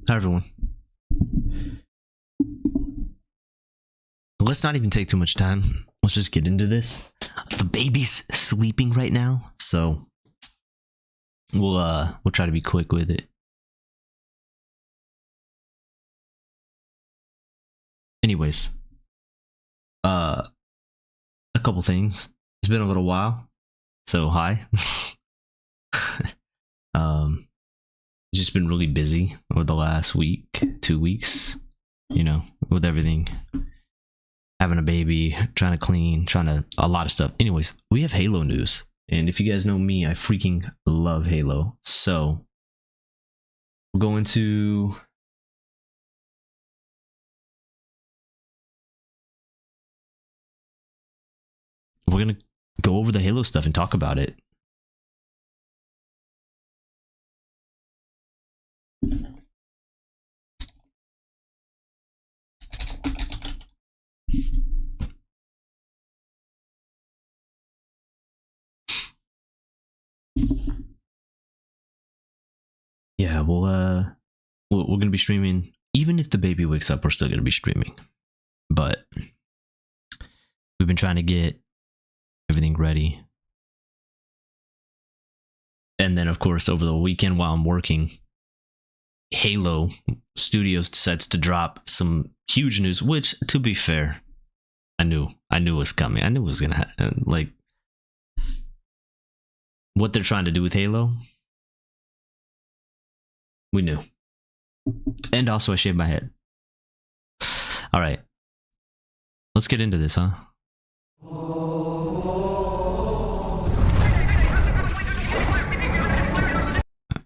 Hi everyone. Let's not even take too much time. Let's just get into this. The baby's sleeping right now, so we'll try to be quick with it. Anyways, a couple things. It's been a little while, so hi. It's just been really busy over the last week, 2 weeks, you know, with everything. Having a baby, trying to clean, a lot of stuff. Anyways, we have Halo news. And if you guys know me, I freaking love Halo. So we're going to go over the Halo stuff and talk about it. Yeah, we're gonna be streaming. Even if the baby wakes up, we're still gonna be streaming. But we've been trying to get everything ready. And then, of course, over the weekend while I'm working, Halo Studios decides to drop some huge news, which, to be fair, I knew was coming. I knew it was gonna happen. Like, what they're trying to do with Halo, we knew. And also, I shaved my head. All right, let's get into this, huh?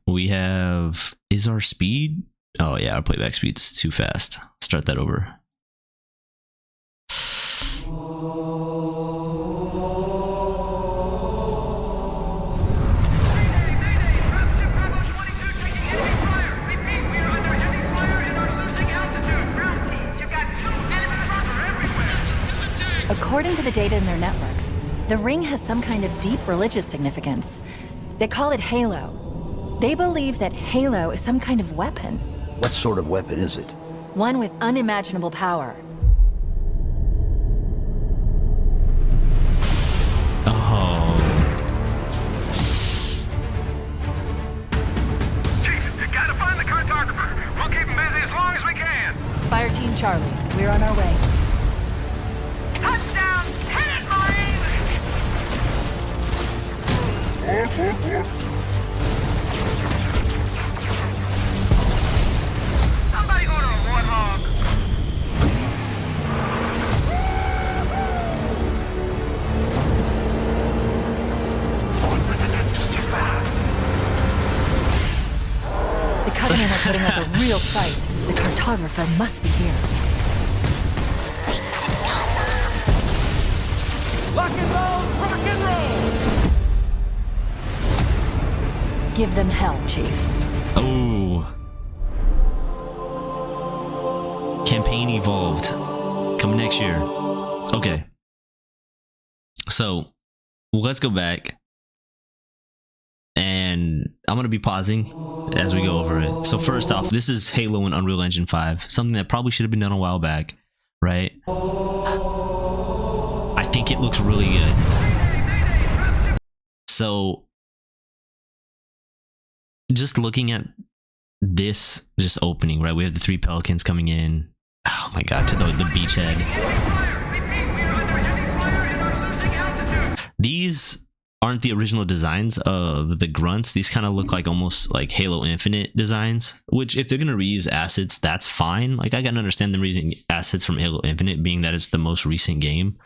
We have, is our speed? Oh yeah, our playback speed's too fast. Start that over. According to the data in their networks, the ring has some kind of deep religious significance. They call it Halo. They believe that Halo is some kind of weapon. What sort of weapon is it? One with unimaginable power. Oh. Chief, you gotta find the cartographer. We'll keep him busy as long as we can. Fire Team Charlie, we're on our way. Touchdown! Hit it, Marines! Somebody order a warthog. The Covenant are putting up a real fight. The cartographer must be here. Lock and roll, rock and roll! Give them hell, Chief. Oh. Campaign evolved. Coming next year. Okay. So, let's go back. And I'm going to be pausing as we go over it. So first off, this is Halo and Unreal Engine 5. Something that probably should have been done a while back, right? I think it looks really good. So, just looking at this just opening, right? We have the 3 Pelicans coming in. Oh my god, to the beachhead. These aren't the original designs of the grunts. These kind of look like almost like Halo Infinite designs, which if they're going to reuse assets, that's fine. Like, I can understand them reusing assets from Halo Infinite, being that it's the most recent game.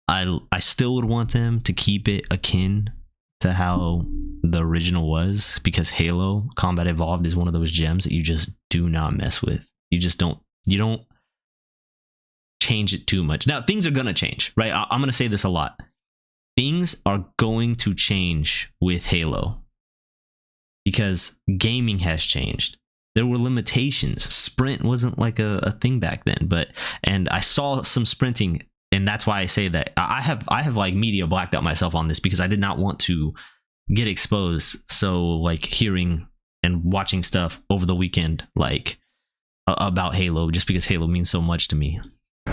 I still would want them to keep it akin to how the original was, because Halo Combat Evolved is one of those gems that you just do not mess with. You don't change it too much. Now, things are going to change, right? I'm going to say this a lot. Things are going to change with Halo because gaming has changed. There were limitations. Sprint wasn't like a thing back then, and I saw some sprinting, and that's why I say that I have like media blacked out myself on this because I did not want to get exposed. So like hearing and watching stuff over the weekend like about Halo, just because Halo means so much to me. The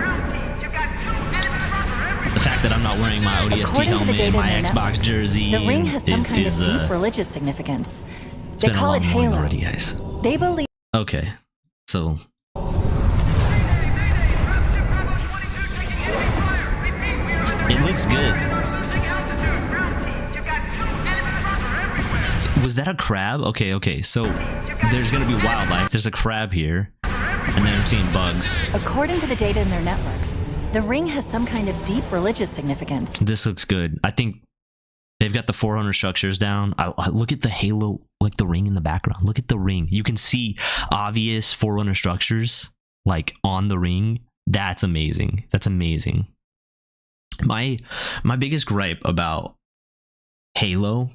fact that I'm not wearing my ODST According to the helmet, data my in their Xbox networks, jersey, the ring has some kind of is, deep religious significance. it's They been a call long it morning Halo. already, guys. They believe Okay, so it looks good. Was that a crab? Okay. So there's gonna be wildlife. There's a crab here, and then I'm seeing bugs. according to the data in their networks, the ring has some kind of deep religious significance. This looks good. I think they've got the Forerunner structures down. I look at the Halo, like the ring in the background. Look at the ring. You can see obvious Forerunner structures like on the ring. That's amazing. That's amazing. My biggest gripe about Halo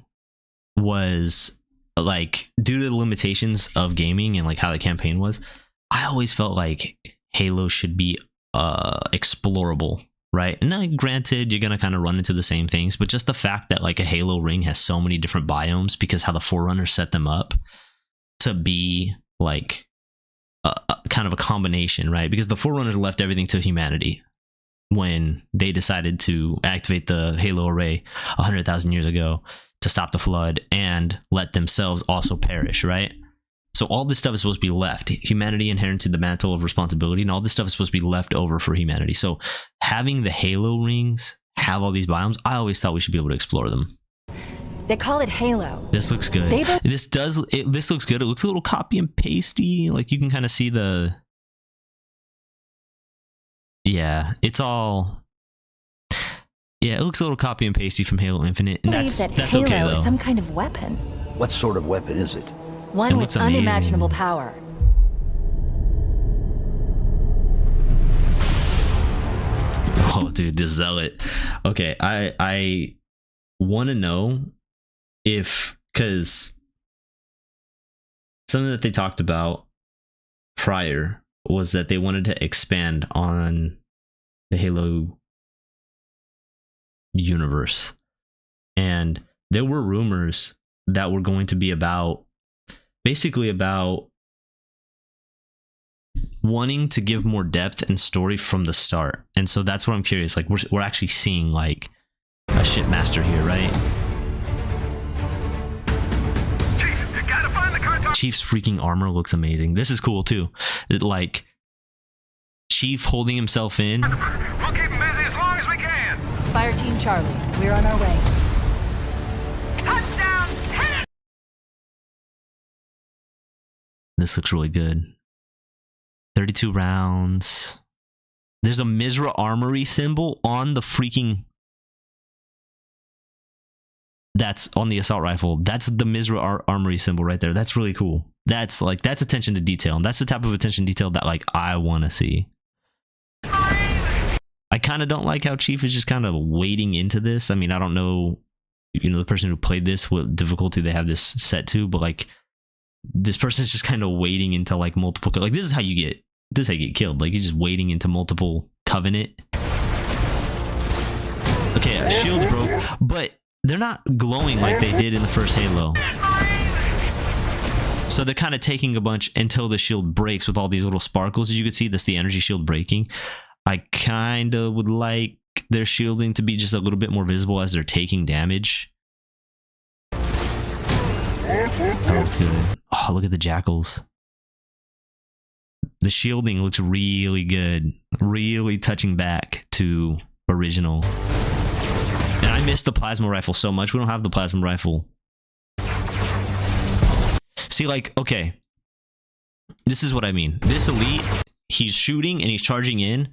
was like, due to the limitations of gaming and like how the campaign was, I always felt like Halo should be explorable, right? And now, granted, you're gonna kind of run into the same things, but just the fact that like a Halo ring has so many different biomes because how the Forerunners set them up to be like a kind of a combination, right? Because the Forerunners left everything to humanity when they decided to activate the Halo array 100,000 years ago to stop the flood and let themselves also perish, right? So all this stuff is supposed to be left. Humanity inherited the mantle of responsibility, and all this stuff is supposed to be left over for humanity. So having the Halo rings have all these biomes, I always thought we should be able to explore them. They call it Halo. This looks good. They be- This looks good. It looks a little copy and pasty. Like you can kind of see the... Yeah, it's all... Yeah, it looks a little copy and pasty from Halo Infinite, and believe that that's Halo okay though. is some kind of weapon. What sort of weapon is it? One It with looks amazing. unimaginable power. Oh, dude, this zealot. Okay, I want to know if, because something that they talked about prior was that they wanted to expand on the Halo universe, and there were rumors that were going to be about, basically about wanting to give more depth and story from the start. And so that's what I'm curious, like we're actually seeing like a shipmaster here, right? Chief, you gotta find the cartographer. Chief's freaking armor looks amazing. This is cool too. Like Chief holding himself in. We'll keep him busy as long as we can. Fire Team Charlie, we're on our way. Touchdown! Hit it! This looks really good. 32 rounds. There's a Mizra Armory symbol on the freaking... That's on the assault rifle. That's the Mizra Armory symbol right there. That's really cool. That's attention to detail. And that's the type of attention to detail that like I want to see. I kind of don't like how Chief is just kind of wading into this. I mean, I don't know, the person who played this, what difficulty they have this set to, but like this person is just kind of wading into like multiple, like this is how you get killed. Like you're just wading into multiple Covenant. Okay, shield broke, but they're not glowing like they did in the first Halo. So they're kind of taking a bunch until the shield breaks with all these little sparkles. As you can see, that's the energy shield breaking. I kind of would like their shielding to be just a little bit more visible as they're taking damage. That looks good. Oh, look at the jackals. The shielding looks really good. Really touching back to original. And I miss the plasma rifle so much. We don't have the plasma rifle. See, like, okay. This is what I mean. This elite, he's shooting and he's charging in.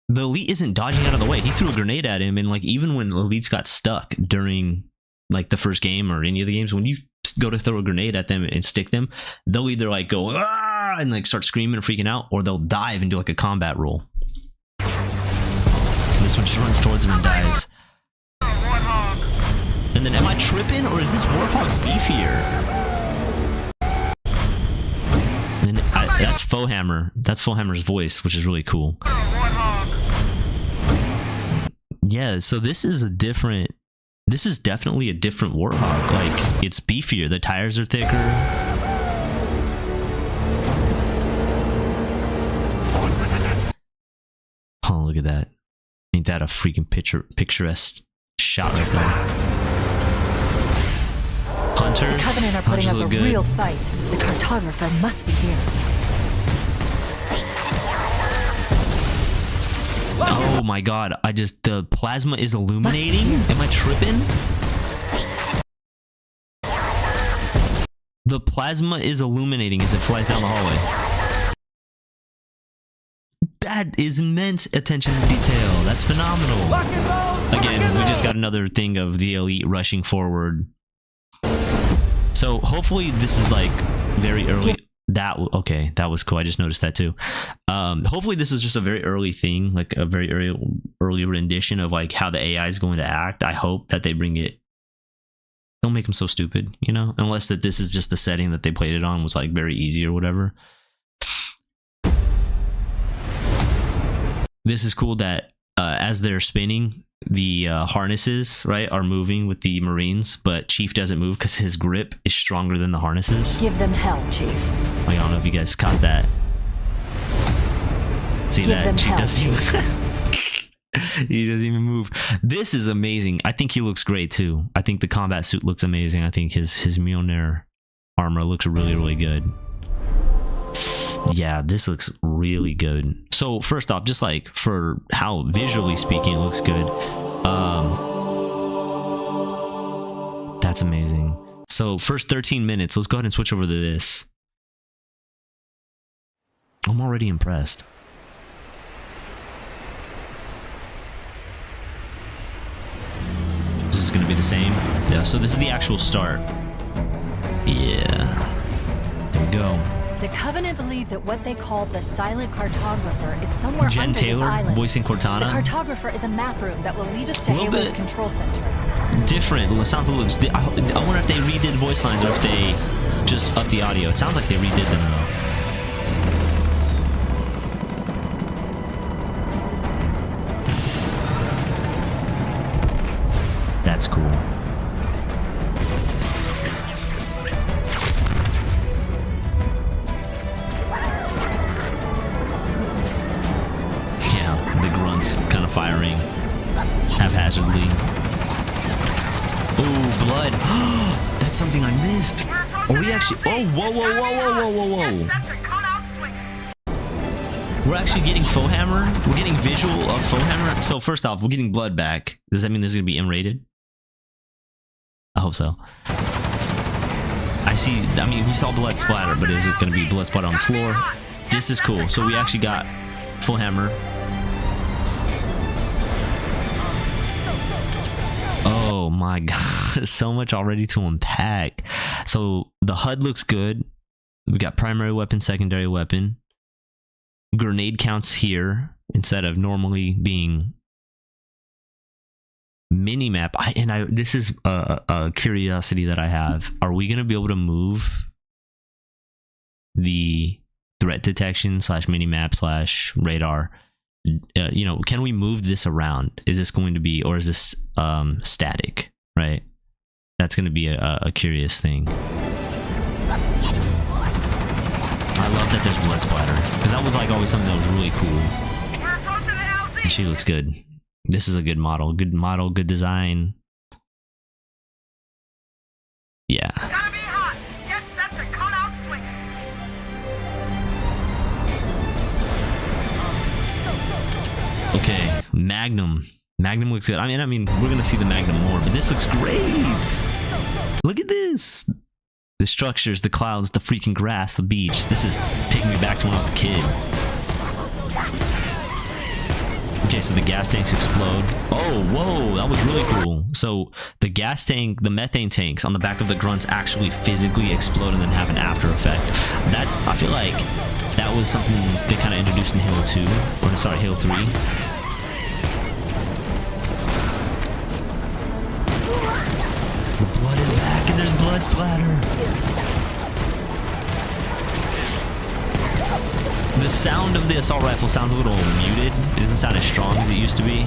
The elite isn't dodging out of the way. He threw a grenade at him, and like even when elites got stuck during like the first game or any of the games, when you go to throw a grenade at them and stick them, they'll either like go ah! And like start screaming and freaking out, or they'll dive and do like a combat roll. This one just runs towards him and dies. And then, am I tripping, or is this Warhawk beefier? And then that's Fohammer. That's Fohammer's voice, which is really cool. this is definitely a different Warhawk. Like, it's beefier. The tires are thicker. Oh, look at that. Ain't that a freaking picturesque shot right there? Hunters. The Covenant are putting up a good. real fight. The cartographer must be here. Oh my god, the plasma is illuminating? Am I tripping? The plasma is illuminating as it flies down the hallway. That is immense attention to detail. That's phenomenal. Again, we just got another thing of the elite rushing forward. So hopefully this is like very early. Okay, that was cool. I just noticed that too. Hopefully this is just a very early thing, like a very early rendition of like how the AI is going to act. I hope that they bring it. Don't make them so stupid, you know, unless that this is just the setting that they played it on was like very easy or whatever. This is cool that as they're spinning, the harnesses, right, are moving with the Marines, but Chief doesn't move because his grip is stronger than the harnesses. Give them hell, Chief. I don't know if you guys caught that. See Give that? Chief doesn't even he doesn't even move. This is amazing. I think he looks great too. I think the combat suit looks amazing. I think his Mjolnir armor looks really good. Yeah, this looks really good. So first off, just like for how visually speaking it looks good, that's amazing. So first 13 minutes, let's go ahead and switch over to this. I'm already impressed. This is gonna be the same. Yeah, so this is the actual start. Yeah, there we go. The Covenant believe that what they call the silent cartographer is somewhere Jen under Taylor this island. voicing Cortana. The cartographer is a map room that will lead us to Little Halo's bit control center. different. It sounds a little. I wonder if they redid the voice lines or if they just upped the audio. It sounds like they redid them though. That's cool. Yeah, the grunts kind of firing haphazardly. Oh, blood. That's something I missed. Are we actually... Oh, whoa. We're actually getting Foehammer. We're getting visual of Foehammer. So first off, we're getting blood back. Does that mean this is going to be M-rated? I hope so. I mean, we saw blood splatter, but is it going to be blood splatter on the floor? This is cool. So we actually got Foehammer. Oh my god, so much already to unpack. So the HUD looks good. We got primary weapon, secondary weapon. Grenade counts here instead of normally being minimap. This is a curiosity that I have. Are we going to be able to move the threat detection / minimap / radar? You know, can we move this around? Is this going to be, or is this static, right? That's going to be a curious thing. I love that there's blood splatter, because that was like always something that was really cool. And she looks good. This is a good model, good design. Yeah. Gotta be hot. Get set to cut out swinging. Okay, Magnum. Magnum looks good. I mean, we're gonna see the Magnum more, but this looks great. Look at this. The structures, the clouds, the freaking grass, the beach. This is taking me back to when I was a kid. Okay, so the gas tanks explode. Oh, whoa, that was really cool. So the gas tank, the methane tanks on the back of the grunts actually physically explode and then have an after effect. I feel like that was something they kind of introduced in Halo 2, or sorry, Halo 3. The blood is back and there's blood splatter. The sound of the assault rifle sounds a little muted. It doesn't sound as strong as it used to be.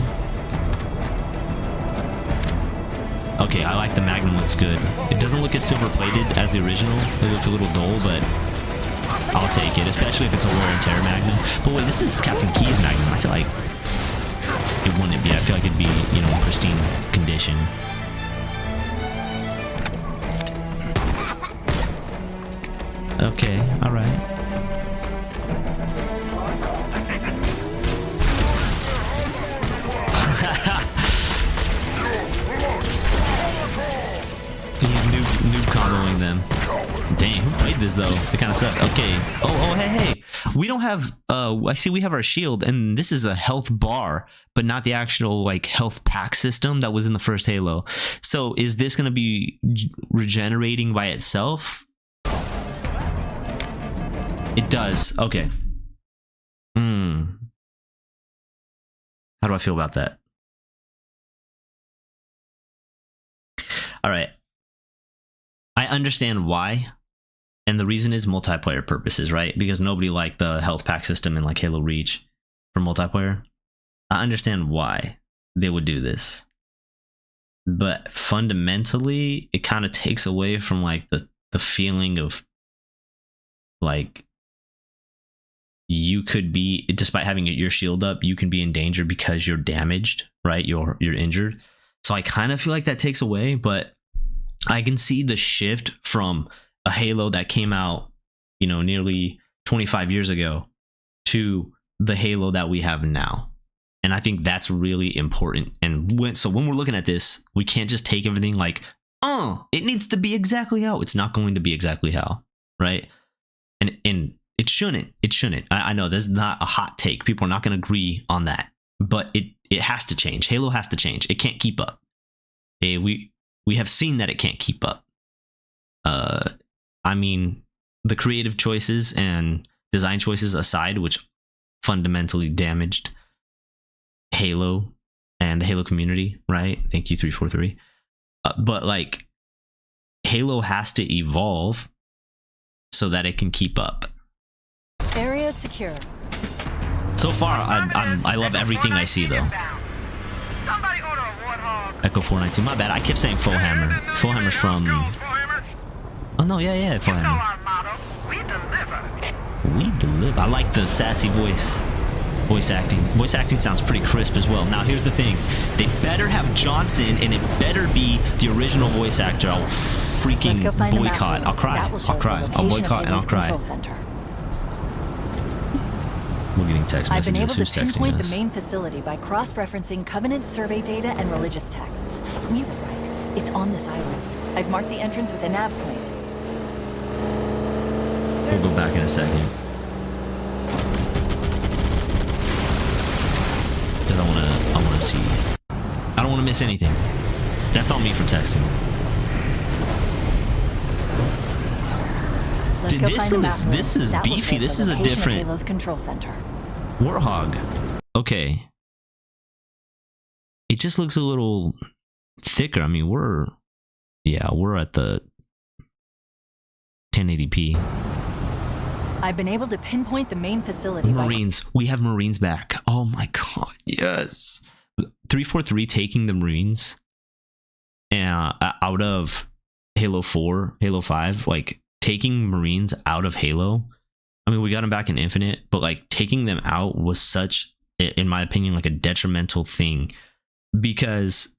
Okay, I like the Magnum, looks good. It doesn't look as silver plated as the original. It looks a little dull, but I'll take it, especially if it's a wear and tear Magnum. But wait, this is Captain Key's Magnum. I feel like it wouldn't be. I feel like it'd be, you know, in pristine condition. Okay, all right. He's noob comboing them. Dang, who played this though? It kind of sucked. Okay. Oh, hey. We don't have, I see we have our shield, and this is a health bar, but not the actual, like, health pack system that was in the first Halo. So is this going to be regenerating by itself? It does. Okay. How do I feel about that? All right. I understand why, and the reason is multiplayer purposes, right? Because nobody liked the health pack system in like Halo Reach for multiplayer. I understand why they would do this, but fundamentally, it kind of takes away from like the feeling of like you could be, despite having your shield up, you can be in danger because you're damaged, right? You're injured. So I kind of feel like that takes away, but I can see the shift from a Halo that came out, you know, nearly 25 years ago to the Halo that we have now. And I think that's really important. And when we're looking at this, we can't just take everything like, oh, it needs to be exactly how. It's not going to be exactly how, right? And it shouldn't. It shouldn't. I know this is not a hot take. People are not going to agree on that. But it has to change. Halo has to change. It can't keep up. We have seen that it can't keep up. I mean, the creative choices and design choices aside, which fundamentally damaged Halo and the Halo community, right? Thank you, 343. But like, Halo has to evolve so that it can keep up. Area secure. So far, I love everything I see though. Somebody order a warthog. Echo 492. My bad. I kept saying Fullhammer. Fullhammer's from. Oh no, yeah, You know Fullhammer. our motto. We deliver. We deliver. I like the sassy voice acting. Voice acting sounds pretty crisp as well. Now here's the thing: they better have Johnson, and it better be the original voice actor. I'll freaking boycott. I'll cry. I'll cry. I'll boycott and I'll cry. We're getting text I've been messages. able Who's to texting pinpoint us? the main facility by cross-referencing Covenant survey data and religious texts. We were right. It's on this island. I've marked the entrance with a nav point. We'll go back in a second. Because I wanna see. I don't wanna miss anything. That's on me for texting. Let's go find the map room. This is That will beefy. show This the is a location of different Halo's control center. Warthog. Okay. It just looks a little thicker. I mean, we're at the 1080p. I've been able to pinpoint the main facility. Marines. We have Marines back. Oh my god. Yes. 343 taking the Marines out of Halo 4, Halo 5, like taking Marines out of Halo. I mean, we got them back in Infinite, but like taking them out was such, in my opinion, like a detrimental thing, because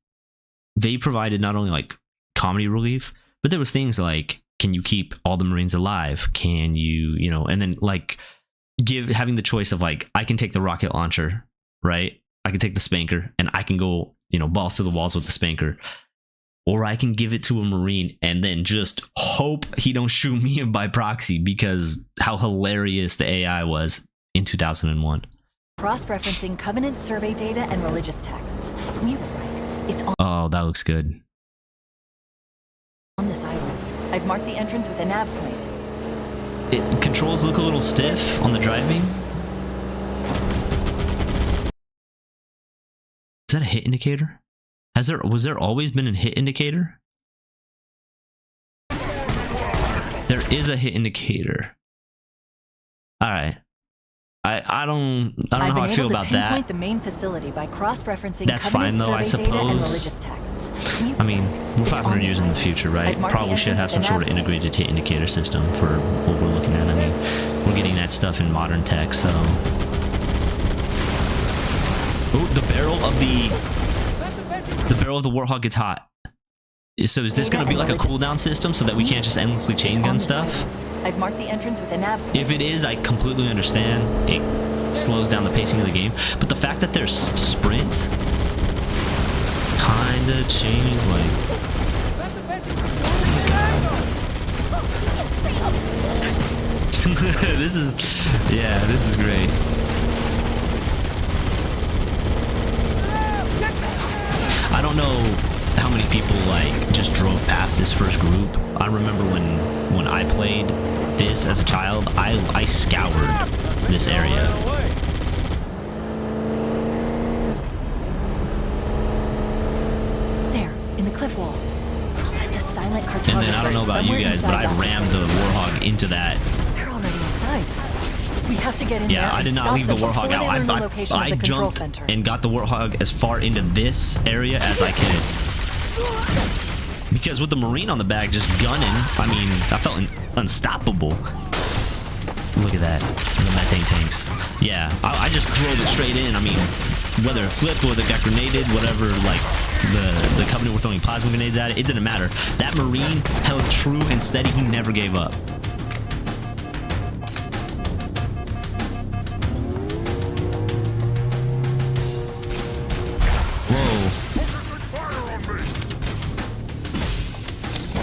they provided not only like comedy relief, but there was things like, can you keep all the Marines alive? Can you, and then like having the choice of like, I can take the rocket launcher, right? I can take the spanker and I can go, balls to the walls with the spanker. Or I can give it to a Marine and then just hope he don't shoot me by proxy, because how hilarious the AI was in 2001. Cross-referencing Covenant survey data and religious texts. We were right. It's Oh, that looks good. on this island. I've marked the entrance with a nav point. Controls look a little stiff on the driving. Is that a hit indicator? Was there always been a hit indicator? There is a hit indicator. All right. I don't know I've how been I feel able to about pinpoint that. the main facility by cross-referencing That's covenant fine, though, I survey data and suppose. religious texts. I mean, we're It's 500 on years in the site. future, right? I've marked the Probably should entrance have some with sort of the nav integrated hit indicator system for what we're looking at. I mean, we're getting that stuff in modern tech, so. Oh, the barrel of the Warthog gets hot. So is this going to be like a cooldown system so that we can't just endlessly chain gun stuff? I've marked the entrance with a nav. If it is, I completely understand. It slows down the pacing of the game. But the fact that there's sprint kind of changes, like... Oh my God. This is great. I don't know how many people like just drove past this first group. I remember when I played this as a child, I scoured this area. There, in the cliff wall. I'll let the silent cartographer. And then I don't know about you guys, but I rammed the Warthog into that. They're already inside. We have to get in there. Yeah, I did not leave the Warthog out. I jumped and got the Warthog as far into this area as I could. Because with the Marine on the back just gunning, I mean, I felt unstoppable. Look at that, the methane tanks. Yeah, I just drove it straight in. I mean, whether it flipped, whether it got grenaded, whatever, like the Covenant were throwing plasma grenades at it, it didn't matter. That Marine held true and steady. He never gave up.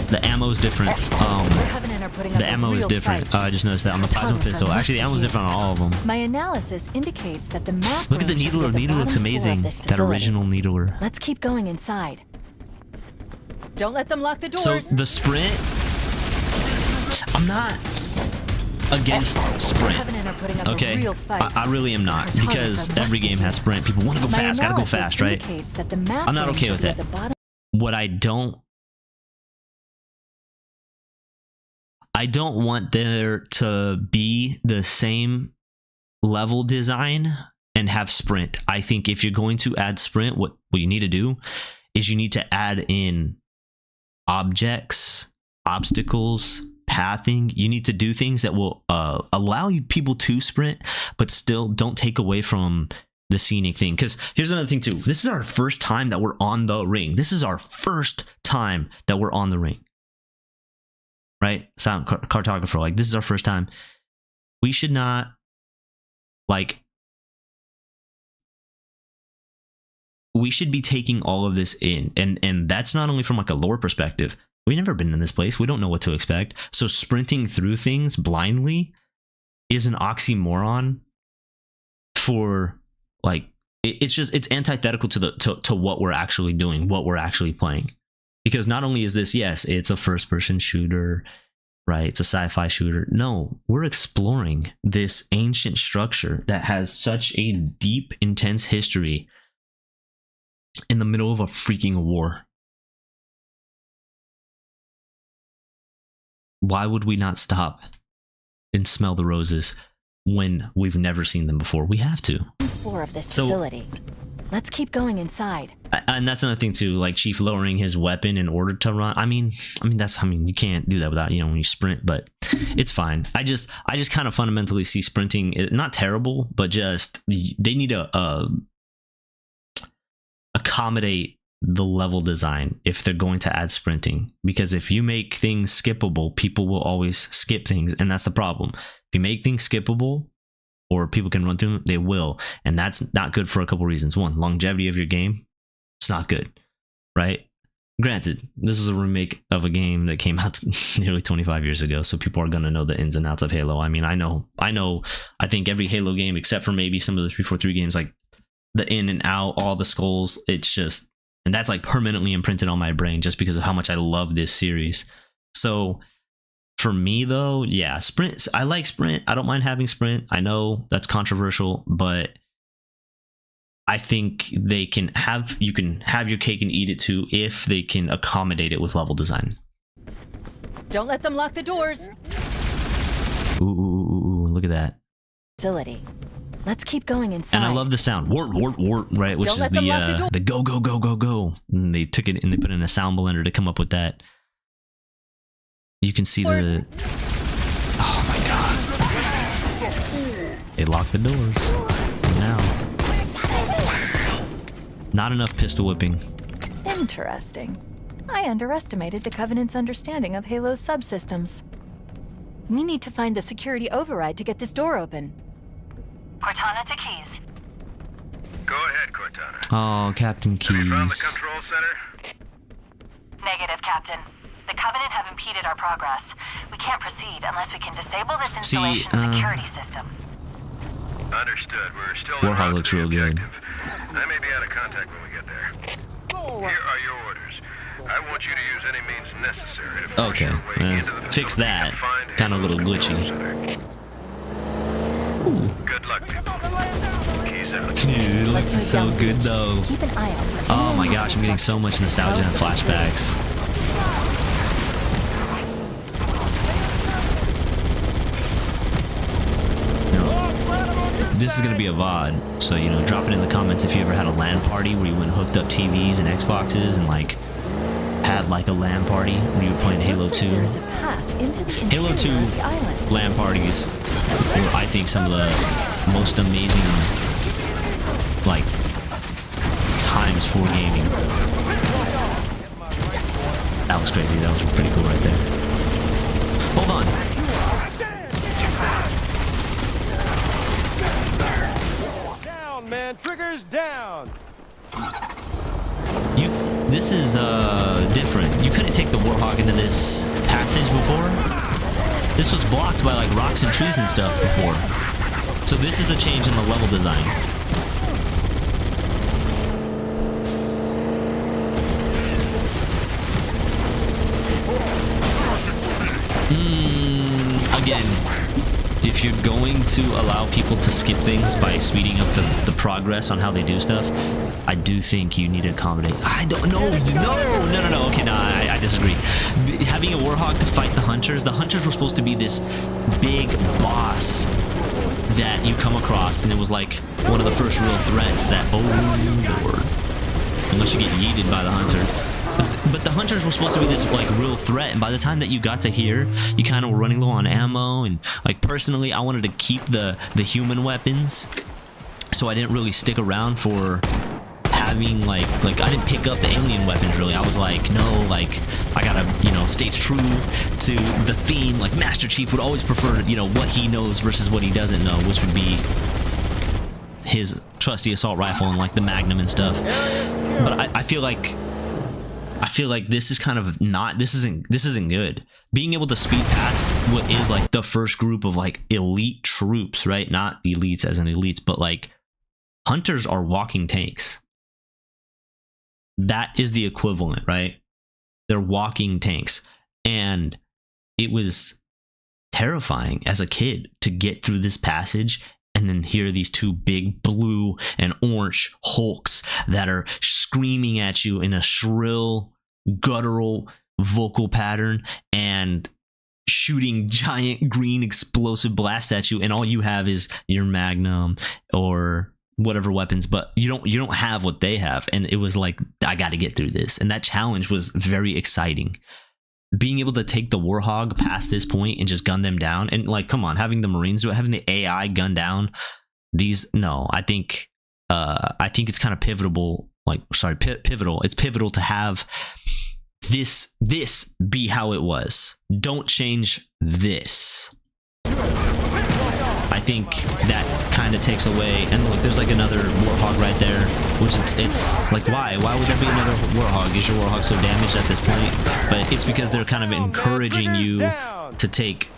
The ammo is different. The ammo is different. I just noticed that on the plasma pistol. Actually, the ammo is different on all of them. My analysis indicates that the map. Look at the needler. The needler looks amazing. That original needler. Let's keep going inside. Don't let them lock the doors. So the sprint. I'm not against sprint. Okay, I really am not, because every game has sprint. People want to go fast, gotta go fast, right? I'm not okay with that. What I don't want there to be the same level design and have sprint. I think if you're going to add sprint, what you need to do is you need to add in objects, obstacles, pathing. You need to do things that will allow you people to sprint, but still don't take away from the scenic thing. Because here's another thing too. This is our first time that we're on the ring. This is our first time that we're on the ring. Right? Silent cartographer, like, this is our first time. We should not, like, we should be taking all of this in, and that's not only from like a lore perspective. We've never been in this place. We don't know what to expect. So sprinting through things blindly is an oxymoron for, like, it's antithetical to what we're actually doing, what we're actually playing. Because not only is this, yes, it's a first-person shooter, right? It's a sci-fi shooter. No, we're exploring this ancient structure that has such a deep, intense history in the middle of a freaking war. Why would we not stop and smell the roses when we've never seen them before? We have to. Floor of this facility. Let's keep going inside. And that's another thing too, like Chief lowering his weapon in order to run. I mean, you can't do that without, when you sprint, but it's fine. I just kind of fundamentally see sprinting not terrible, but just they need to accommodate the level design if they're going to add sprinting. Because if you make things skippable, people will always skip things, and that's the problem. If you make things skippable, or people can run through them, they will. And that's not good for a couple reasons. One, longevity of your game. It's not good, right? Granted, this is a remake of a game that came out nearly 25 years ago, so people are going to know the ins and outs of Halo. I mean, I think every Halo game, except for maybe some of the 343 games, like the in and out, all the skulls, it's just, and that's like permanently imprinted on my brain just because of how much I love this series. So for me though, yeah, sprint. I like sprint. I don't mind having sprint. I know that's controversial, but I think you can have your cake and eat it too if they can accommodate it with level design. Don't let them lock the doors. Ooh, look at that. facility. Let's keep going inside. And I love the sound. Wart, wart, wart, right? Which Don't is let them lock the door. the go, go, go, go, go. And they took it and they put it in a sound blender to come up with that. You can see the... Oh my god. They locked the doors. Now. Not enough pistol whipping. Interesting. I underestimated the Covenant's understanding of Halo's subsystems. We need to find the security override to get this door open. Cortana to Keys. Go ahead, Cortana. Oh, Captain Have you found the Keys. control center? Negative, Captain. The Covenant have impeded our progress. We can't proceed unless we can disable this installation security system. Understood. We're still Warhol looks real good. I may be out of contact when we get there. Here are your orders. I want you to use any means necessary to force Okay, your way into the fix facility that. and find Kind of a little Halo's glitchy. control center. Good luck, people. Keys out. Dude, it looks Let's move so down the good beach. though. Keep an eye out for Oh any my gosh, I'm unusual getting so much structures. nostalgia and Close the flashbacks. You know, this is gonna be a VOD, so you know, drop it in the comments if you ever had a LAN party where you went and hooked up TVs and Xboxes and like had like a LAN party where you were playing Halo Looks 2. like there is a path into the Halo interior 2 of the island. LAN parties were, I think, some of the most amazing like times for gaming. That was crazy. That was pretty cool right there. Hold on. Down, man. Triggers down. This is different. You couldn't take the Warthog into this passage before. This was blocked by like rocks and trees and stuff before. So this is a change in the level design. Again, if you're going to allow people to skip things by speeding up the progress on how they do stuff, I do think you need to accommodate. I don't know. No. Okay, no, I disagree. Having a Warhog to fight the Hunters were supposed to be this big boss that you come across, and it was like one of the first real threats that, oh lord, unless you get yeeted by the Hunter. But the Hunters were supposed to be this like real threat, and by the time that you got to here, you kind of were running low on ammo, and like personally, I wanted to keep the human weapons, so I didn't really stick around for having like I didn't pick up the alien weapons really. I was like, no, like I gotta, you know, stay true to the theme. Like Master Chief would always prefer, you know, what he knows versus what he doesn't know, which would be his trusty assault rifle and like the Magnum and stuff. But I feel like this is kind of not, this isn't good. Being able to speed past what is like the first group of like elite troops, right? Not elites as in elites, but like Hunters are walking tanks. That is the equivalent, right? They're walking tanks. And it was terrifying as a kid to get through this passage and then hear these two big blue and orange hulks that are screaming at you in a shrill, guttural vocal pattern and shooting giant green explosive blasts at you, and all you have is your Magnum or whatever weapons, but you don't have what they have. And it was like, I got to get through this, and that challenge was very exciting. Being able to take the Warhog past this point and just gun them down, and like, come on, having the Marines do it, having the AI gun down these, no, I think it's kind of pivotal. Pivotal. It's pivotal to have this be how it was. Don't change this. I think that kind of takes away, and look, there's like another Warthog right there, which it's like, why would there be another Warthog? Is your Warthog so damaged at this point? But it's because they're kind of encouraging you to take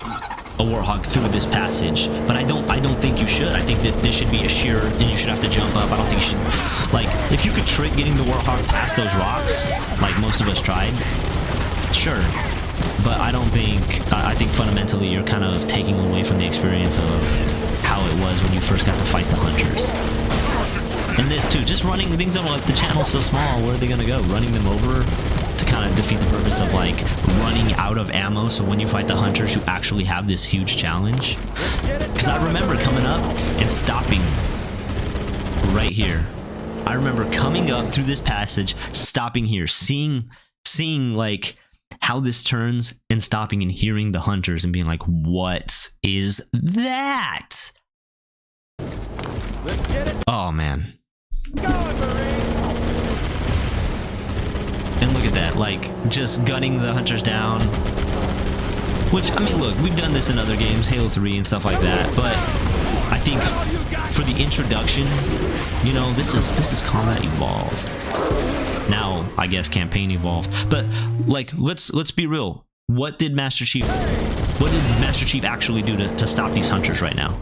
a Warthog through this passage. But I don't think you should. I think that this should be a sheer, and you should have to jump up. I don't think you should, like, if you could trick getting the Warthog past those rocks, like most of us tried, sure. But I think fundamentally you're kind of taking away from the experience of how it was when you first got to fight the Hunters. And this too, just running things over, like the channel's so small, where are they gonna go? Running them over to kind of defeat the purpose of like running out of ammo, so when you fight the hunters you actually have this huge challenge. Because I remember coming up and stopping right here. I remember coming up through this passage, stopping here, seeing like how this turns, and stopping and hearing the hunters and being like, what is that? Let's get it Oh man. going, Marine. And look at that, like just gunning the hunters down. Which, I mean, look, we've done this in other games, Halo 3 and stuff like that, but I think for the introduction, you know, this is combat evolved. Now, I guess campaign evolved. But like, let's be real. What did Master Chief actually do to stop these hunters right now?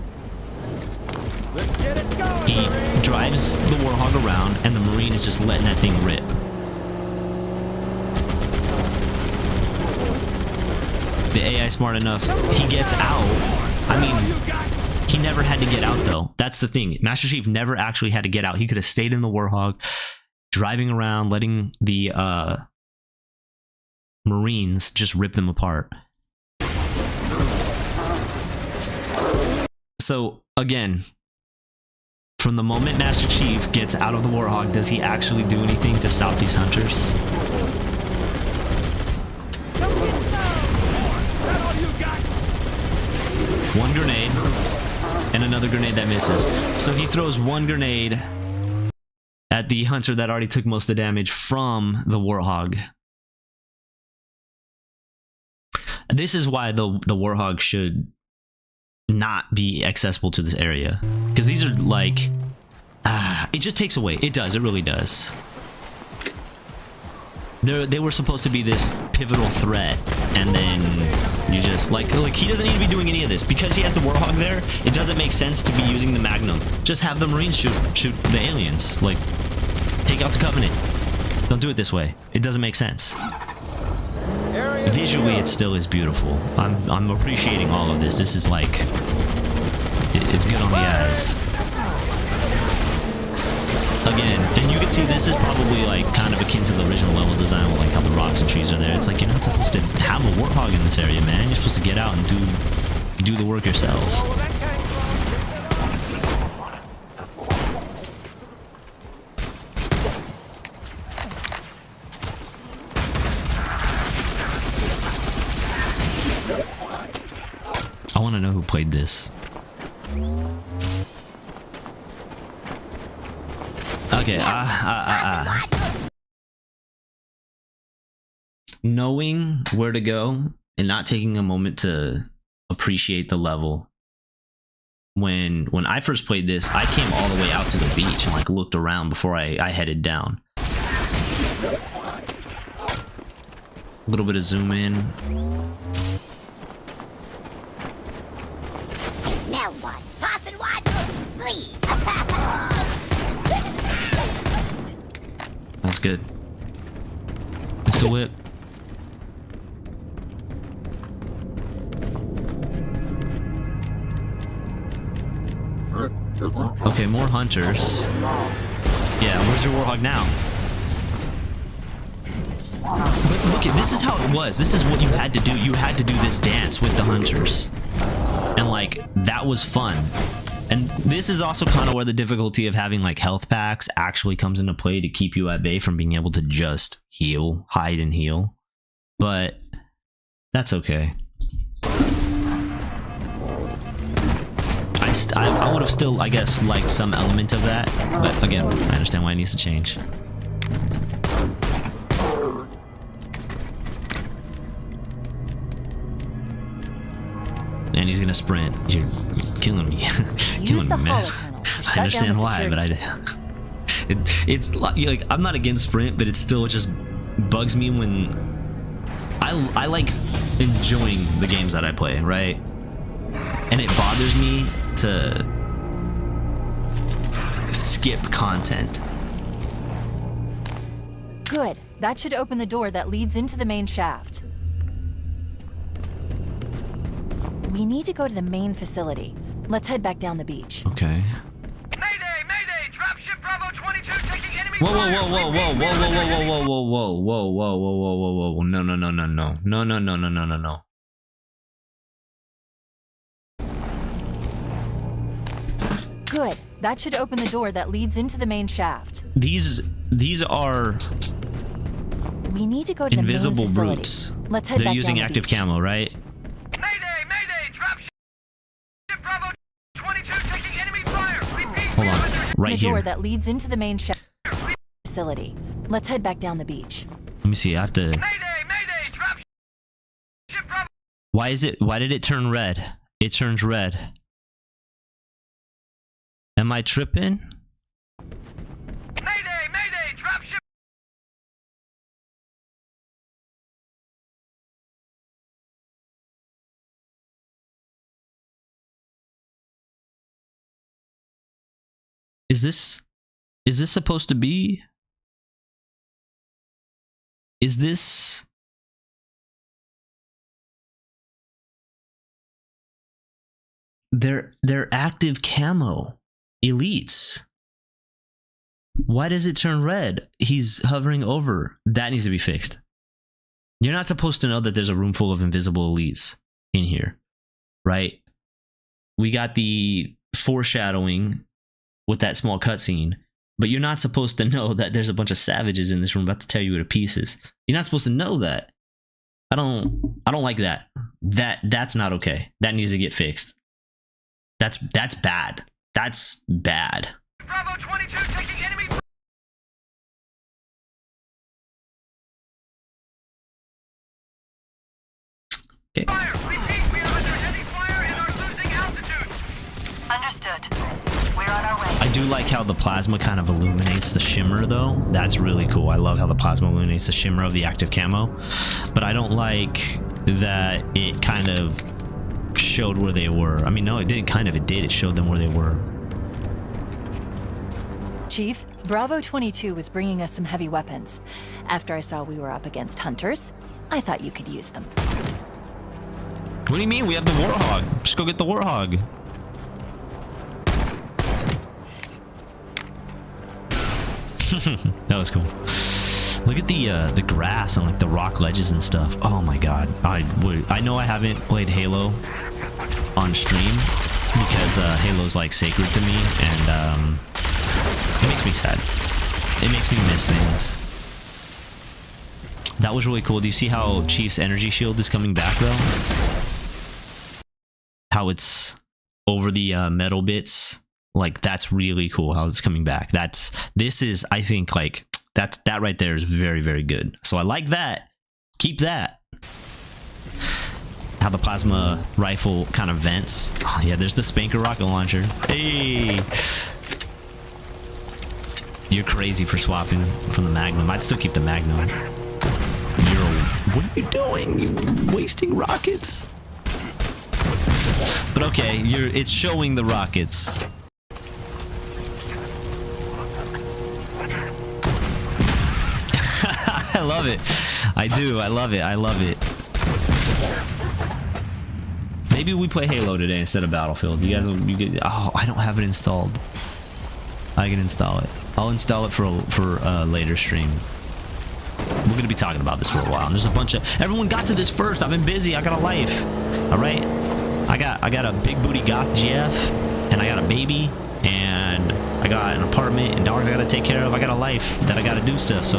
Let's get it going, He Marine. drives the Warthog around, and the Marine is just letting that thing rip. The AI smart enough, he gets out. I mean, he never had to get out though. That's the thing. Master Chief never actually had to get out. He could have stayed in the Warthog, driving around, letting the Marines just rip them apart. So again, from the moment Master Chief gets out of the Warthog, does he actually do anything to stop these hunters? One grenade and another grenade that misses. So he throws one grenade at the hunter that already took most of the damage from the Warthog. This is why the Warthog should not be accessible to this area, because these are like it just takes away. It does, it really does. They were supposed to be this pivotal threat, and then you just like he doesn't need to be doing any of this because he has the Warthog there. It doesn't make sense to be using the Magnum. Just have the Marines shoot the aliens. Like, take out the Covenant. Don't do it this way. It doesn't make sense. Visually, it still is beautiful. I'm appreciating all of this. This is like it's good on the eyes. Again, and you can see this is probably like kind of akin to the original level design with like how the rocks and trees are there. It's like you're not supposed to have a Warthog in this area, man. You're supposed to get out and do the work yourself. I want to know who played this. Okay, knowing where to go and not taking a moment to appreciate the level. When I first played this, I came all the way out to the beach and like looked around before I headed down. A little bit of zoom in. Smell one, tossing one, please. That's good. Mr. Whip. Okay, more hunters. Yeah, where's your Warthog now? But look, this is how it was. This is what you had to do. You had to do this dance with the hunters. And like, that was fun. And this is also kind of where the difficulty of having like health packs actually comes into play to keep you at bay from being able to just heal, hide and heal. But that's okay. I would have still, I guess, liked some element of that. But again, I understand why it needs to change. And he's gonna sprint. You're killing me. Killing me, man. I understand why, but it's like, I'm not against sprint, but it still just bugs me when I like enjoying the games that I play, right? And it bothers me to skip content. Good. That should open the door that leads into the main shaft. We need to go to the main facility. Let's head back down the beach. Okay. Mayday! Mayday! Dropship Bravo 22 taking enemy Whoa, whoa, whoa, whoa, whoa, whoa, whoa, whoa, whoa, whoa, whoa, whoa, whoa, whoa, whoa, whoa, whoa, no, no, no, no, no, no, no, no, no, no, no, no. Good. That should open the door that leads into the main shaft. These are We need to go to the main invisible facility. brutes. Let's head They're back using down the active beach. camo, right? Mayday! Mayday! Drop ship Bravo 22 taking enemy fire! Repeat, Hold we are on, under right The door here. that leads into the main shaft facility. Let's head back down the beach. Let me see. I have to. Mayday! Mayday! Drop ship Bravo. Why did it turn red? It turns red. Am I tripping? Mayday! Mayday! Drop ship. Is this supposed to be? Is this? They're active camo elites. Why does it turn red? He's hovering over. That needs to be fixed. You're not supposed to know that there's a room full of invisible elites in here, right? We got the foreshadowing with that small cutscene, but you're not supposed to know that there's a bunch of savages in this room about to tear you to pieces. You're not supposed to know that. I don't like that. That's not okay. That needs to get fixed. That's bad. That's bad. Bravo 22 taking enemy Okay. fire! Repeat, we are under heavy fire and are losing altitude! Understood. We're on our way. I do like how the plasma kind of illuminates the shimmer, though. That's really cool. I love how the plasma illuminates the shimmer of the active camo, but I don't like that it kind of showed where they were. I mean, no, it didn't kind of. It did. It showed them where they were. Chief, Bravo 22 was bringing us some heavy weapons. After I saw we were up against hunters, I thought you could use them. What do you mean? We have the Warthog. Just go get the Warthog. That was cool. Look at the grass on like the rock ledges and stuff. Oh my god. I know I haven't played Halo on stream because Halo's like sacred to me, and it makes me sad. It makes me miss things. That was really cool. Do you see how Chief's energy shield is coming back though? How it's over the metal bits. Like, that's really cool how it's coming back. This is, I think, like, that right there is very, very good. So I like that. Keep that. How the plasma rifle kind of vents. Oh yeah, there's the Spanker rocket launcher. Hey! You're crazy for swapping from the Magnum. I'd still keep the Magnum. What are you doing? You're wasting rockets. But okay, it's showing the rockets. I love it. I do. I love it. I love it. Maybe we play Halo today instead of Battlefield. You guys, oh, I don't have it installed. I can install it. I'll install it for a later stream. We're gonna be talking about this for a while. And there's a bunch of everyone got to this first. I've been busy. I got a life. All right. I got a big booty goth GF, and I got a baby, and I got an apartment and dogs I gotta take care of. I got a life that I gotta do stuff. So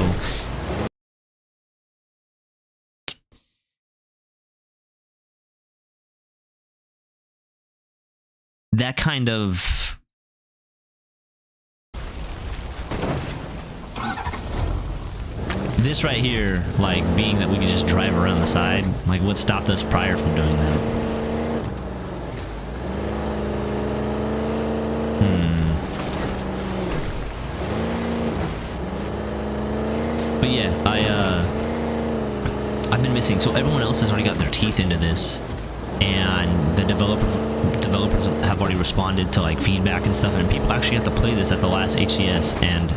that kind of this right here, like being that we could just drive around the side, like what stopped us prior from doing that? But yeah, I've been missing. So everyone else has already got their teeth into this, and the developers have already responded to like feedback and stuff, and people actually have to play this at the last HCS and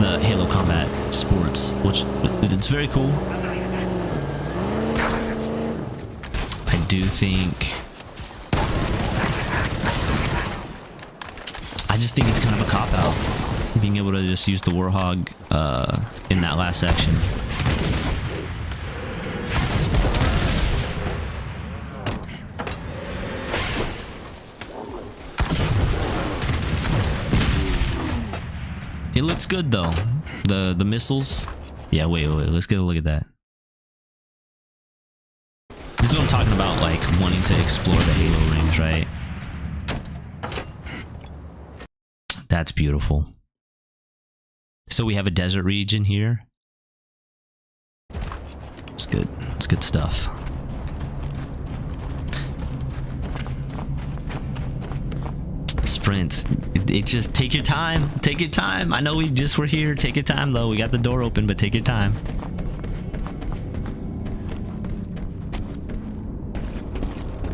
the Halo Combat Sports, which it's very cool. I do think, I just think it's kind of a cop-out. Being able to just use the Warhog in that last section. It looks good though. The missiles. Yeah, wait, let's get a look at that. This is what I'm talking about, like wanting to explore the Halo rings, right? That's beautiful. So we have a desert region here. It's good. It's good stuff. Sprint. It just take your time. Take your time. I know we just were here. Take your time though. We got the door open, but take your time.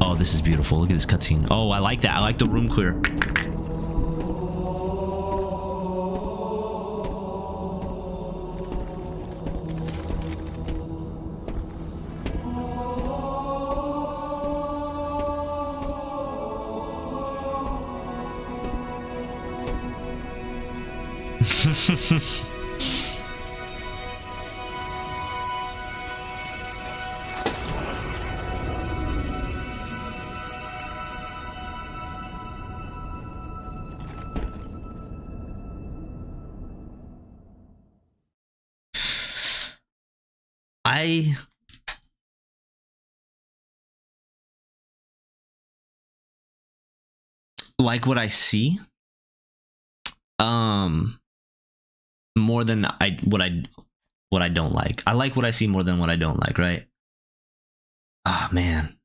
Oh, this is beautiful. Look at this cutscene. Oh, I like that. I like the room clear. I like what I see. More than what I don't like. I like what I see more than what I don't like, right? Ah, man.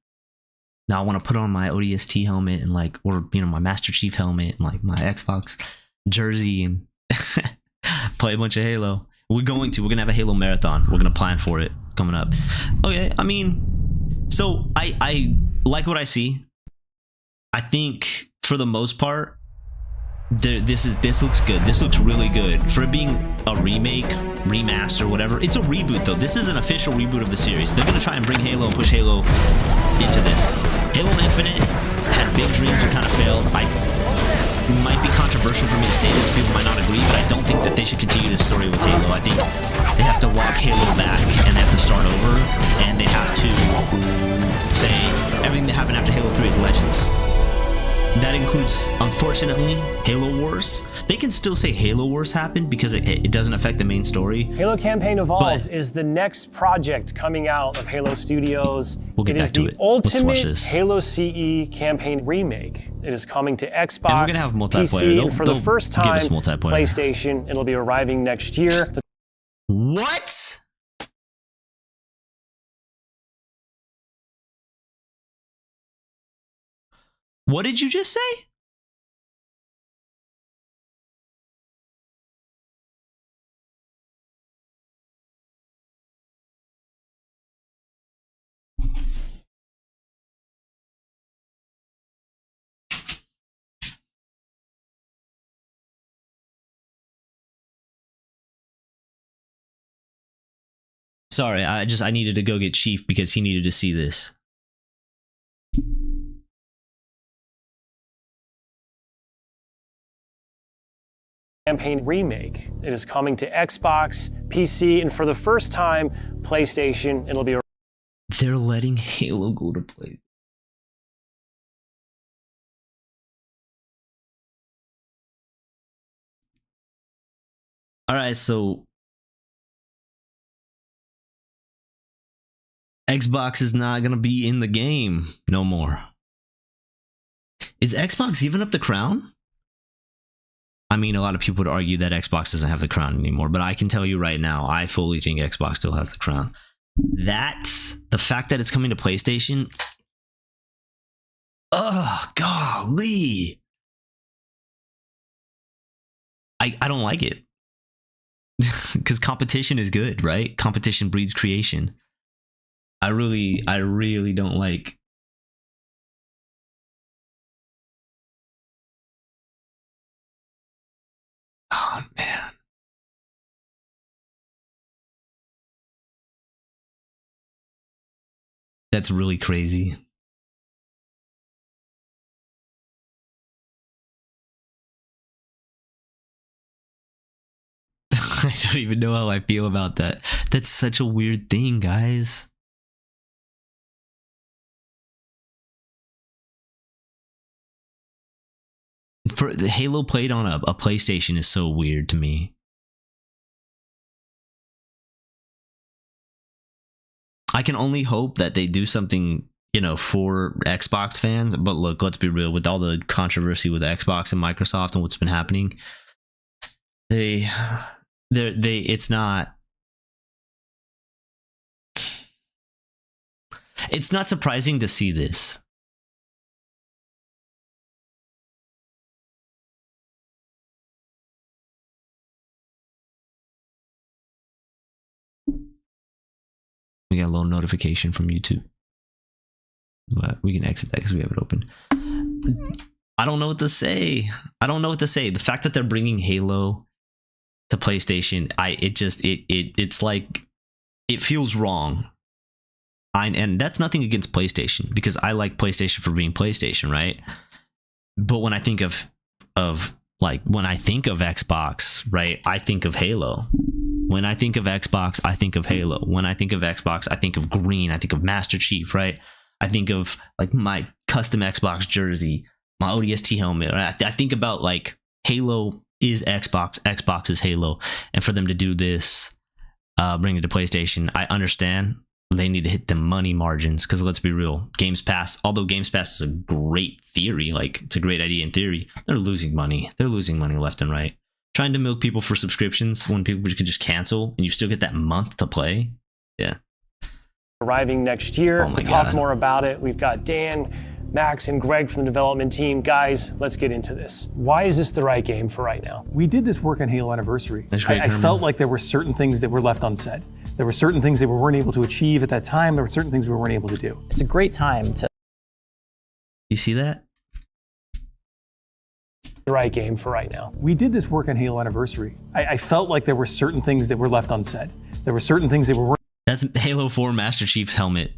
Now I want to put on my ODST helmet and like, or you know, my Master Chief helmet and like my Xbox jersey and play a bunch of Halo. We're gonna have a Halo marathon. We're gonna plan for it coming up. Okay, I mean, so I like what I see. I think for the most part, this looks good. This looks really good for it being a remake, remaster, whatever. It's a reboot though. This is an official reboot of the series. They're gonna try and bring Halo and push Halo into this. Halo Infinite had big dreams and kind of failed. It might be controversial for me to say this, people might not agree, but I don't think that they should continue this story with Halo. I think they have to walk Halo back and they have to start over, and they have to say everything that happened after Halo 3 is Legends. That includes, unfortunately, Halo Wars. They can still say Halo Wars happened because it doesn't affect the main story. Halo Campaign Evolved is the next project coming out of Halo Studios. We'll get back to it. It is the ultimate Halo CE campaign remake. It is coming to Xbox, and we're gonna have multiplayer. PC, and for the first time, PlayStation. It'll be arriving next year. What? What did you just say? Sorry, I needed to go get Chief because he needed to see this. Campaign remake. It is coming to Xbox, PC, and for the first time, PlayStation. It'll be. They're letting Halo go to play. All right, so Xbox is not gonna be in the game no more. Is Xbox giving up the crown? I mean, a lot of people would argue that Xbox doesn't have the crown anymore, but I can tell you right now, I fully think Xbox still has the crown. That's the fact that it's coming to PlayStation. Oh, golly. I don't like it. Because competition is good, right? Competition breeds creation. I really don't like. Oh, man. That's really crazy. I don't even know how I feel about that. That's such a weird thing, guys. For the Halo played on a PlayStation is so weird to me. I can only hope that they do something, you know, for Xbox fans. But look, let's be real. With all the controversy with Xbox and Microsoft and what's been happening, it's not surprising to see this. We got a little notification from YouTube, but we can exit that because we have it open. I don't know what to say. The fact that they're bringing Halo to PlayStation, it's like, it feels wrong. And that's nothing against PlayStation, because I like PlayStation for being PlayStation, right? But when I think of Xbox, right, I think of Halo. When I think of Xbox, I think of Halo. When I think of Xbox, I think of green. I think of Master Chief, right? I think of like my custom Xbox jersey, my ODST helmet. Right? I think about like Halo is Xbox, Xbox is Halo. And for them to do this, bring it to PlayStation, I understand they need to hit the money margins, because let's be real, Games Pass, although Games Pass is a great theory, like it's a great idea in theory, they're losing money. They're losing money left and right. Trying to milk people for subscriptions when people could just cancel and you still get that month to play. Yeah. Arriving next year. Oh to talk more about it, we've got Dan, Max, and Greg from the development team. Guys, let's get into this. Why is this the right game for right now? We did this work on Halo Anniversary. I felt like there were certain things that were left unsaid. There were certain things that we weren't able to achieve at that time. There were certain things we weren't able to do. It's a great time to... You see that? The right game for right now. We did this work on Halo Anniversary. I felt like there were certain things that were left unsaid. There were certain things that were... That's Halo 4 Master Chief's helmet.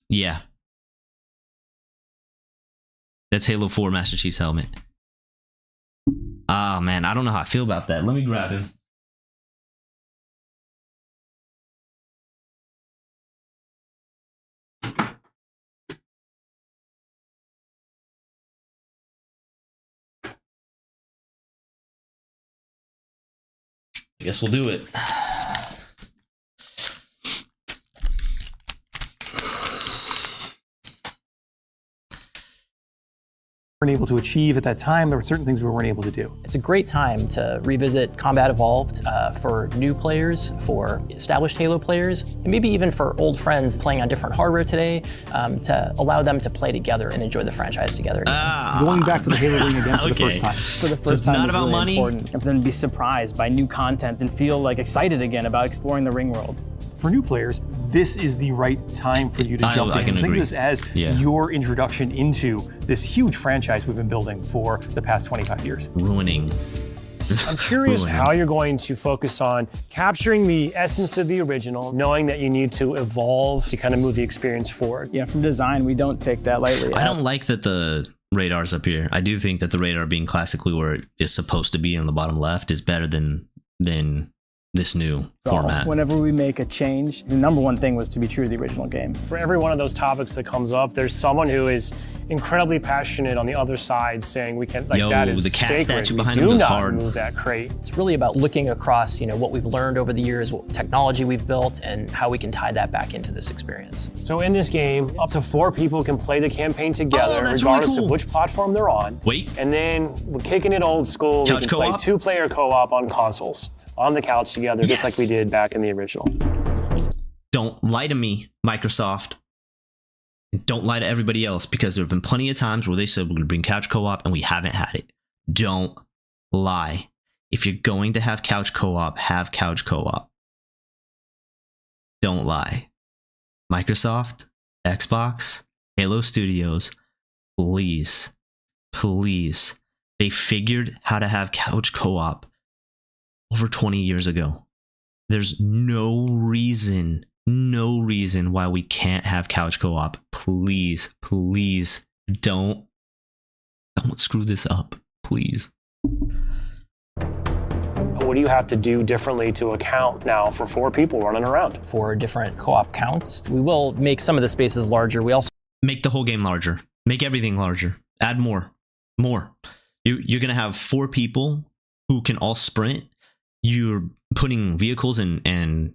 Yeah. That's Halo 4 Master Chief's helmet. Ah, man, I don't know how I feel about that. Let me grab him. I guess we'll do it. Able to achieve at that time. There were certain things we weren't able to do. It's a great time to revisit Combat Evolved for new players, for established Halo players, and maybe even for old friends playing on different hardware today, to allow them to play together and enjoy the franchise together. Going back to the Halo ring again for the first time. For the So first it's time not is about really money? important. And for them to be surprised by new content and feel like excited again about exploring the ring world. For new players, this is the right time for you to jump in. I can Think agree. of this as your introduction into this huge franchise we've been building for the past 25 years. Ruining. I'm curious how you're going to focus on capturing the essence of the original, knowing that you need to evolve to kind of move the experience forward. Yeah, from design, we don't take that lightly. I don't like that the radar's up here. I do think that the radar being classically where it is supposed to be on the bottom left is better than this new format. Whenever we make a change, the number one thing was to be true to the original game. For every one of those topics that comes up, there's someone who is incredibly passionate on the other side saying we can, like, Yo, that is the cat sacred. statue We behind do him goes not hard. move that crate. It's really about looking across, what we've learned over the years, what technology we've built, and how we can tie that back into this experience. So in this game, up to 4 people can play the campaign together, that's regardless really cool. of which platform they're on. Wait. And then we're kicking it old school. Couch we can play co-op? 2-player co-op on consoles, on the couch together, just like we did back in the original. Don't lie to me, Microsoft. And don't lie to everybody else, because there have been plenty of times where they said we're going to bring couch co-op and we haven't had it. Don't lie. If you're going to have couch co-op, have couch co-op. Don't lie. Microsoft, Xbox, Halo Studios, please, please. They figured how to have couch co-op over 20 years ago. There's no reason why we can't have couch co-op. Please, please don't screw this up, please. What do you have to do differently to account now for 4 people running around? For different co-op counts, we will make some of the spaces larger. We also Make the whole game larger. Make everything larger. Add more. You're gonna have 4 people who can all sprint. You're putting vehicles and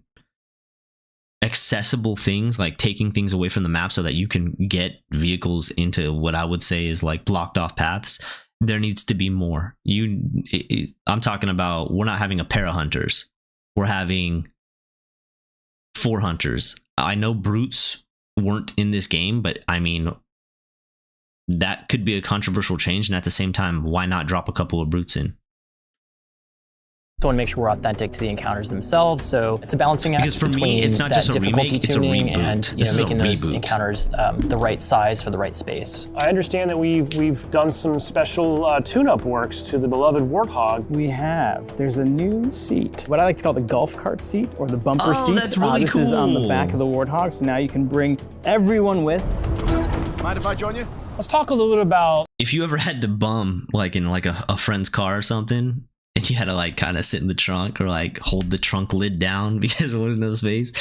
accessible things, like taking things away from the map so that you can get vehicles into what I would say is like blocked off paths. There needs to be more. I'm talking about, we're not having a pair of hunters. We're having 4 hunters. I know brutes weren't in this game, but I mean, that could be a controversial change. And at the same time, why not drop a couple of brutes in? want to make sure we're authentic to the encounters themselves. So it's a balancing act Because for between me, it's not that just a difficulty remake, it's a tuning reboot. and This is a making those reboot. encounters the right size for the right space. I understand that we've done some special tune-up works to the beloved Warthog. We have. There's a new seat, what I like to call the golf cart seat or the bumper Oh, seat. that's really This is on the cool. back of the Warthog, so now you can bring everyone with. Mind if I join you? Let's talk a little bit about If you ever had to bum like in like a friend's car or something, and you had to like kind of sit in the trunk or like hold the trunk lid down because there was no space,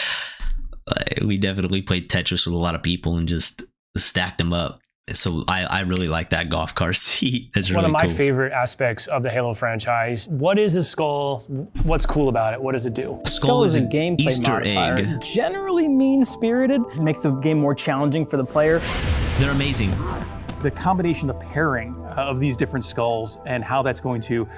we definitely played Tetris with a lot of people and just stacked them up. So I really like that golf car seat. That's one really of my cool. favorite aspects of the Halo franchise. What is a skull? What's cool about it? What does it do? Skull is a gameplay Easter modifier. egg. Generally mean-spirited. It makes the game more challenging for the player. They're amazing. The combination, the pairing of these different skulls and how that's going to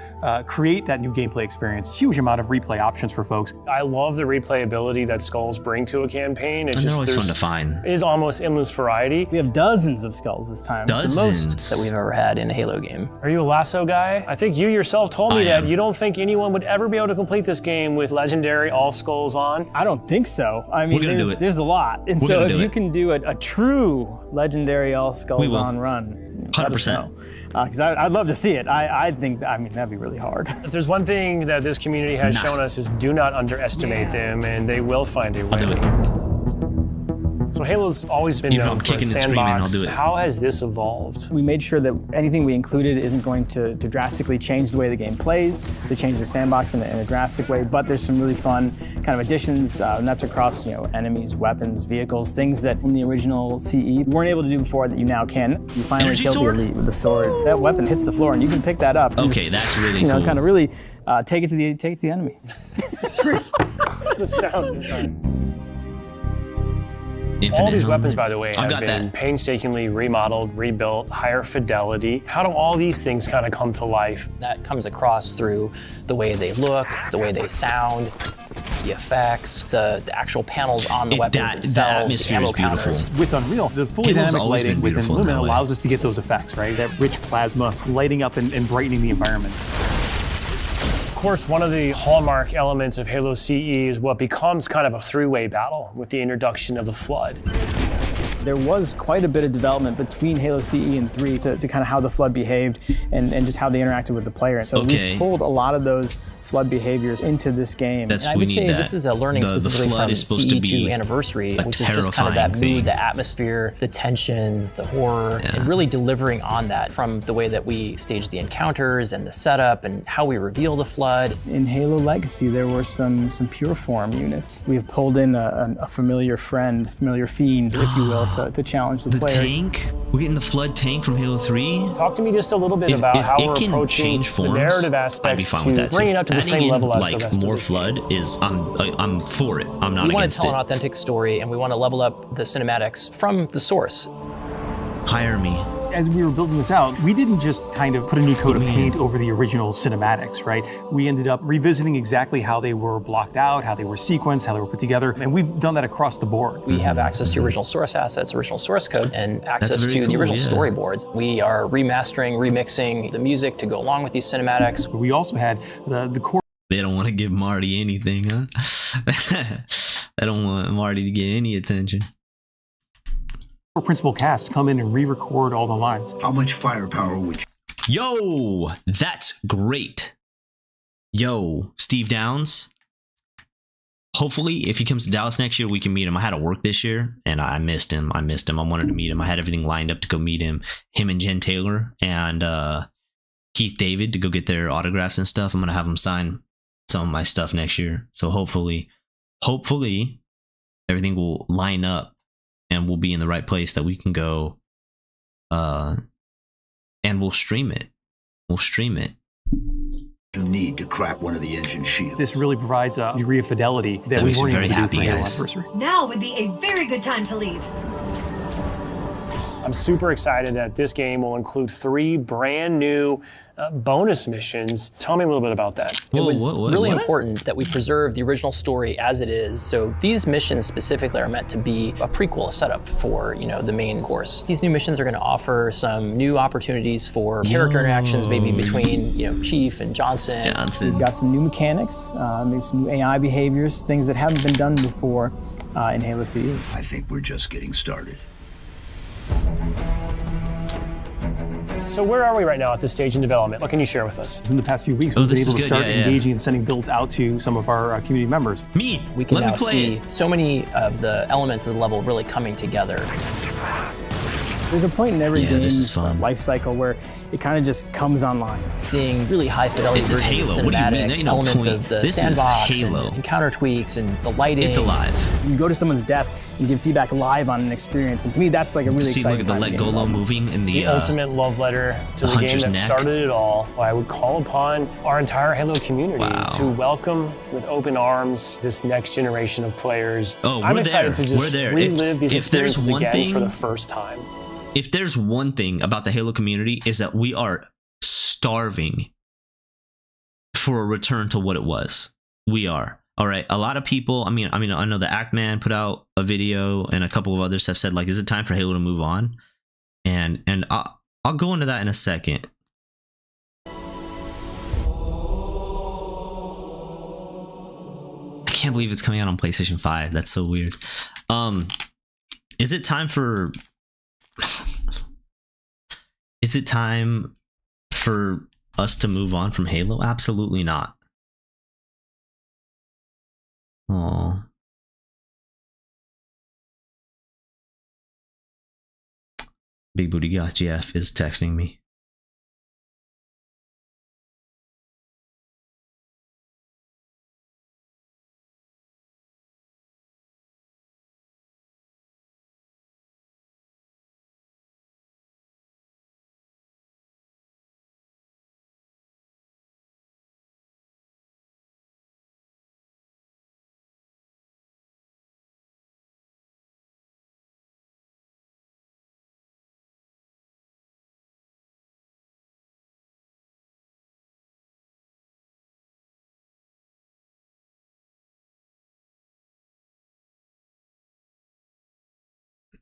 create that new gameplay experience. Huge amount of replay options for folks. I love the replayability that skulls bring to a campaign. It's And they're just always fun to there's find. is almost endless variety. We have dozens of skulls this time. Dozens. The most That we've ever had in a Halo game. Are you a lasso guy? I think you yourself told me I that am. you don't think anyone would ever be able to complete this game with legendary all skulls on. I don't think so. I mean, We're gonna do it. there's a lot. And We're so gonna if do you it. can do a true legendary all We skulls will. on run, 100%. Because I'd love to see it. I think, I mean, that'd be really hard. If there's one thing that this community has shown us is do not underestimate them, and they will find a I'll do way. it. So Halo's always been Even known if I'm for its kicking and screaming, I'll sandbox. do it. How has this evolved? We made sure that anything we included isn't going to drastically change the way the game plays, to change the sandbox in a drastic way, but there's some really fun kind of additions, and that's across, enemies, weapons, vehicles, things that in the original CE you weren't able to do before that you now can. You finally Energy killed sword? the elite with the sword. That weapon hits the floor and you can pick that up. and Okay, that's really you know, cool. kind of really take it to the enemy. The sound design. Infinite All these helmet. weapons, by the way, I've have got been that. painstakingly remodeled, rebuilt, higher fidelity. How do all these things kind of come to life? That comes across through the way they look, the way they sound, the effects, the actual panels on the weapons The themselves, the atmosphere ammo is beautiful. counters. With Unreal, the fully Halo's dynamic always lighting been within beautiful in Lumen that way. allows us to get those effects, right? That rich plasma lighting up and brightening the environment. Of course, one of the hallmark elements of Halo CE is what becomes kind of a three-way battle with the introduction of the Flood. There was quite a bit of development between Halo CE and 3 to kind of how the Flood behaved and just how they interacted with the player. So Okay. we've pulled a lot of those Flood behaviors into this game. That's And I we would need say that. this is a learning The specifically flood from is supposed to be CE2 Anniversary, a which is just kind of that terrifying mood, thing. the atmosphere, the tension, the horror, Yeah. and really delivering on that from the way that we stage the encounters and the setup and how we reveal the Flood. In Halo Legacy, there were some pure form units. We've pulled in a familiar friend, familiar fiend, if you will, to challenge the The player. tank? We're getting the Flood tank from Halo 3? Talk to me just a little bit about If how it we're can approaching change the forms, narrative I'd be aspects fine to with that bring too. it up to the Adding same in, level as like, the rest more of the Flood is, I'm for it. I'm not We want against to tell it. an authentic story and we want to level up the cinematics from the source. Hire me. As we were building this out, we didn't just kind of put a new coat of paint over the original cinematics, right? We ended up revisiting exactly how they were blocked out, how they were sequenced, how they were put together, and we've done that across the board. We have access to original source assets, original source code, and access very to the cool, original yeah. storyboards. We are remastering, remixing the music to go along with these cinematics. We also had the core They don't want to give Marty anything, huh? They don't want Marty to get any attention. principal cast come in and re-record all the lines. How much firepower would you? Yo, that's great. Yo, Steve Downs. Hopefully, if he comes to Dallas next year, we can meet him. I had to work this year, and I missed him. I wanted to meet him. I had everything lined up to go meet him. Him and Jen Taylor and Keith David to go get their autographs and stuff. I'm gonna have them sign some of my stuff next year. So hopefully everything will line up and we'll be in the right place that we can go and we'll stream it. You need to crack one of the engine shields. This really provides a degree of fidelity that we weren't able to do for Halo Anniversary. Now would be a very good time to leave. I'm super excited that this game will include 3 brand new bonus missions. Tell me a little bit about that. It was really important that we preserve the original story as it is. So these missions specifically are meant to be a prequel setup for, you know, the main course. These new missions are going to offer some new opportunities for character interactions, maybe between, you know, Chief and Johnson. We've got some new mechanics, maybe some new AI behaviors, things that haven't been done before in Halo CE. I think we're just getting started. So where are we right now at this stage in development? What can you share with us? In the past few weeks, we've been able to start engaging and sending builds out to some of our community members. We can now see so many of the elements of the level really coming together. There's a point in every game's life cycle where it kind of just comes online. Seeing really high fidelity versions of cinematics, elements of the sandbox, and encounter tweaks, and the lighting. It's alive. You go to someone's desk and give feedback live on an experience, and to me, that's like a really exciting look at the Let Golo moving in the ultimate love letter to the game that started it all. I would call upon our entire Halo community to welcome with open arms this next generation of players. I'm excited to just relive these experiences again for the first time. If there's one thing about the Halo community is that we are starving for a return to what it was. We are. All right. A lot of people, I mean, I know the Ackman put out a video and a couple of others have said, like, is it time for Halo to move on? And I'll go into that in a second. I can't believe it's coming out on PlayStation 5. That's so weird. Is it time for us to move on from Halo? Absolutely not. Oh. Big Booty Goth GF is texting me.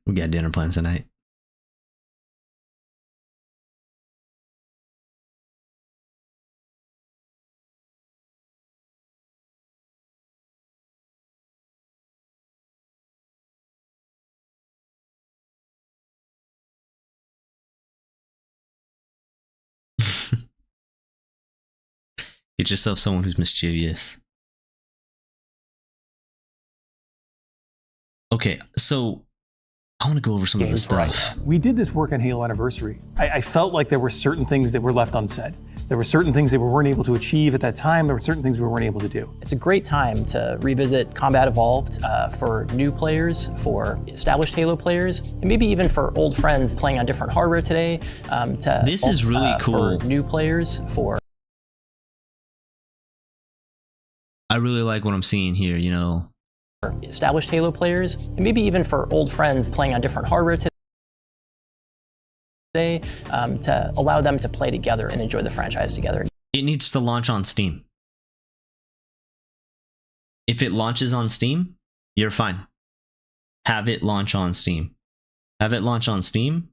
We got dinner plans tonight. Get yourself someone who's mischievous. Okay, so I want to go over some of this stuff. We did this work on Halo Anniversary. I felt like there were certain things that were left unsaid. There were certain things that we weren't able to achieve at that time. There were certain things we weren't able to do. It's a great time to revisit Combat Evolved for new players, for established Halo players, and maybe even for old friends playing on different hardware today. This is really cool. For new players, I really like what I'm seeing here, you know. For established Halo players, and maybe even for old friends playing on different hardware today, to allow them to play together and enjoy the franchise together. It needs to launch on Steam. If it launches on Steam, you're fine. Have it launch on Steam. Have it launch on Steam.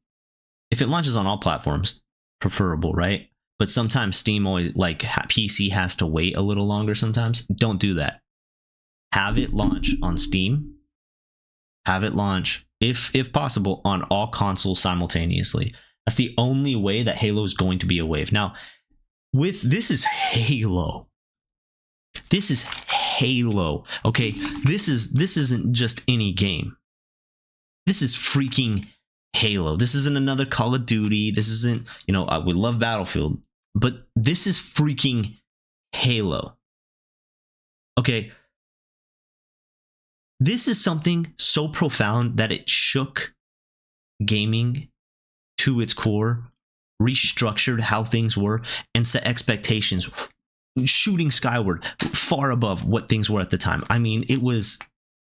If it launches on all platforms, preferable, right? But sometimes Steam always, like, PC has to wait a little longer sometimes. Don't do that. Have it launch on Steam. Have it launch, if possible, on all consoles simultaneously. That's the only way that Halo is going to be a wave. Now, this is Halo. This is Halo. Okay, this isn't just any game. This is freaking Halo. This isn't another Call of Duty. This isn't, you know, we love Battlefield, but this is freaking Halo. Okay. This is something so profound that it shook gaming to its core, restructured how things were, and set expectations shooting skyward far above what things were at the time. I mean, it was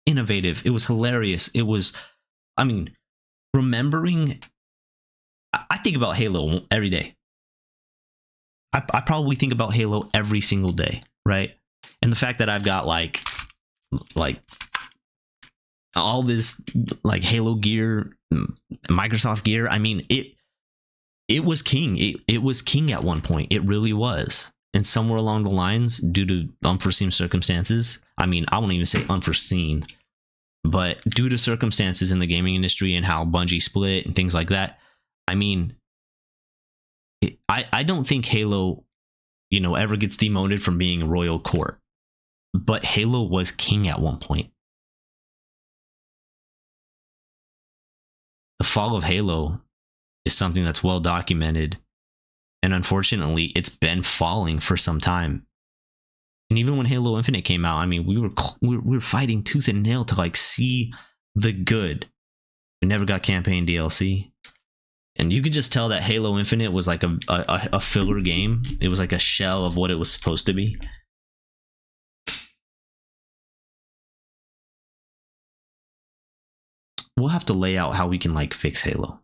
innovative. It was hilarious. It was, I mean, remembering, I think about Halo every day. I probably think about Halo every single day, right? And the fact that I've got like all this like Halo gear, Microsoft gear, I mean, it was king. It was king at one point. It really was. And somewhere along the lines, due to unforeseen circumstances, I mean, I won't even say unforeseen, but due to circumstances in the gaming industry and how Bungie split and things like that, I mean, I don't think Halo, you know, ever gets demoted from being Royal Court, but Halo was king at one point. The fall of Halo is something that's well documented, and unfortunately, it's been falling for some time. And even when Halo Infinite came out, I mean, we were fighting tooth and nail to like see the good. We never got campaign DLC, and you could just tell that Halo Infinite was like a filler game. It was like a shell of what it was supposed to be. We'll have to lay out how we can like fix Halo.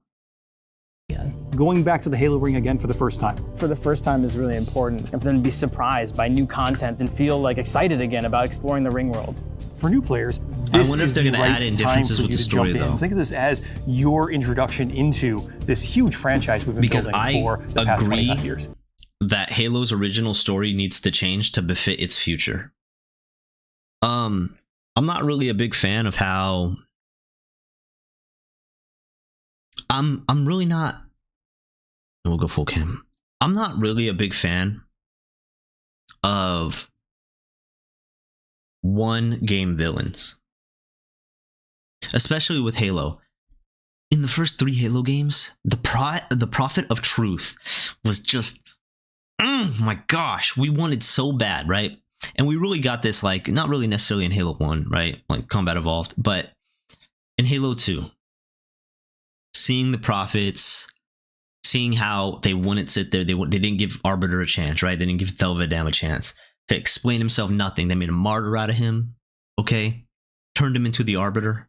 Going back to the Halo ring again for the first time. For the first time is really important, and for them to be surprised by new content and feel like excited again about exploring the ring world. For new players, I wonder if they're going to add in differences with the story, though. Think of this as your introduction into this huge franchise we've been building for the past 25 years. That Halo's original story needs to change to befit its future. I'm not really a big fan of how I'm really not. We'll go full cam. I'm not really a big fan of one game villains, especially with Halo. In the first 3 Halo games, the Prophet of Truth was just, my gosh, we wanted so bad, right? And we really got this, like, not really necessarily in Halo 1, right? Like Combat Evolved, but in Halo 2, seeing the Prophets, seeing how they wouldn't sit there, they didn't give Arbiter a chance, right? They didn't give Thelvadam a chance to explain himself, nothing. They made a martyr out of him, okay? Turned him into the Arbiter.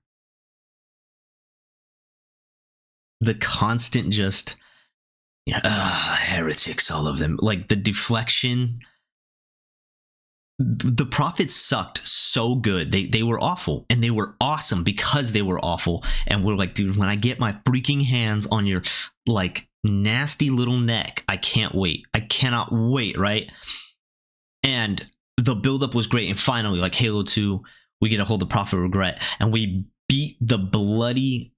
The constant just, heretics, all of them. Like, the deflection. The Prophets sucked so good. They were awful, and they were awesome because they were awful. And we're like, dude, when I get my freaking hands on your, like, nasty little neck, I can't wait. I cannot wait, right? And the buildup was great. And finally, like Halo 2, we get a hold of Prophet of Regret, and we beat the bloody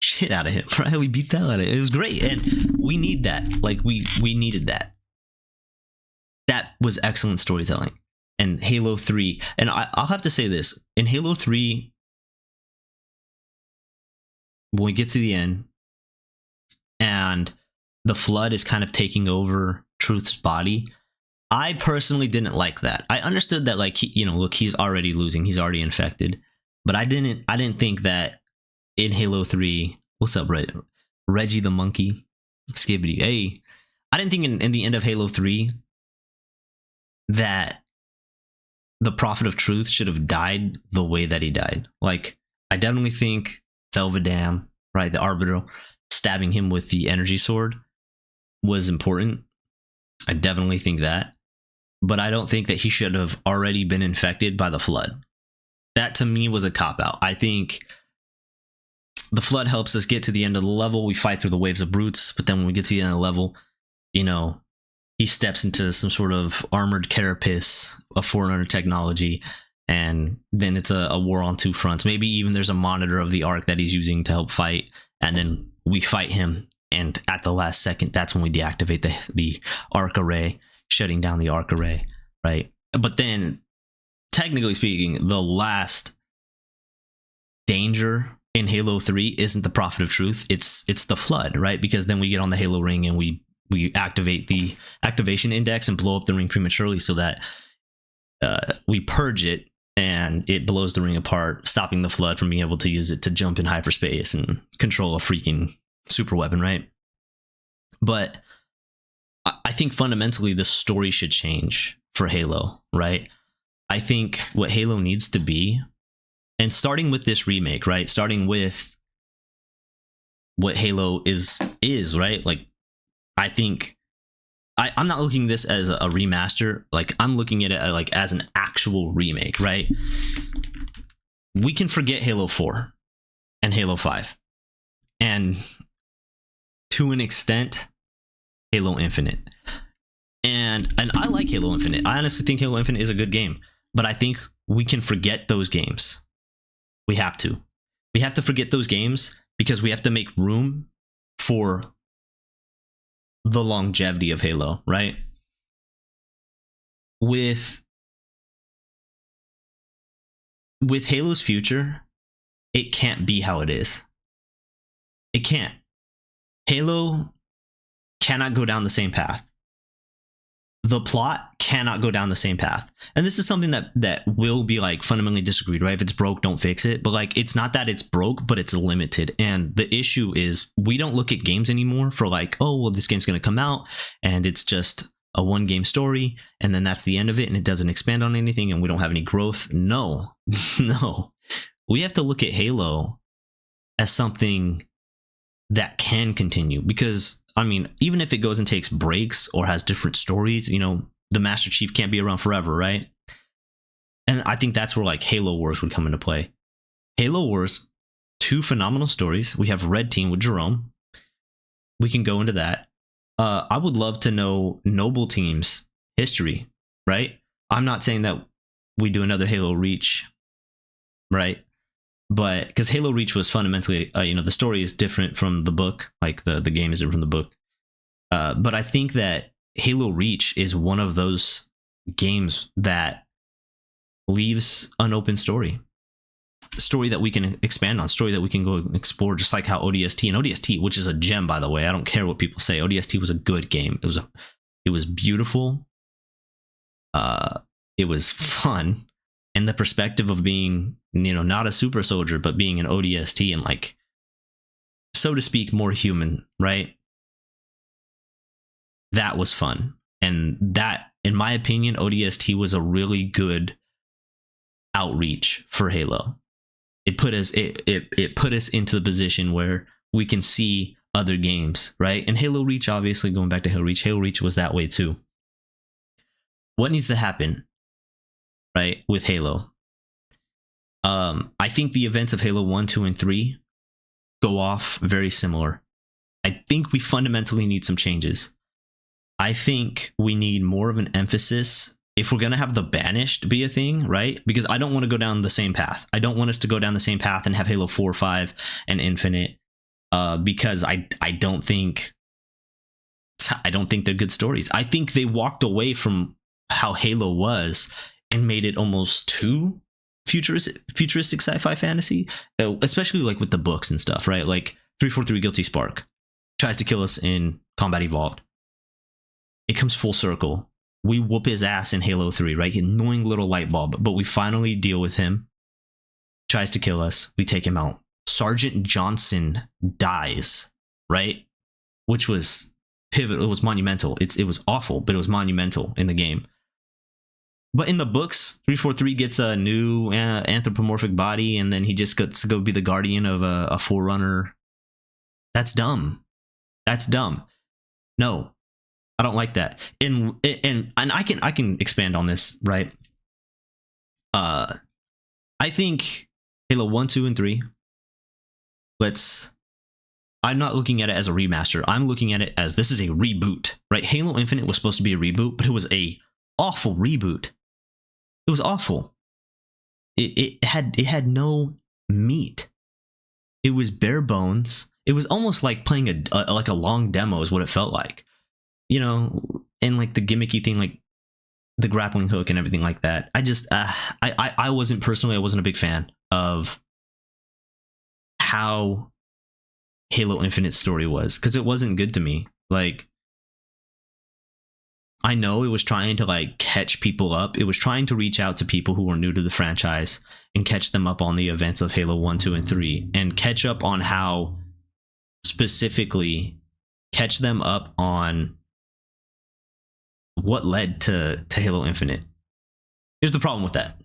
shit out of him, right? We beat that out of it. It was great, and we need that. Like, we needed that. That was excellent storytelling. And Halo 3, and I'll have to say this, in Halo 3, when we get to the end, and the Flood is kind of taking over Truth's body, I personally didn't like that. I understood that, like, look, he's already losing, he's already infected, but I didn't think that in Halo 3, what's up, Reggie the monkey, Skibbity, hey, I didn't think in the end of Halo 3 that the Prophet of Truth should have died the way that he died. Like, I definitely think Thelvadam, right, the Arbiter, stabbing him with the energy sword was important. I definitely think that. But I don't think that he should have already been infected by the Flood. That, to me, was a cop-out. I think the Flood helps us get to the end of the level. We fight through the waves of brutes, but then when we get to the end of the level, he steps into some sort of armored carapace of Forerunner technology, and then it's a war on 2 fronts. Maybe even there's a monitor of the Ark that he's using to help fight, and then we fight him, and at the last second, that's when we deactivate the Ark array, shutting down the Ark array, right? But then, technically speaking, the last danger in Halo 3 isn't the Prophet of Truth, it's the Flood, right? Because then we get on the Halo ring and we activate the activation index and blow up the ring prematurely, so that we purge it and it blows the ring apart, stopping the Flood from being able to use it to jump in hyperspace and control a freaking super weapon, right? But I think fundamentally the story should change for Halo, right? I think what Halo needs to be, and starting with this remake, right? Starting with what Halo is, right? Like, I think I'm not looking at this as a remaster. Like, I'm looking at it like as an actual remake, right? We can forget Halo 4 and Halo 5, and to an extent, Halo Infinite. And I like Halo Infinite. I honestly think Halo Infinite is a good game, but I think we can forget those games. We have to. We have to forget those games because we have to make room for the longevity of Halo, right? With Halo's future, it can't be how it is. It can't. Halo cannot go down the same path. The plot cannot go down the same path. And this is something that will be like fundamentally disagreed, right? If it's broke, don't fix it. But like, it's not that it's broke, but it's limited. And the issue is we don't look at games anymore for like, oh, well, this game's going to come out and it's just a one game story. And then that's the end of it. And it doesn't expand on anything and we don't have any growth. No, no. We have to look at Halo as something that can continue, because I mean, even if it goes and takes breaks or has different stories, you know, the Master Chief can't be around forever, right? And I think that's where like Halo Wars would come into play. Halo Wars, 2 phenomenal stories. We have Red Team with Jerome. We can go into that. I would love to know Noble Team's history, right? I'm not saying that we do another Halo Reach, right? But because Halo Reach was fundamentally, you know, the story is different from the book, like the game is different from the book. But I think that Halo Reach is one of those games that leaves an open story that we can expand on, story that we can go and explore, just like how ODST, which is a gem, by the way. I don't care what people say. ODST was a good game. It was beautiful. It was fun. And the perspective of being, you know, not a super soldier, but being an ODST and like, so to speak, more human, right? That was fun. And that, in my opinion, ODST was a really good outreach for Halo. It put us it put us into the position where we can see other games, right? And Halo Reach, obviously, going back to Halo Reach was that way too. What needs to happen, right, with Halo? I think the events of Halo 1, 2, and 3 go off very similar. I think we fundamentally need some changes. I think we need more of an emphasis if we're going to have the Banished be a thing, right? Because I don't want to go down the same path. I don't want us to go down the same path and have Halo 4, 5, and Infinite, because I don't think they're good stories. I think they walked away from how Halo was and made it almost too futuristic sci-fi fantasy, especially like with the books and stuff, right? Like 343 Guilty Spark tries to kill us in Combat Evolved. It comes full circle. We whoop his ass in Halo 3, right? Annoying little light bulb, but we finally deal with him. Tries to kill us. We take him out. Sergeant Johnson dies, right? Which was pivotal. It was monumental. It was awful, but it was monumental in the game. But in the books, 343 gets a new anthropomorphic body, and then he just gets to go be the guardian of a Forerunner. That's dumb. That's dumb. No, I don't like that. And I can expand on this, right? I think Halo 1, 2, and 3. I'm not looking at it as a remaster. I'm looking at it as this is a reboot, right? Halo Infinite was supposed to be a reboot, but it was a awful reboot. It was awful. It had no meat. It was bare bones. It was almost like playing a long demo is what it felt like, you know, and like the gimmicky thing, like the grappling hook and everything like that. I wasn't a big fan of how Halo Infinite story was, because it wasn't good to me. Like, I know it was trying to like catch people up. It was trying to reach out to people who were new to the franchise and catch them up on the events of Halo 1, 2, and 3, and catch up on how, specifically catch them up on what led to Halo Infinite. Here's the problem with that.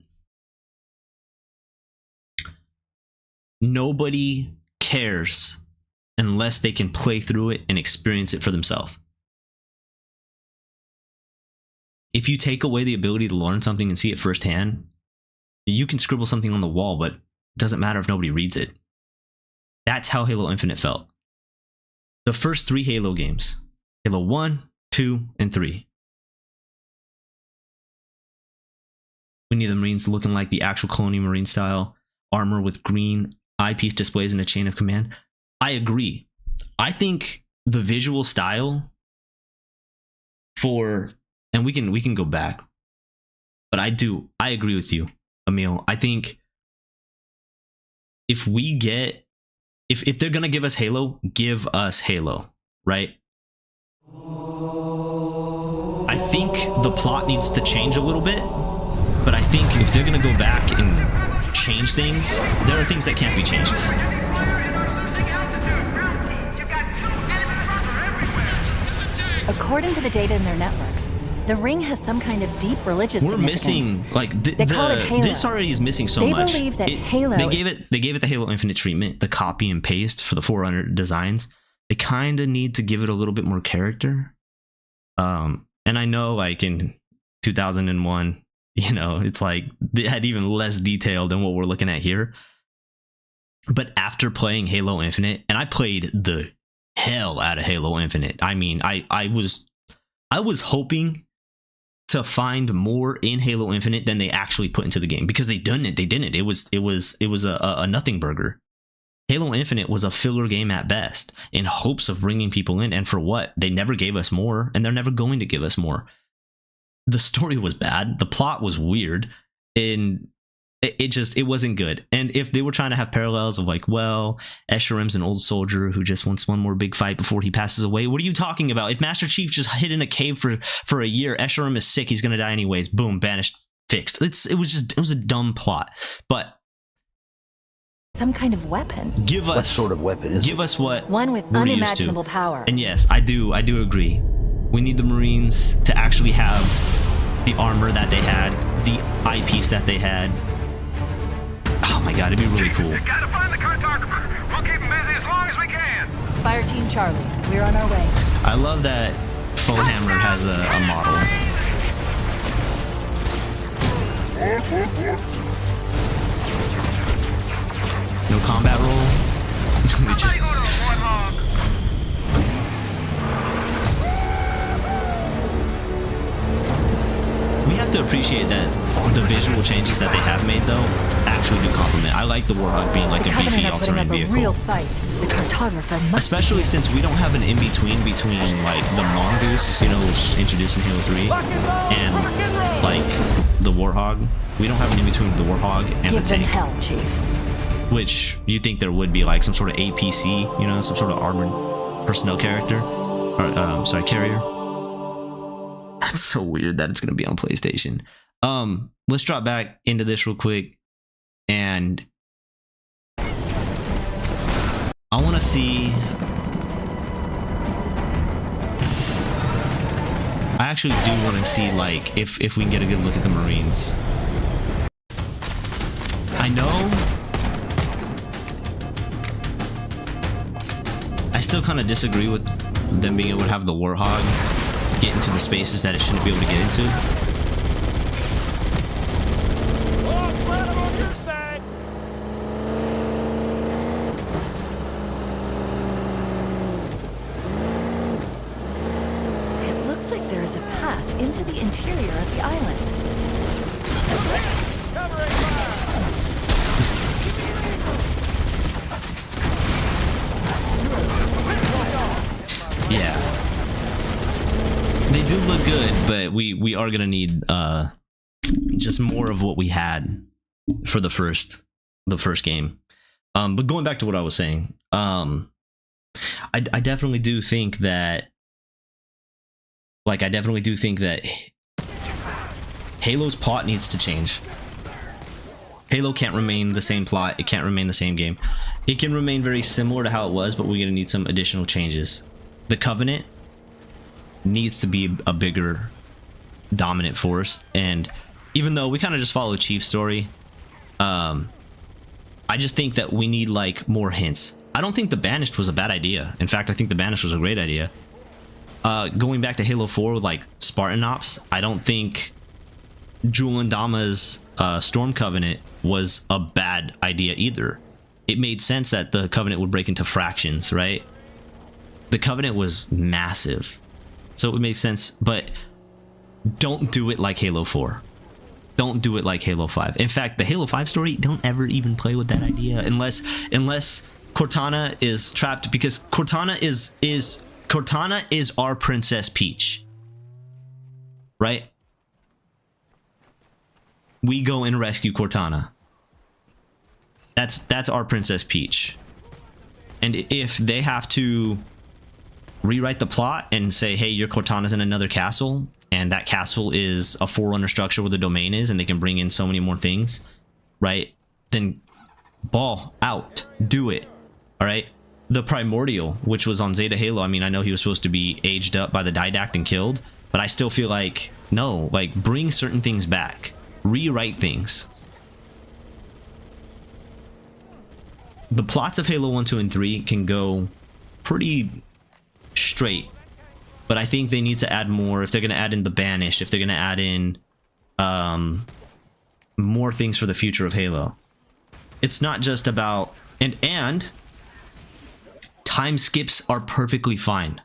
Nobody cares unless they can play through it and experience it for themselves. If you take away the ability to learn something and see it firsthand, you can scribble something on the wall, but it doesn't matter if nobody reads it. That's how Halo Infinite felt. The first 3 Halo games, Halo 1, 2, and 3. We need the Marines looking like the actual Colonial Marine style, armor with green eyepiece displays and a chain of command. I agree. I think the visual style for, and we can go back, but I agree with you, Emil. I think if we get, if they're gonna give us Halo, give us Halo, right? I think the plot needs to change a little bit, but I think if they're gonna go back and change things, there are things that can't be changed. According to the data in their networks, the ring has some kind of deep religious significance. Missing, like, they call it Halo. This already is missing so much. They believe that Halo. They gave it the Halo Infinite treatment, the copy and paste for the Forerunner designs. They kind of need to give it a little bit more character. And I know, like in 2001, you know, it's like they had even less detail than what we're looking at here. But after playing Halo Infinite, and I played the hell out of Halo Infinite. I mean, I was hoping to find more in Halo Infinite than they actually put into the game, because they didn't. It was a nothing burger. Halo Infinite was a filler game at best, in hopes of bringing people in, and for what? They never gave us more, and they're never going to give us more. The story was bad, the plot was weird, and it wasn't good. And if they were trying to have parallels of like, well, Escharim's an old soldier who just wants one more big fight before he passes away. What are you talking about? If Master Chief just hid in a cave for a year, Escharim is sick, he's gonna die anyways. Boom, banished, fixed. It was a dumb plot. But some kind of weapon. Give us what sort of weapon is it? Give us what one with unimaginable power. And yes, I do agree. We need the Marines to actually have the armor that they had, the eyepiece that they had. Oh my god, it'd be really cool. You gotta find the cartographer. We'll keep him busy as long as we can. Fire Team Charlie, we're on our way. I love that Foehammer has a model. No combat roll. We just... We have to appreciate that the visual changes that they have made, though, actually do compliment. I like the Warhawk being like a beefy alternate vehicle. Real fight. The cartographer must especially since we don't have an in-between between like the Mongoose, you know, which introduced in Halo 3, and like the Warhog. We don't have an in-between with the Warhog and Give the tank. them hell, Chief. Which you think there would be like some sort of APC, you know, some sort of armored personnel character, or carrier. That's so weird that it's gonna be on PlayStation. Let's drop back into this real quick, and I want to see. I actually do want to see, like, if we can get a good look at the Marines. I know. I still kind of disagree with them being able to have the Warhog get into the spaces that it shouldn't be able to get into. It looks like there is a path into the interior of the island. Yeah. They do look good, but we are gonna need just more of what we had for the first game. But going back to what I was saying, I definitely do think that Like, I definitely do think that Halo's plot needs to change. Halo can't remain the same plot. It can't remain the same game. It can remain very similar to how it was, but we're gonna need some additional changes. The Covenant needs to be a bigger dominant force, and even though we kind of just follow Chief's story, I just think that we need like more hints. I don't think the Banished was a bad idea. In fact, I think the Banished was a great idea. Going back to Halo 4 with like Spartan Ops, I don't think Julian Dama's Storm Covenant was a bad idea either. It made sense that the Covenant would break into fractions, right? The Covenant was massive, so it would make sense, but don't do it like Halo 4. Don't do it like Halo 5. In fact, the Halo 5 story, don't ever even play with that idea unless Cortana is trapped, because Cortana is our Princess Peach, right? We go and rescue Cortana. That's our Princess Peach. And if they have to rewrite the plot and say, hey, your Cortana's in another castle, and that castle is a Forerunner structure where the domain is, and they can bring in so many more things, right? Then ball out, do it. All right. The Primordial, which was on Zeta Halo, I mean, I know he was supposed to be aged up by the Didact and killed, but I still feel like, no, like, bring certain things back, rewrite things. The plots of Halo 1, 2, and 3 can go pretty straight, but I think they need to add more. If they're going to add in the Banished, if they're going to add in more things for the future of Halo. It's not just about, and time skips are perfectly fine.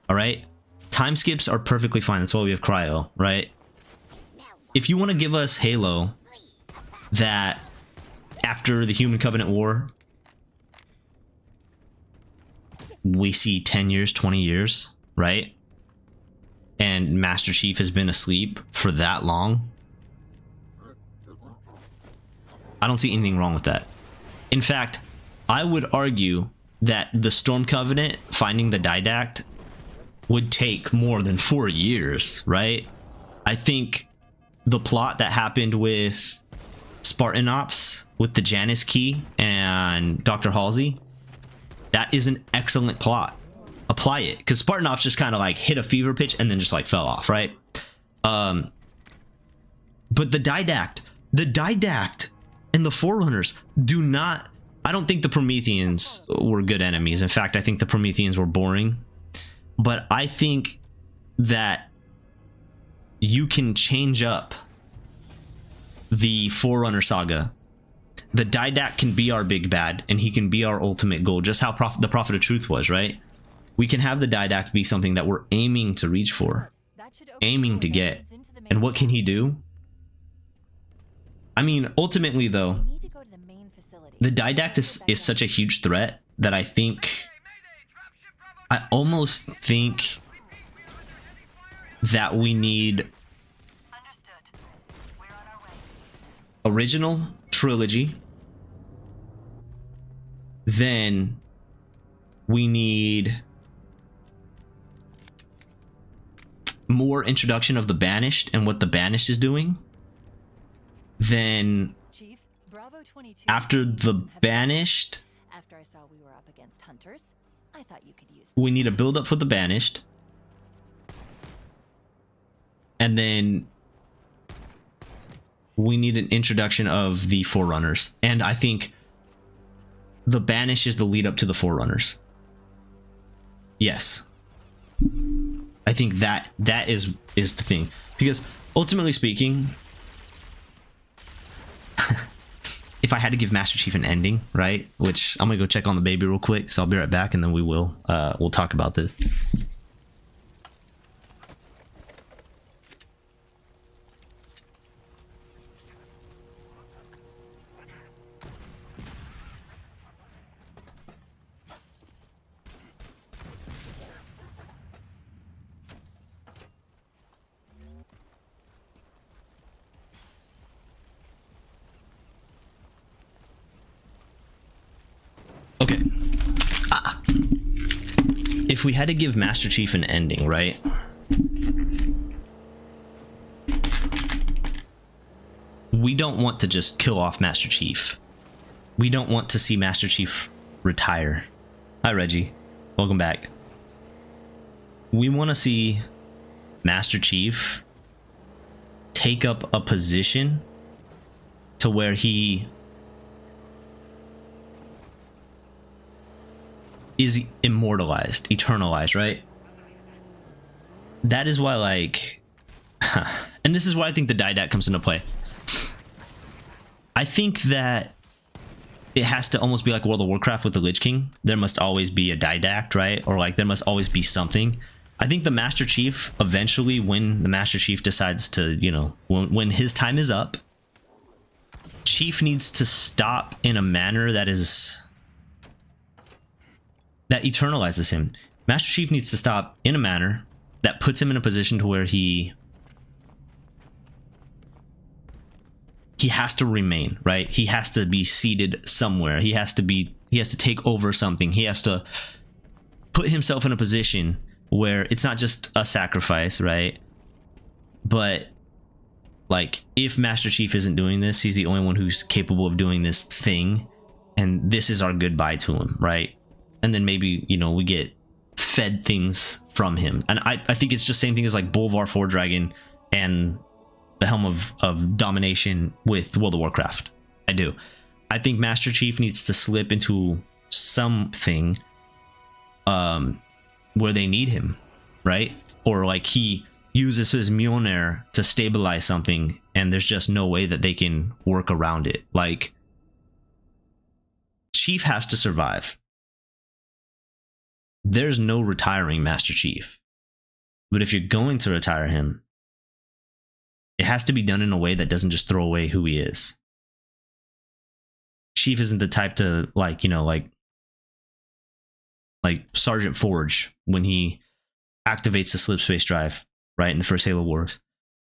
All right, time skips are perfectly fine. That's why we have cryo, right? If you want to give us Halo that after the Human Covenant War we see 10 years, 20 years, right? And Master Chief has been asleep for that long, I don't see anything wrong with that. In fact, I would argue that the Storm Covenant finding the Didact would take more than 4 years, right? I think the plot that happened with Spartan Ops with the Janus Key and Dr. Halsey, that is an excellent plot. Apply it, because Spartan Ops just kind of like hit a fever pitch and then just like fell off, right? But the Didact and the Forerunners do not, I don't think the Prometheans were good enemies. In fact, I think the Prometheans were boring. But I think that you can change up the Forerunner saga. The Didact can be our big bad, and he can be our ultimate goal, just how the Prophet of Truth was, right? We can have the Didact be something that we're aiming to reach for, aiming to get. And what can he do? I mean, ultimately, though, the Didact is such a huge threat that I almost think that we need original trilogy, then we need more introduction of the Banished and what the Banished is doing. Then after the Banished, after I saw we were up against hunters, I thought you could use we need a build up for the Banished, and then we need an introduction of the Forerunners. And I think the Banished is the lead up to the Forerunners. Yes, I think that is the thing, because ultimately speaking, if I had to give Master Chief an ending, right, which I'm gonna go check on the baby real quick, so I'll be right back, and then we'll talk about this. Okay. If we had to give Master Chief an ending, right? We don't want to just kill off Master Chief. We don't want to see Master Chief retire. Hi, Reggie. Welcome back. We want to see Master Chief take up a position to where he is immortalized, eternalized, right? That is why, like, and this is why I think the didact comes into play. I think that it has to almost be like World of Warcraft with the Lich King. There must always be a didact, right? Or like there must always be something. I think the Master Chief eventually, when the Master Chief decides to, you know, when his time is up, Chief needs to stop in a manner that eternalizes him. Master Chief needs to stop in a manner that puts him in a position to where he has to remain, right? He has to be seated somewhere. He has to take over something. He has to put himself in a position where it's not just a sacrifice, right? But like, if Master Chief isn't doing this, he's the only one who's capable of doing this thing, and this is our goodbye to him, right? And then maybe, you know, we get fed things from him. And I think it's just same thing as like Bolvar 4 Dragon and the Helm of Domination with World of Warcraft. I do. I think Master Chief needs to slip into something where they need him, right? Or like he uses his Mjolnir to stabilize something and there's just no way that they can work around it. Like, Chief has to survive. There's no retiring Master Chief. But if you're going to retire him, it has to be done in a way that doesn't just throw away who he is. Chief isn't the type to, like, you know, like Sergeant Forge when he activates the slip space drive, right, in the first Halo Wars.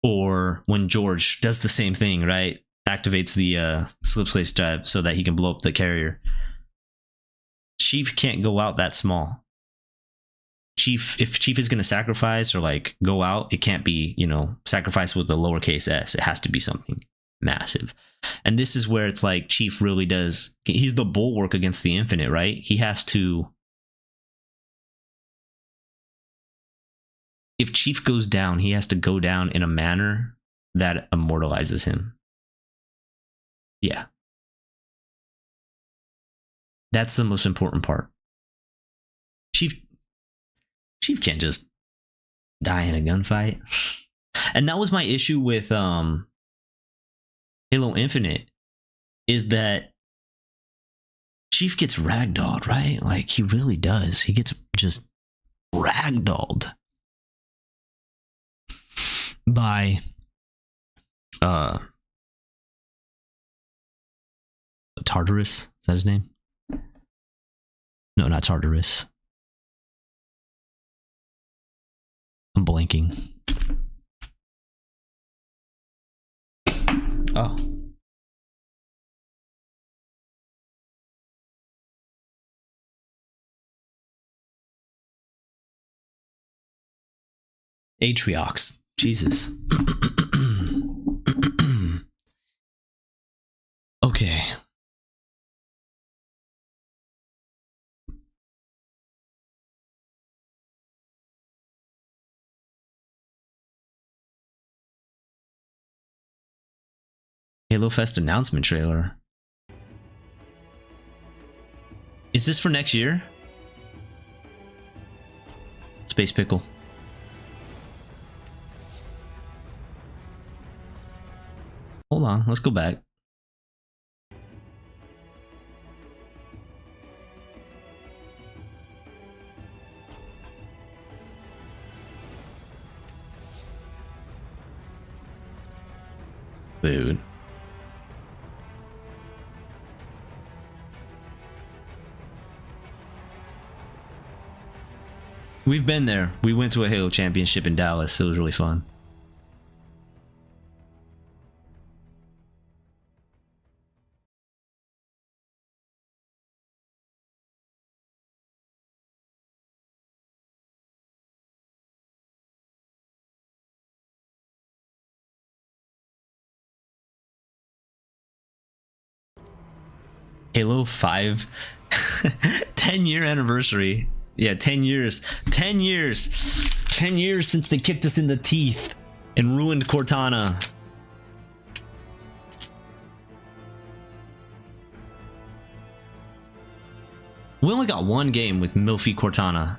Or when George does the same thing, right? Activates the slip space drive so that he can blow up the carrier. Chief can't go out that small. If Chief is going to sacrifice or like go out, it can't be, you know, sacrifice with the lowercase s. It has to be something massive. And this is where it's like Chief really does, he's the bulwark against the Infinite, right? He has to, if Chief goes down, he has to go down in a manner that immortalizes him. Yeah. That's the most important part. Chief can't just die in a gunfight. And that was my issue with Halo Infinite, is that Chief gets ragdolled, right? Like, he really does. He gets just ragdolled by Tartarus. Is that his name? No, not Tartarus. I'm blanking. Oh. Atriox. Jesus. Okay. Halo Fest announcement trailer. Is this for next year? Space Pickle. Hold on, let's go back. Dude. We've been there. We went to a Halo Championship in Dallas. It was really fun. Halo 5 10-year anniversary. Yeah, 10 years. 10 years. 10 years since they kicked us in the teeth and ruined Cortana. We only got one game with Milfy Cortana.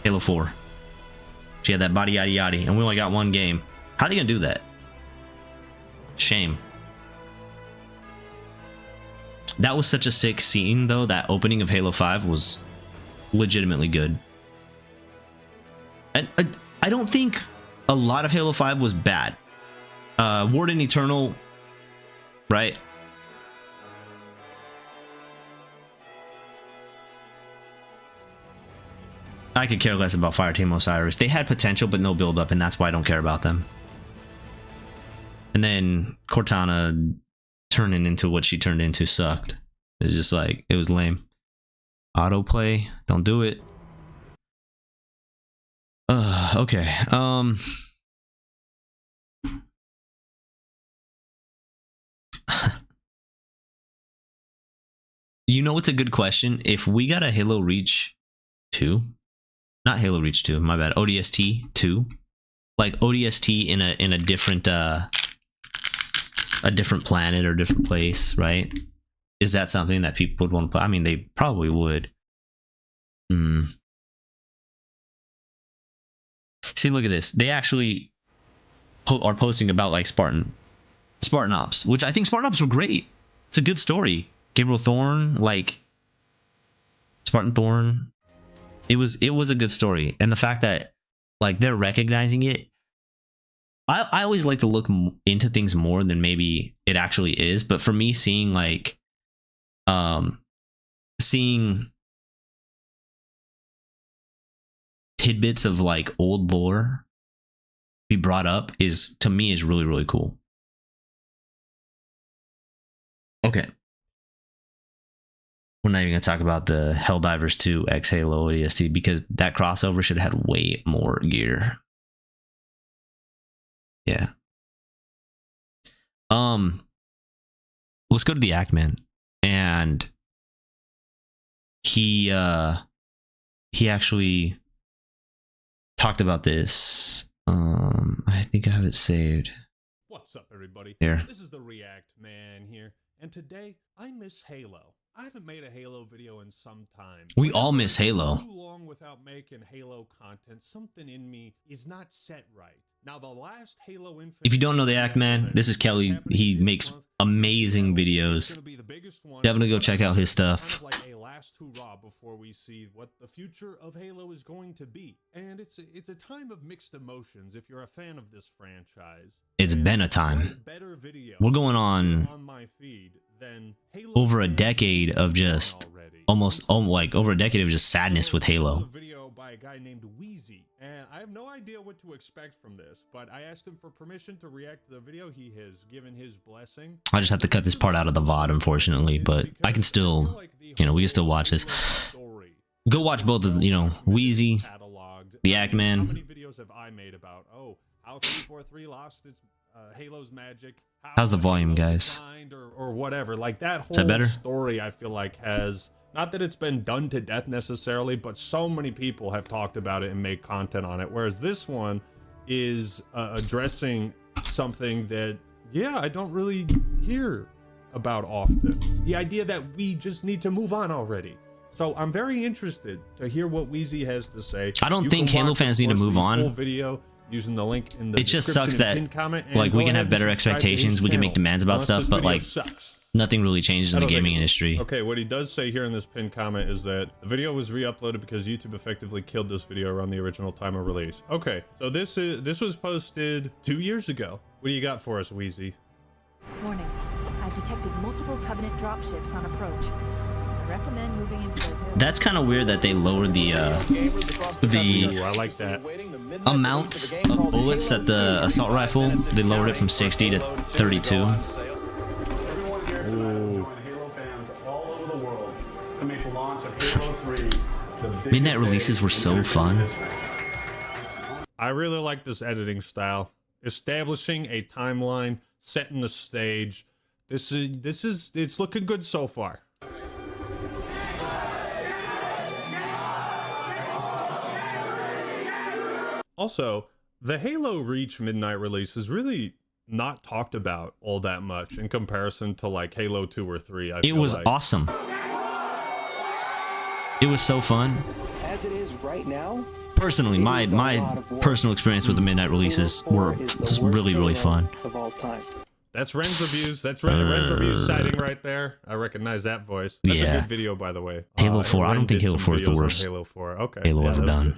Halo 4. She had that body yaddy yaddy, and we only got one game. How are they gonna do that? Shame. That was such a sick scene, though. That opening of Halo 5 was legitimately good. And I don't think a lot of Halo 5 was bad. Warden Eternal, right? I could care less about Fireteam Osiris. They had potential, but no build-up, and that's why I don't care about them. And then Cortana turning into what she turned into sucked. It was just like, it was lame. Autoplay, don't do it. Okay. You know what's a good question? If we got a Halo Reach 2, not Halo Reach 2, my bad, ODST 2, like ODST in a different planet or different place, right? Is that something that people would want to play? I mean, they probably would. See, look at this. They actually are posting about like Spartan Ops, which I think Spartan Ops were great. It's a good story. Gabriel Thorne, like Spartan Thorne. It was a good story, and the fact that like they're recognizing it. I always like to look into things more than maybe it actually is, but for me, seeing like seeing tidbits of like old lore be brought up is, to me, is really, really cool. Okay. We're not even going to talk about the Helldivers 2 X Halo ODST because that crossover should have had way more gear. Yeah. Let's go to the Ackman. And he actually talked about this. I think I have it saved. What's up, everybody? Here. This is the React Man here, and today I miss Halo. I haven't made a Halo video in some time. We all miss Halo. Too long without making Halo content. Something in me is not set right. Now, the last Halo Infinite. If you don't know the Ackman, this is Kelly. He makes amazing videos. Definitely go check out his stuff. Kind of like a last hurrah before we see what the future of Halo is going to be. And it's a time of mixed emotions if you're a fan of this franchise. It's been a time. We're going on my feed than Halo over a decade of just almost like over a decade of just sadness with Halo. A video by a guy named Wheezy, and I have no idea what to expect from this, but I asked him for permission to react to the video. He has given his blessing. I just have to cut this part out of the VOD, unfortunately, but I can still, we can still watch this. Go watch both of, Wheezy, the Ackman. How many videos have I made about, how 343 lost its Halo's magic? How's the volume, guys? Or whatever. Like that whole Is that better? story, I feel like has, not that it's been done to death necessarily, but so many people have talked about it and made content on it. Whereas this one is addressing something that, yeah, I don't really hear about often. The idea that we just need to move on already. So I'm very interested to hear what Wheezy has to say. I don't think Halo fans need to move on. Full video using the link in the it just sucks that like we can have better expectations, we can make demands about stuff, but like nothing really changes in the gaming industry. Okay, what he does say here in this pinned comment is that the video was re-uploaded because YouTube effectively killed this video around the original time of release. Okay, so this was posted 2 years ago. What do you got for us, Wheezy? Warning. I've detected multiple Covenant dropships on approach. I recommend moving into those areas. That's kind of weird that they lowered the Ooh, I like that. Amounts of bullets that the assault rifle, they lowered it from 60 to 32. Ooh. Midnight releases were so fun. I really like this editing style. Establishing a timeline, setting the stage, It's looking good so far. Also, the Halo Reach Midnight release is really not talked about all that much in comparison to like Halo 2 or 3. It was awesome. It was so fun. As it is right now, personally, my personal experience with the Midnight releases were just really fun. Of all time. That's Ren's reviews. That's Ren's reviews sighting right there. I recognize that voice. That's a good video, by the way. Halo 4. I don't think Halo 4 is the worst Halo 4. Okay. Halo ever done.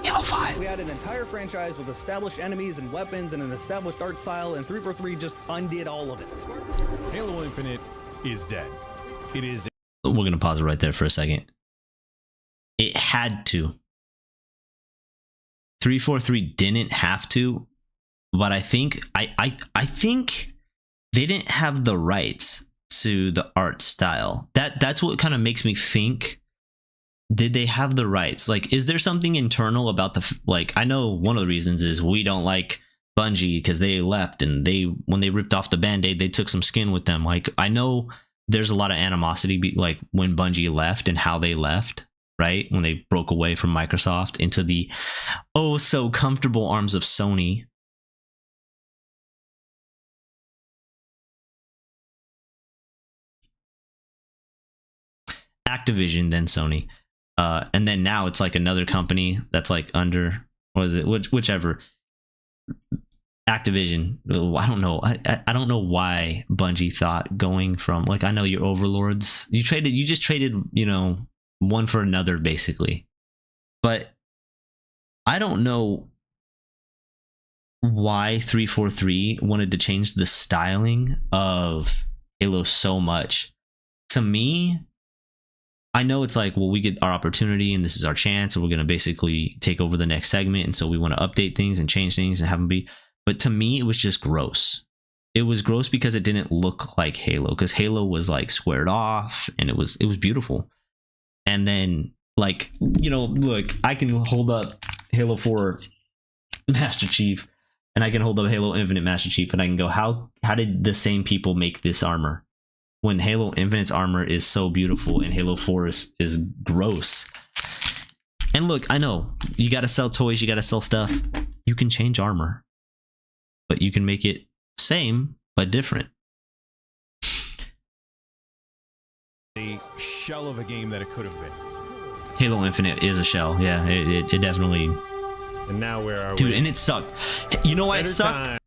Halo 5. We had an entire franchise with established enemies and weapons and an established art style, and 343 just undid all of it. Halo Infinite is dead. It is. We're gonna pause it right there for a second. It had to. 343 didn't have to, but I think I think they didn't have the rights to the art style. That's what kind of makes me think, did they have the rights? Like, is there something internal about the, like, I know one of the reasons is we don't like Bungie because they left, and when they ripped off the band-aid, they took some skin with them. Like, I know there's a lot of animosity like when Bungie left and how they left, right? When they broke away from Microsoft into the oh so comfortable arms of Sony. Activision, then Sony, and then now it's like another company that's like under, what is it, whichever, Activision. I don't know. I don't know why Bungie thought going from, like, I know your overlords, you just traded, you know, one for another basically, but I don't know why 343 wanted to change the styling of Halo so much. To me, I know it's like, well, we get our opportunity and this is our chance, and we're going to basically take over the next segment, and so we want to update things and change things and have them be, but to me it was just gross. It was gross because it didn't look like Halo, because Halo was like squared off and it was beautiful. And then, like, you know, look, I can hold up Halo 4 Master Chief, and I can hold up Halo Infinite Master Chief, and I can go, how did the same people make this armor when Halo Infinite's armor is so beautiful and Halo 4 is gross? And look, I know you got to sell toys, you got to sell stuff. You can change armor, but you can make it same but different. A shell of a game that it could have been. Halo Infinite is a shell. Yeah, it definitely. And now where are we? Dude, and it sucked. You know why it sucked? Time.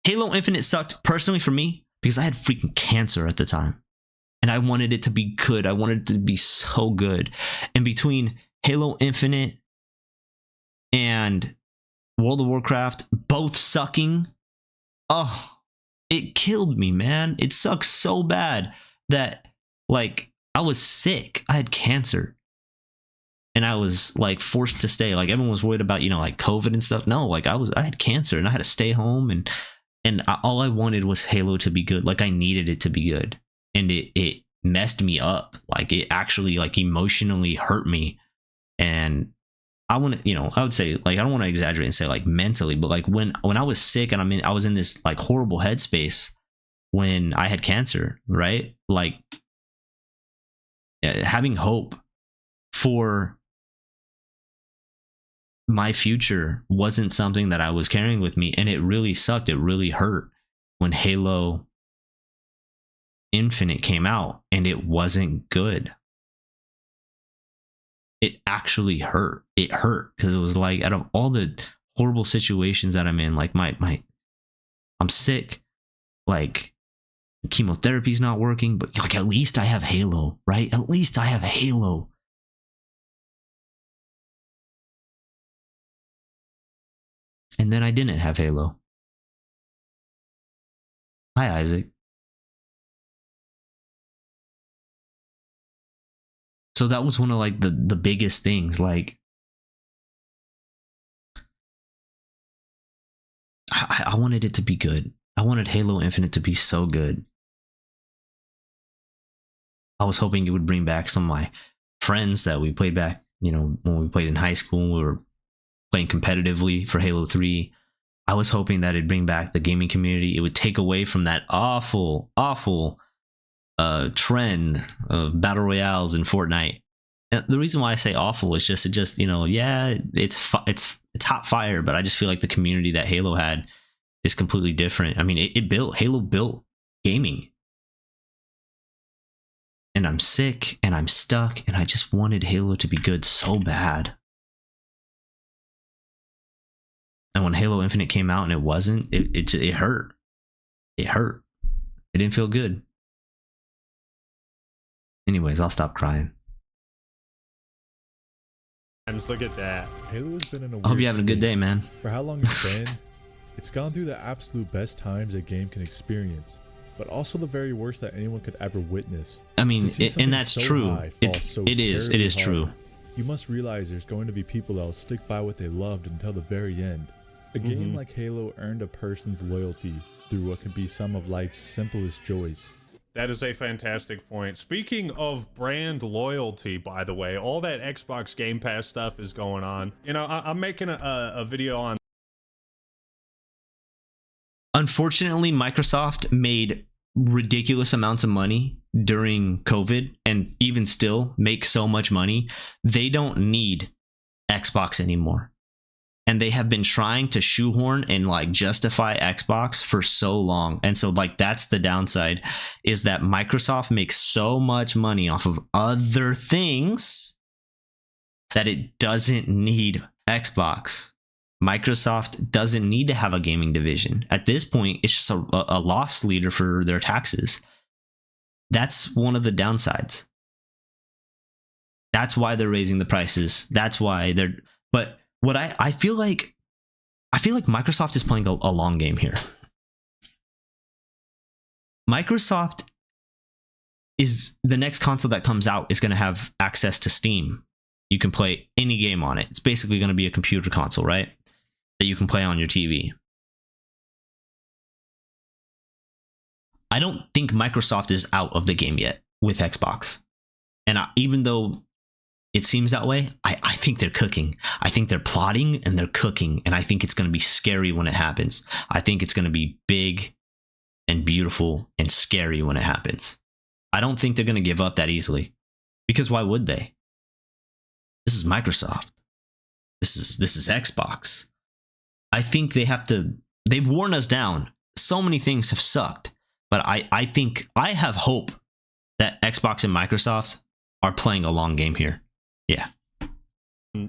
Halo Infinite sucked personally for me because I had freaking cancer at the time, and I wanted it to be good. I wanted it to be so good. And between Halo Infinite and World of Warcraft both sucking, oh, it killed me, man. It sucks so bad that, like, I was sick. I had cancer, and I was like forced to stay. Like, everyone was worried about, you know, like COVID and stuff. No, like I had cancer and I had to stay home, and all I wanted was Halo to be good. Like, I needed it to be good, and it messed me up. Like, it actually, like, emotionally hurt me. And I want to, you know, I would say, like, I don't want to exaggerate and say like mentally, but like when I was sick and I was in this like horrible headspace when I had cancer, right? Like, having hope for my future wasn't something that I was carrying with me, and it really sucked. It really hurt when Halo Infinite came out and it wasn't good. It actually hurt. It hurt because it was like, out of all the horrible situations that I'm in, like I'm sick, like chemotherapy's not working, but like at least I have Halo, right? At least I have Halo. And then I didn't have Halo. Hi, Isaac. So that was one of like the biggest things. Like, I wanted it to be good. I wanted Halo Infinite to be so good. I was hoping it would bring back some of my friends that we played back, you know, when we played in high school, we were playing competitively for Halo 3. I was hoping that it'd bring back the gaming community. It would take away from that awful trend of battle royales in Fortnite. And the reason why I say awful is just yeah, it's hot fire, but I just feel like the community that Halo had is completely different. I mean, Halo built gaming. And I'm sick and I'm stuck and I just wanted Halo to be good so bad. And when Halo Infinite came out and it wasn't, it hurt. It hurt. It didn't feel good. Anyways, I'll stop crying. Just look at that. Halo's been in a I hope you're having a good day, man. For how long it's been, it's gone through the absolute best times a game can experience, but also the very worst that anyone could ever witness. I mean, and that's true. It is true. You must realize there's going to be people that will stick by what they loved until the very end. A game like Halo earned a person's loyalty through what can be some of life's simplest joys. That is a fantastic point. Speaking of brand loyalty, by the way, all that Xbox Game Pass stuff is going on. You know, I'm making a video on. Unfortunately, Microsoft made ridiculous amounts of money during COVID and even still make so much money. They don't need Xbox anymore. And they have been trying to shoehorn and like justify Xbox for so long. And so like that's the downside, is that Microsoft makes so much money off of other things that it doesn't need Xbox. Microsoft doesn't need to have a gaming division. At this point, it's just a loss leader for their taxes. That's one of the downsides. That's why they're raising the prices. That's why they're, but what I feel like Microsoft is playing a long game here. Microsoft is the next console that comes out is going to have access to Steam. You can play any game on it. It's basically going to be a computer console, right? That you can play on your TV. I don't think Microsoft is out of the game yet with Xbox. And even though it seems that way, I think they're cooking. I think they're plotting and they're cooking. And I think it's going to be scary when it happens. I think it's going to be big and beautiful and scary when it happens. I don't think they're going to give up that easily. Because why would they? This is Microsoft. This is Xbox. I think they have to, they've worn us down. So many things have sucked. But I think I have hope that Xbox and Microsoft are playing a long game here. Yeah.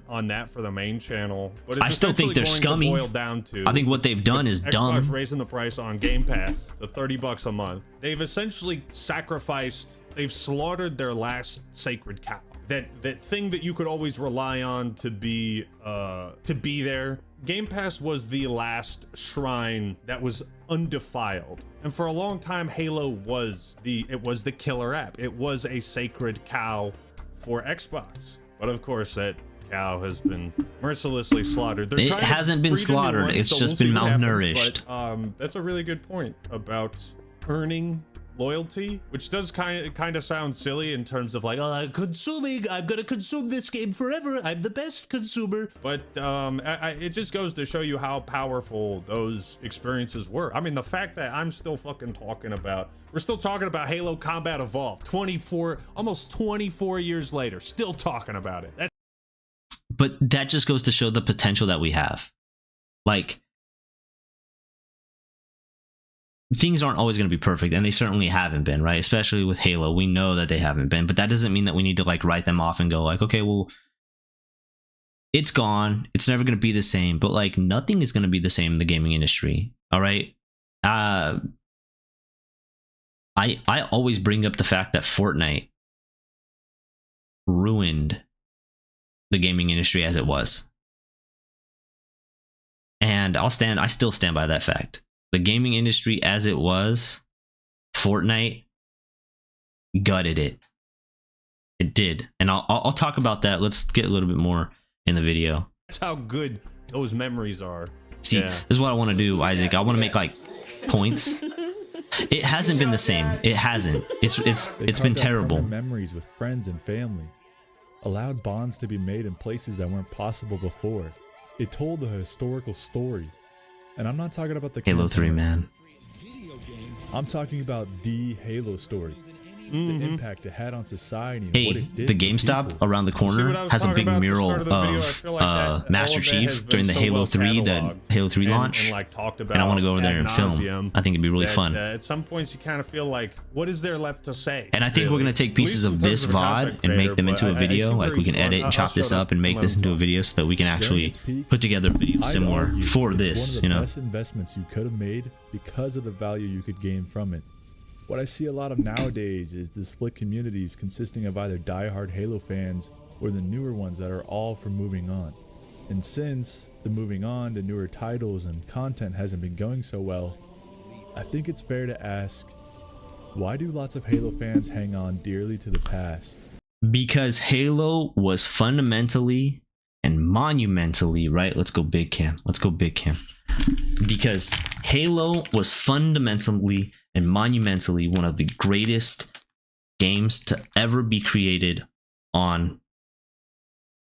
On that for the main channel, but I still think they're scummy. Boil down to, I think what they've done is dumb. Xbox raising the price on Game Pass to $30 a month. They've essentially sacrificed, they've slaughtered their last sacred cow. That thing that you could always rely on to be there. Game Pass was the last shrine that was undefiled. And for a long time, Halo was the killer app. It was a sacred cow for Xbox. But of course, that cow has been mercilessly slaughtered. It hasn't been slaughtered. It's just been malnourished. But that's a really good point about earning loyalty, which does kind of sound silly in terms of like, oh, I'm gonna consume this game forever, I'm the best consumer. But it just goes to show you how powerful those experiences were. I mean, the fact that I'm still fucking we're still talking about Halo Combat Evolved almost 24 years later, still talking about it. But that just goes to show the potential that we have. Like, things aren't always going to be perfect, and they certainly haven't been, right? Especially with Halo, we know that they haven't been, but that doesn't mean that we need to like write them off and go like, okay, well, it's gone, it's never going to be the same. But like, nothing is going to be the same in the gaming industry. All right. I always bring up the fact that Fortnite ruined the gaming industry as it was, and I still stand by that fact. The gaming industry as it was, Fortnite gutted it. It did. And I'll talk about that. Let's get a little bit more in the video. That's how good those memories are. See, This is what I want to do, Isaac. I want to make like points. It hasn't been the same. It hasn't. It's been terrible. Memories with friends and family allowed bonds to be made in places that weren't possible before. It told a historical story. And I'm not talking about the Halo 3, campaign. man. I'm talking about the Halo story. The impact it had on society and what Hey, it did the for GameStop people. around the corner has a big mural of Master Chief during the Halo 3, the Halo 3 launch. like talked about And I want to go over there ad and film. nauseam I think it'd be really that, fun. At some points, you kind of feel like, what is there left to say? And I think we're really? going to take At pieces least of in this terms of a VOD content and make creator, them but into a I see video. where Like we he's can going. edit and chop I'll this shut up and make let this him into a talk. video so that we can actually its peak, put together videos I'd similar argue for it's this, one of the you know. best investments you could have made because of the value you could gain from it. What I see a lot of nowadays is the split communities consisting of either diehard Halo fans or the newer ones that are all for moving on. And since the moving on to newer titles and content hasn't been going so well, I think it's fair to ask, why do lots of Halo fans hang on dearly to the past? Because Halo was fundamentally and monumentally, right? Let's go big cam. Let's go big cam. Because Halo was fundamentally and monumentally one of the greatest games to ever be created on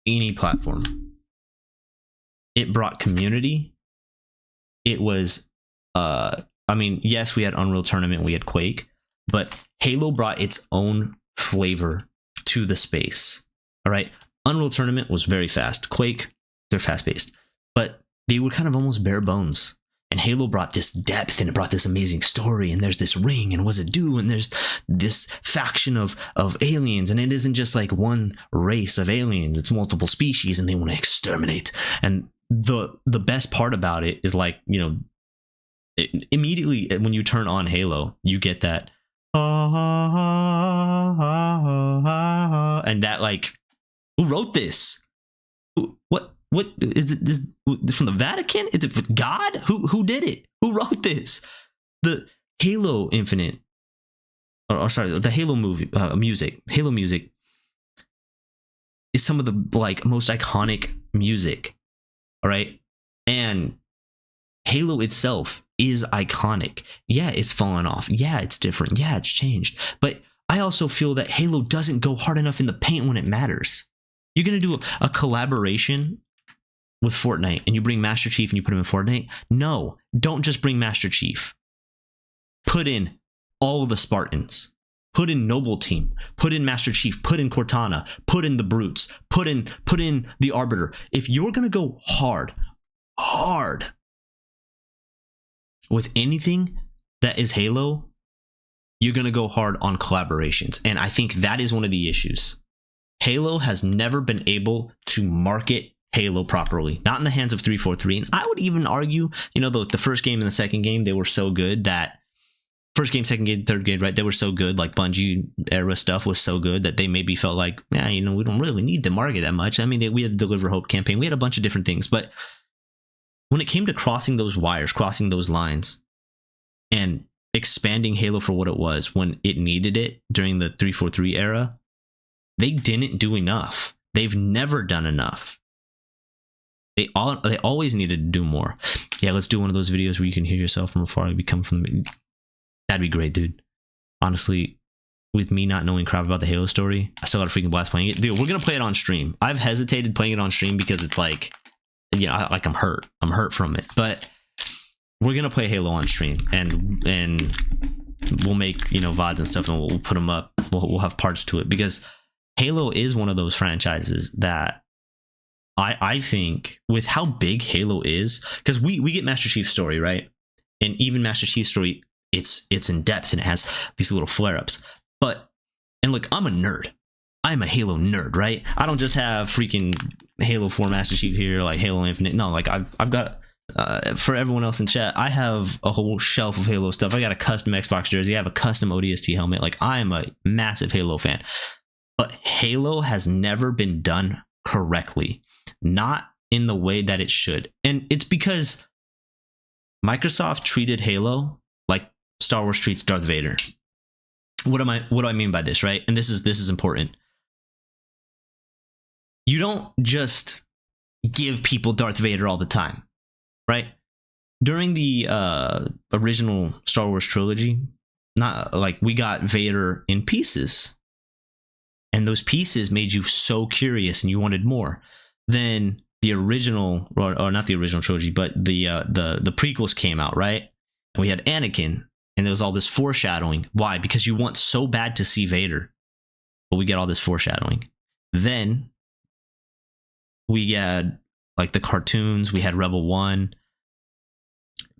any platform. It brought community. It was, I mean, yes, we had Unreal Tournament, we had Quake, but Halo brought its own flavor to the space. All right. Unreal Tournament was very fast. Quake, they're fast paced, but they were kind of almost bare bones. And Halo brought this depth and it brought this amazing story. And there's this ring and what's it do? And there's this faction of aliens. And it isn't just like one race of aliens. It's multiple species and they want to exterminate. And the best part about it is, like, you know, immediately when you turn on Halo, you get that. And that, like, who wrote this? What is it? This from the Vatican? Is it with God? Who did it? Who wrote this? The Halo Infinite, or sorry, the Halo movie music. Halo music is some of the, like, most iconic music. All right, and Halo itself is iconic. Yeah, it's fallen off. Yeah, it's different. Yeah, it's changed. But I also feel that Halo doesn't go hard enough in the paint when it matters. You're gonna do a collaboration with Fortnite and you bring Master Chief and you put him in Fortnite? No, don't just bring Master Chief. Put in all of the Spartans. Put in Noble Team. Put in Master Chief. Put in Cortana. Put in the Brutes. Put in the Arbiter. If you're gonna go hard with anything that is Halo, you're gonna go hard on collaborations. And I think that is one of the issues. Halo has never been able to market Halo properly, not in the hands of 343. And I would even argue, you know, the first game and the second game, they were so good that first game, second game, third game, right? They were so good, like Bungie era stuff was so good that they maybe felt like, yeah, you know, we don't really need to market that much. I mean, we had the Deliver Hope campaign, we had a bunch of different things, but when it came to crossing those wires, crossing those lines, and expanding Halo for what it was when it needed it during the 343 era, they didn't do enough. They've never done enough. They always needed to do more. Yeah, let's do one of those videos where you can hear yourself from afar. You come from the... That'd be great, dude. Honestly, with me not knowing crap about the Halo story, I still got a freaking blast playing it. Dude, we're gonna play it on stream. I've hesitated playing it on stream because it's like, you know, I'm hurt. I'm hurt from it. But we're gonna play Halo on stream, and we'll make, you know, VODs and stuff, and we'll put them up. We'll have parts to it, because Halo is one of those franchises that I think, with how big Halo is, because we get Master Chief's story, right? And even Master Chief's story, it's in depth and it has these little flare-ups. But, and look, I'm a nerd. I'm a Halo nerd, right? I don't just have freaking Halo 4 Master Chief here, like Halo Infinite. No, like I've got, for everyone else in chat, I have a whole shelf of Halo stuff. I got a custom Xbox jersey. I have a custom ODST helmet. Like, I am a massive Halo fan. But Halo has never been done correctly. Not in the way that it should. And it's because Microsoft treated Halo like Star Wars treats Darth Vader. What do I mean by this, right? And this is important. You don't just give people Darth Vader all the time, right? During the original Star Wars trilogy, not like, we got Vader in pieces. And those pieces made you so curious and you wanted more. Then the original, or not the original trilogy, but the prequels came out, right? And we had Anakin, and there was all this foreshadowing. Why? Because you want so bad to see Vader, but we get all this foreshadowing. Then we had like the cartoons. We had Rebel One.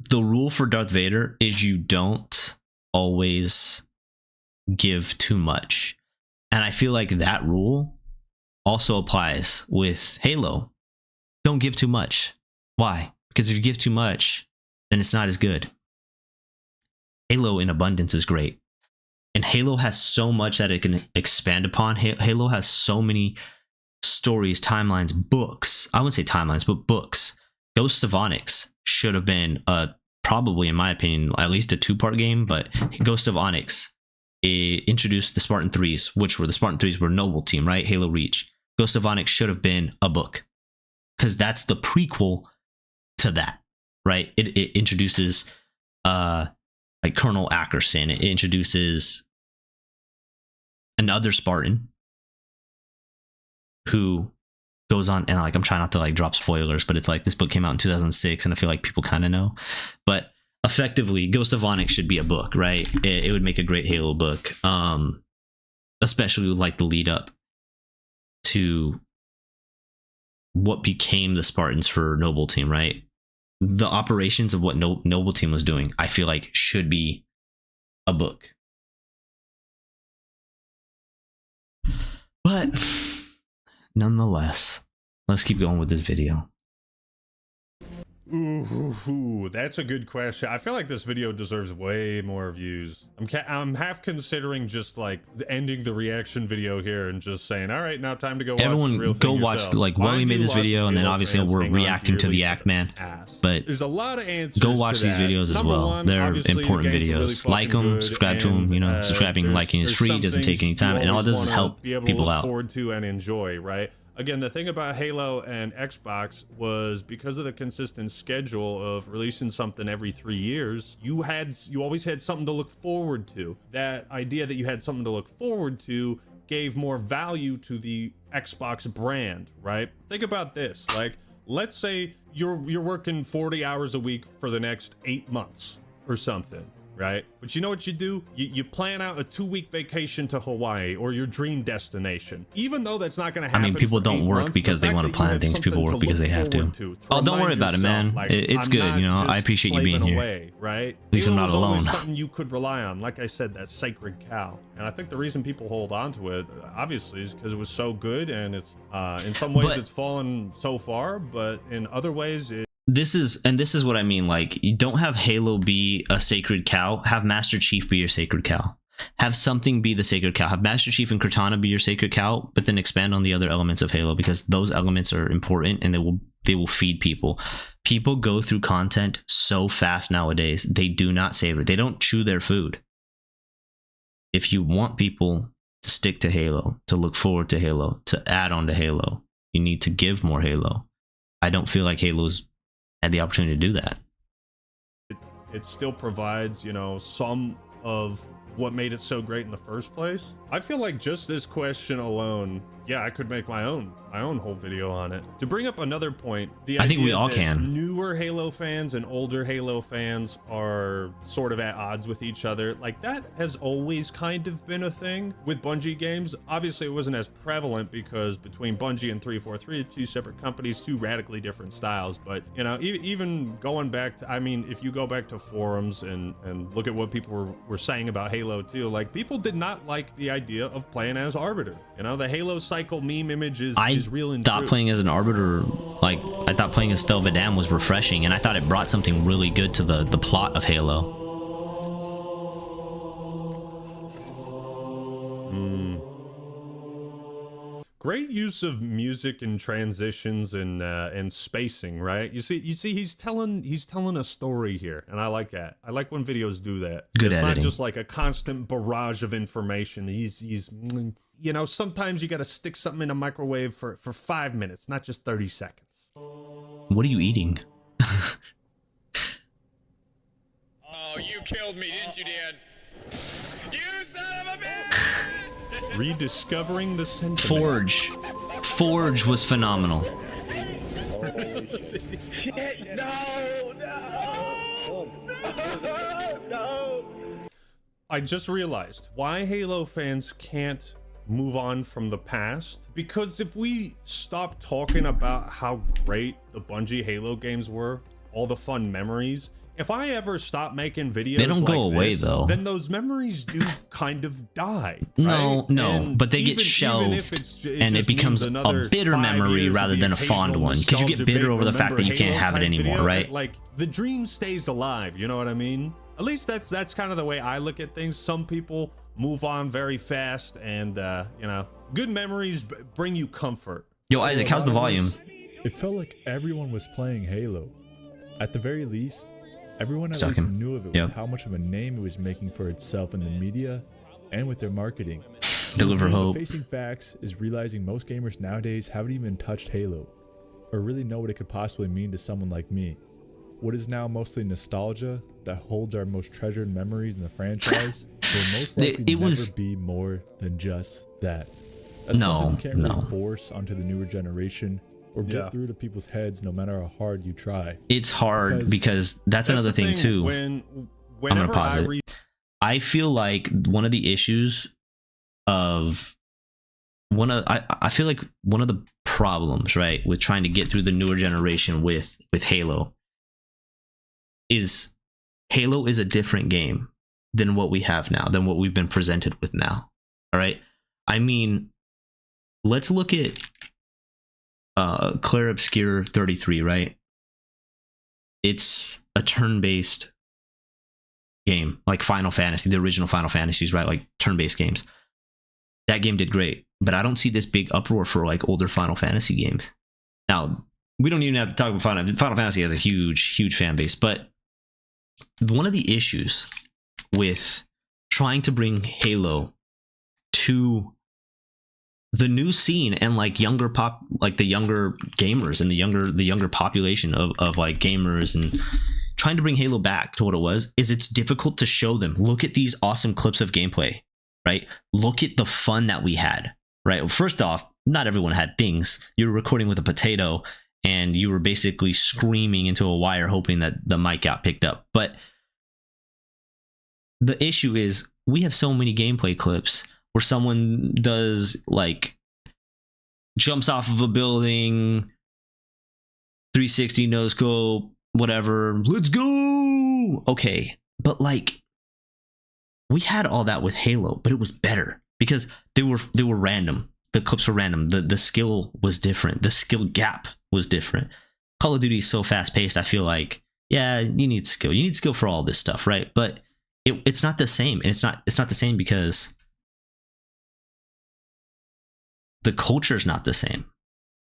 The rule for Darth Vader is you don't always give too much, and I feel like that rule also applies with Halo. Don't give too much. Why? Because if you give too much, then it's not as good. Halo in abundance is great. And Halo has so much that it can expand upon. Halo has so many stories, timelines, books. I wouldn't say timelines, but books. Ghosts of Onyx should have been probably, in my opinion, at least a 2-part game, but Ghost of Onyx, it introduced the Spartan 3s, which were the Spartan 3s were Noble Team, right? Halo Reach. Ghost of Onyx should have been a book, because that's the prequel to that, right? It introduces like Colonel Ackerson. It introduces another Spartan who goes on, and like, I'm trying not to like drop spoilers, but it's like this book came out in 2006, and I feel like people kind of know. But effectively, Ghost of Onyx should be a book, right? It would make a great Halo book, especially with like the lead up to what became the Spartans for Noble Team, right? The operations of what Noble Team was doing, I feel like should be a book. But nonetheless, let's keep going with this video. Ooh, that's a good question. I feel like this video deserves way more views. I'm half considering just like ending the reaction video here and just saying, all right, now time to go watch Everyone the real go thing watch yourself. like Welly made this video, and then obviously we're reacting to the Act Man. But there's a lot of answers. Go watch these videos as well. They're important videos. Like them, subscribe to them. You know, subscribing and liking is free. Doesn't take any time, and all it does is help people out. Forward to and enjoy, right? Again, the thing about Halo and Xbox was because of the consistent schedule of releasing something every 3 years, you always had something to look forward to. That idea that you had something to look forward to gave more value to the Xbox brand, right? Think about this. Like, let's say you're working 40 hours a week for the next 8 months or something, right? But you know what you do? You plan out a 2-week vacation to Hawaii or your dream destination. Even though that's not going to happen. I mean, people don't work because they want to plan things. People work because they have to. Oh, don't worry about it, man. Like, it's good. You know, I appreciate you being here. Away, right? At least I'm not alone. Always something you could rely on. Like I said, that sacred cow. And I think the reason people hold on to it, obviously, is because it was so good, and it's in some ways it's fallen so far, but in other ways This is what I mean. Like, you don't have Halo be a sacred cow. Have Master Chief be your sacred cow. Have something be the sacred cow. Have Master Chief and Cortana be your sacred cow, but then expand on the other elements of Halo, because those elements are important and they will feed people. People go through content so fast nowadays. They do not savor it. They don't chew their food. If you want people to stick to Halo, to look forward to Halo, to add on to Halo, you need to give more Halo. I don't feel like Halo's had the opportunity to do that. It still provides, you know, some of what made it so great in the first place. I feel like just this question alone, yeah, I could make my own whole video on it. To bring up another point, I think we all can. Newer Halo fans and older Halo fans are sort of at odds with each other. Like, that has always kind of been a thing with Bungie games. Obviously, it wasn't as prevalent because between Bungie and 343, two separate companies, two radically different styles. But, you know, even going back to, I mean, if you go back to forums and look at what people were saying about Halo 2, like, people did not like the idea of playing as Arbiter. You know, the Halo cycle meme image is real and thought true. Playing as an Arbiter, like, I thought playing as Thel Vidam was refreshing, and I thought it brought something really good to the plot of Halo. Great use of music and transitions and spacing, right? You see, he's telling a story here, and I like that. I like when videos do that. Good it's editing. Not just like a constant barrage of information. He's you know, sometimes you got to stick something in a microwave for 5 minutes, not just 30 seconds. What are you eating? Oh, you killed me, didn't you, Dan? You son of a bitch! Rediscovering the sentiment. Forge was phenomenal. Shit, no, no. I just realized why Halo fans can't move on from the past, because if we stop talking about how great the Bungie Halo games were, all the fun memories, if I ever stop making videos, they don't go away though. Then those memories do kind of die. No, right? no, And but they get shelved, and it becomes a bitter memory rather than a fond one, because you get bitter over the fact that you can't have it anymore, right? Like the dream stays alive. You know what I mean? At least that's kind of the way I look at things. Some people move on very fast, and you know, good memories bring you comfort. Yo, Isaac, how's the volume? It felt like everyone was playing Halo. At the very least, everyone at least knew of it with how much of a name it was making for itself in the media and with their marketing. Deliver hope. Facing facts is realizing most gamers nowadays haven't even touched Halo, or really know what it could possibly mean to someone like me. What is now mostly nostalgia that holds our most treasured memories in the franchise will most likely never be more than just that. That's something you can't really force onto the newer generation or get through to people's heads no matter how hard you try. It's hard because that's another thing too. I'm gonna pause it. I feel like one of the issues of I feel like one of the problems, right, with trying to get through the newer generation with Halo is Halo is a different game than what we have now, than what we've been presented with now. All right. I mean, let's look at Clair Obscure 33, right? It's a turn-based game, like Final Fantasy, the original Final Fantasies, right? Like turn-based games. That game did great, but I don't see this big uproar for like older Final Fantasy games. Now, we don't even have to talk about Final Fantasy has a huge fan base, but one of the issues with trying to bring Halo to the new scene and like the younger gamers and the younger population of like gamers, and trying to bring Halo back to what it was, is it's difficult to show them. Look at these awesome clips of gameplay, right? Look at the fun that we had, right? Well, first off, not everyone had things. You were recording with a potato and you were basically screaming into a wire hoping that the mic got picked up. But the issue is we have so many gameplay clips where someone does like jumps off of a building, 360 no scope, whatever, let's go. Okay, but like we had all that with Halo, but it was better because they were random. The clips were random. The skill was different. The skill gap was different. Call of Duty is so fast paced. I feel like, yeah, you need skill. You need skill for all this stuff, right? But it's not the same. And it's not the same because the culture is not the same.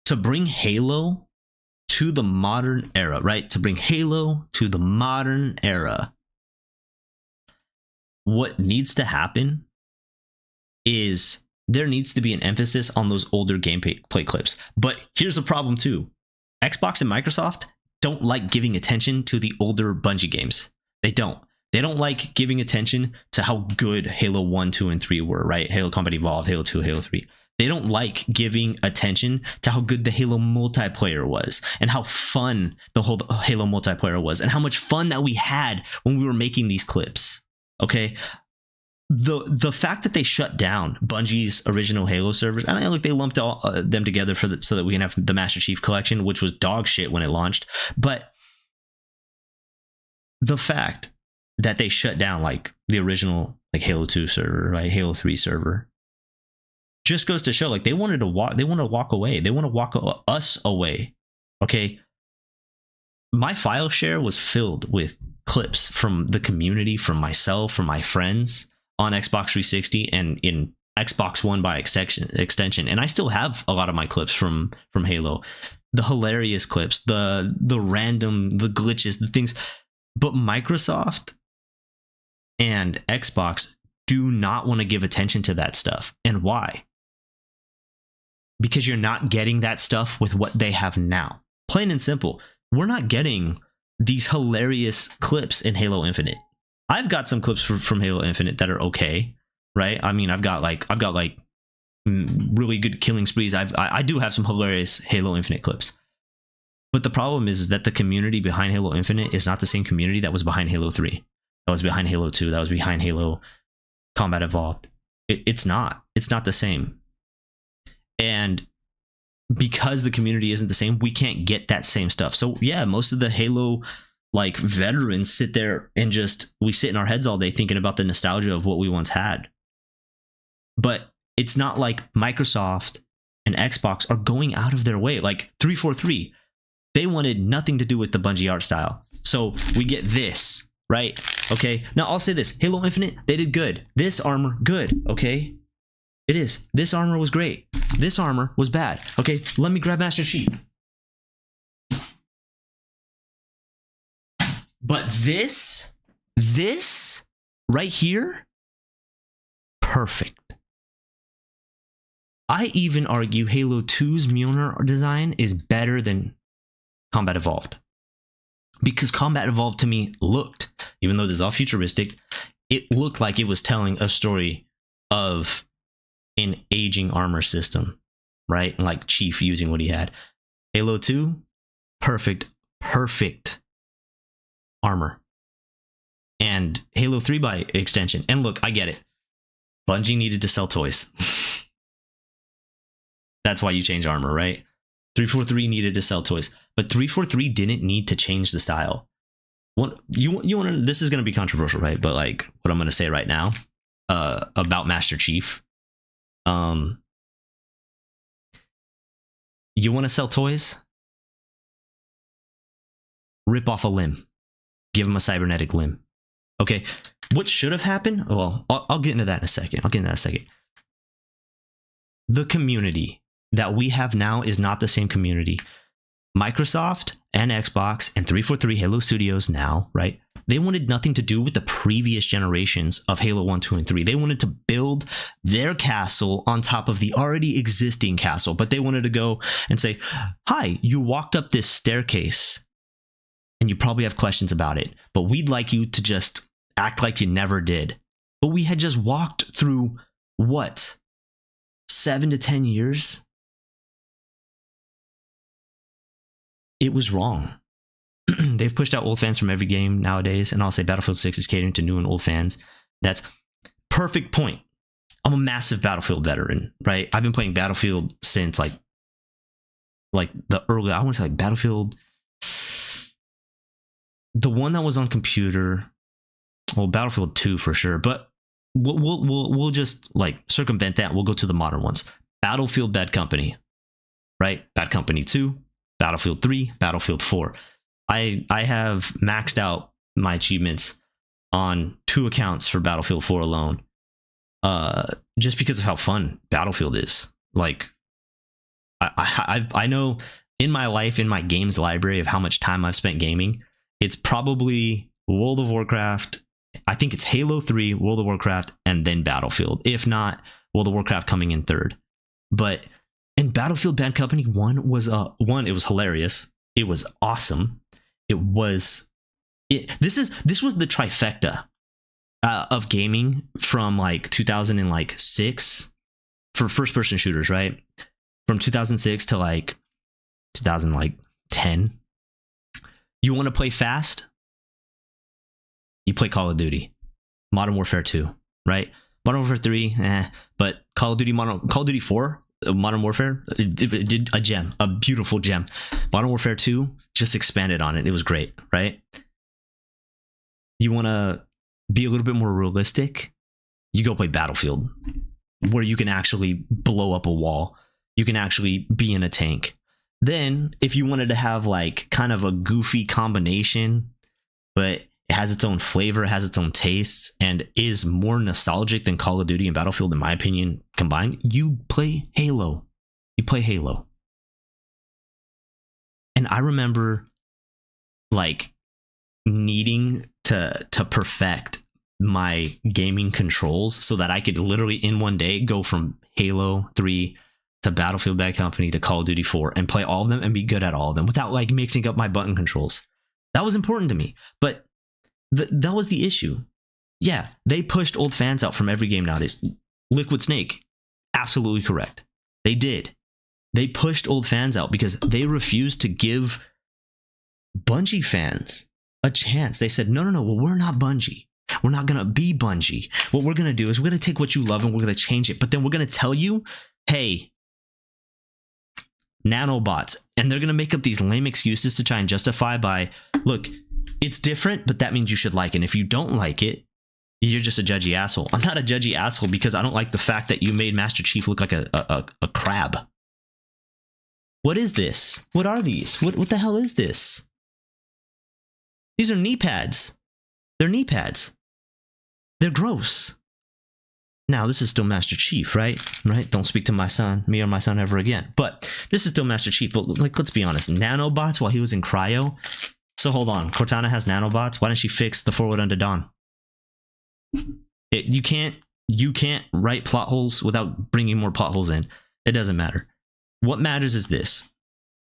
To bring Halo to the modern era, right? To bring Halo to the modern era, what needs to happen is there needs to be an emphasis on those older gameplay clips. But here's the problem too. Xbox and Microsoft don't like giving attention to the older Bungie games. They don't. They don't like giving attention to how good Halo 1, 2, and 3 were, right? Halo Combat Evolved, Halo 2, Halo 3. They don't like giving attention to how good the Halo multiplayer was and how fun the whole Halo multiplayer was and how much fun that we had when we were making these clips. Okay? The fact that they shut down Bungie's original Halo servers, and I know like they lumped all them together so that we can have the Master Chief Collection, which was dog shit when it launched, but the fact that they shut down like the original like Halo 2 server, right, Halo 3 server, just goes to show like they want to walk away. They want to walk us away. Okay, my file share was filled with clips from the community, from myself, from my friends on Xbox 360 and in Xbox One by extension, and I still have a lot of my clips from Halo, the hilarious clips, the random, the glitches, the things. But Microsoft and Xbox do not want to give attention to that stuff. And why? Because you're not getting that stuff with what they have now. Plain and simple. We're not getting these hilarious clips in Halo Infinite. I've got some clips from Halo Infinite that are okay, right? I mean, I've got like really good killing sprees. I do have some hilarious Halo Infinite clips. But the problem is that the community behind Halo Infinite is not the same community that was behind Halo 3, that was behind Halo 2, that was behind Halo Combat Evolved. It's not the same. And because the community isn't the same, we can't get that same stuff. So yeah, most of the Halo like veterans sit there and we sit in our heads all day thinking about the nostalgia of what we once had. But it's not like Microsoft and Xbox are going out of their way. Like 343, they wanted nothing to do with the Bungie art style. So we get this, right? Okay, now I'll say this. Halo Infinite, they did good. This armor, good, okay? It is. This armor was great. This armor was bad. Okay, let me grab Master Chief. But this right here, perfect. I even argue Halo 2's Mjolnir design is better than Combat Evolved. Because Combat Evolved to me looked, even though this is all futuristic, it looked like it was telling a story of an aging armor system, right? Like Chief using what he had. Halo 2, perfect armor. And Halo 3 by extension. And look, I get it. Bungie needed to sell toys. That's why you change armor, right? 343 needed to sell toys. But 343 didn't need to change the style. You want to, this is going to be controversial, right? But like what I'm going to say right now about Master Chief. You want to sell toys? Rip off a limb. Give him a cybernetic limb. Okay, what should have happened? Well, I'll get into that in a second. The community that we have now is not the same community. Microsoft and Xbox and 343 Halo Studios now, right? They wanted nothing to do with the previous generations of Halo 1, 2, and 3. They wanted to build their castle on top of the already existing castle, but they wanted to go and say, hi, you walked up this staircase and you probably have questions about it, but we'd like you to just act like you never did. But we had just walked through, what, 7 to 10 years? It was wrong. They've pushed out old fans from every game nowadays, and I'll say Battlefield 6 is catering to new and old fans. That's perfect point. I'm a massive Battlefield veteran, right? I've been playing Battlefield since like the early, I want to say like Battlefield, the one that was on computer, well, Battlefield 2 for sure, but we'll just like circumvent that. We'll go to the modern ones. Battlefield Bad Company, right? Bad Company 2, Battlefield 3, Battlefield 4. I have maxed out my achievements on 2 accounts for Battlefield 4 alone, just because of how fun Battlefield is. Like, I know in my life, in my games library of how much time I've spent gaming, it's probably World of Warcraft. I think it's Halo 3, World of Warcraft, and then Battlefield. If not, World of Warcraft coming in third. But in Battlefield Bad Company 1 was it was hilarious. It was awesome. This was the trifecta of gaming from like 2006 for first person shooters, right? From 2006 to like 2010. You want to play fast? You play Call of Duty, Modern Warfare 2, right? Modern Warfare 3, but Call of Duty 4, Modern Warfare, did a gem, a beautiful gem. Modern Warfare 2 just expanded on it. It was great, right? You want to be a little bit more realistic? You go play Battlefield, where you can actually blow up a wall. You can actually be in a tank. Then, if you wanted to have like kind of a goofy combination, but it has its own flavor, it has its own tastes, and is more nostalgic than Call of Duty and Battlefield, in my opinion, combined, you play Halo. And I remember like needing to perfect my gaming controls so that I could literally in one day go from Halo 3 to Battlefield Bad Company to Call of Duty 4 and play all of them and be good at all of them without like mixing up my button controls. That was important to me. But that was the issue. Yeah, they pushed old fans out from every game nowadays. Liquid Snake, absolutely correct. They did. They pushed old fans out because they refused to give Bungie fans a chance. They said, no, well, we're not Bungie. We're not going to be Bungie. What we're going to do is we're going to take what you love and we're going to change it. But then we're going to tell you, hey, nanobots. And they're going to make up these lame excuses to try and justify by, look, it's different, but that means you should like it. And if you don't like it, you're just a judgy asshole. I'm not a judgy asshole because I don't like the fact that you made Master Chief look like a crab. What is this? What are these? What the hell is this? These are knee pads. They're knee pads. They're gross. Now, this is still Master Chief, right? Right? Don't speak to my son, me or my son ever again. But this is still Master Chief. But like, let's be honest. Nanobots while he was in cryo. So hold on. Cortana has nanobots. Why didn't she fix the forward unto Dawn? You can't write plot holes without bringing more plot holes in. It doesn't matter. What matters is this.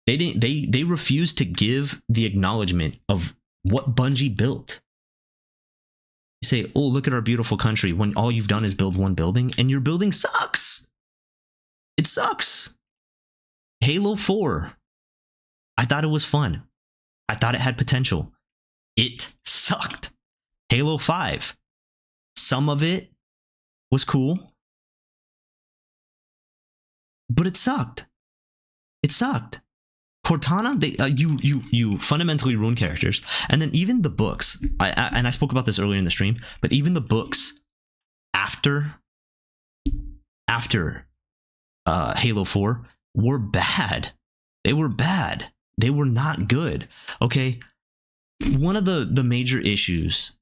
They refused to give the acknowledgement of what Bungie built. You say, oh, look at our beautiful country, when all you've done is build one building, and your building sucks. It sucks. Halo 4. I thought it was fun. I thought it had potential. It sucked. Halo 5. Some of it was cool. But it sucked. It sucked. Cortana, you fundamentally ruin characters, and then even the books. I spoke about this earlier in the stream, but even the books after Halo 4 were bad. They were bad. They were not good. Okay, one of the major issues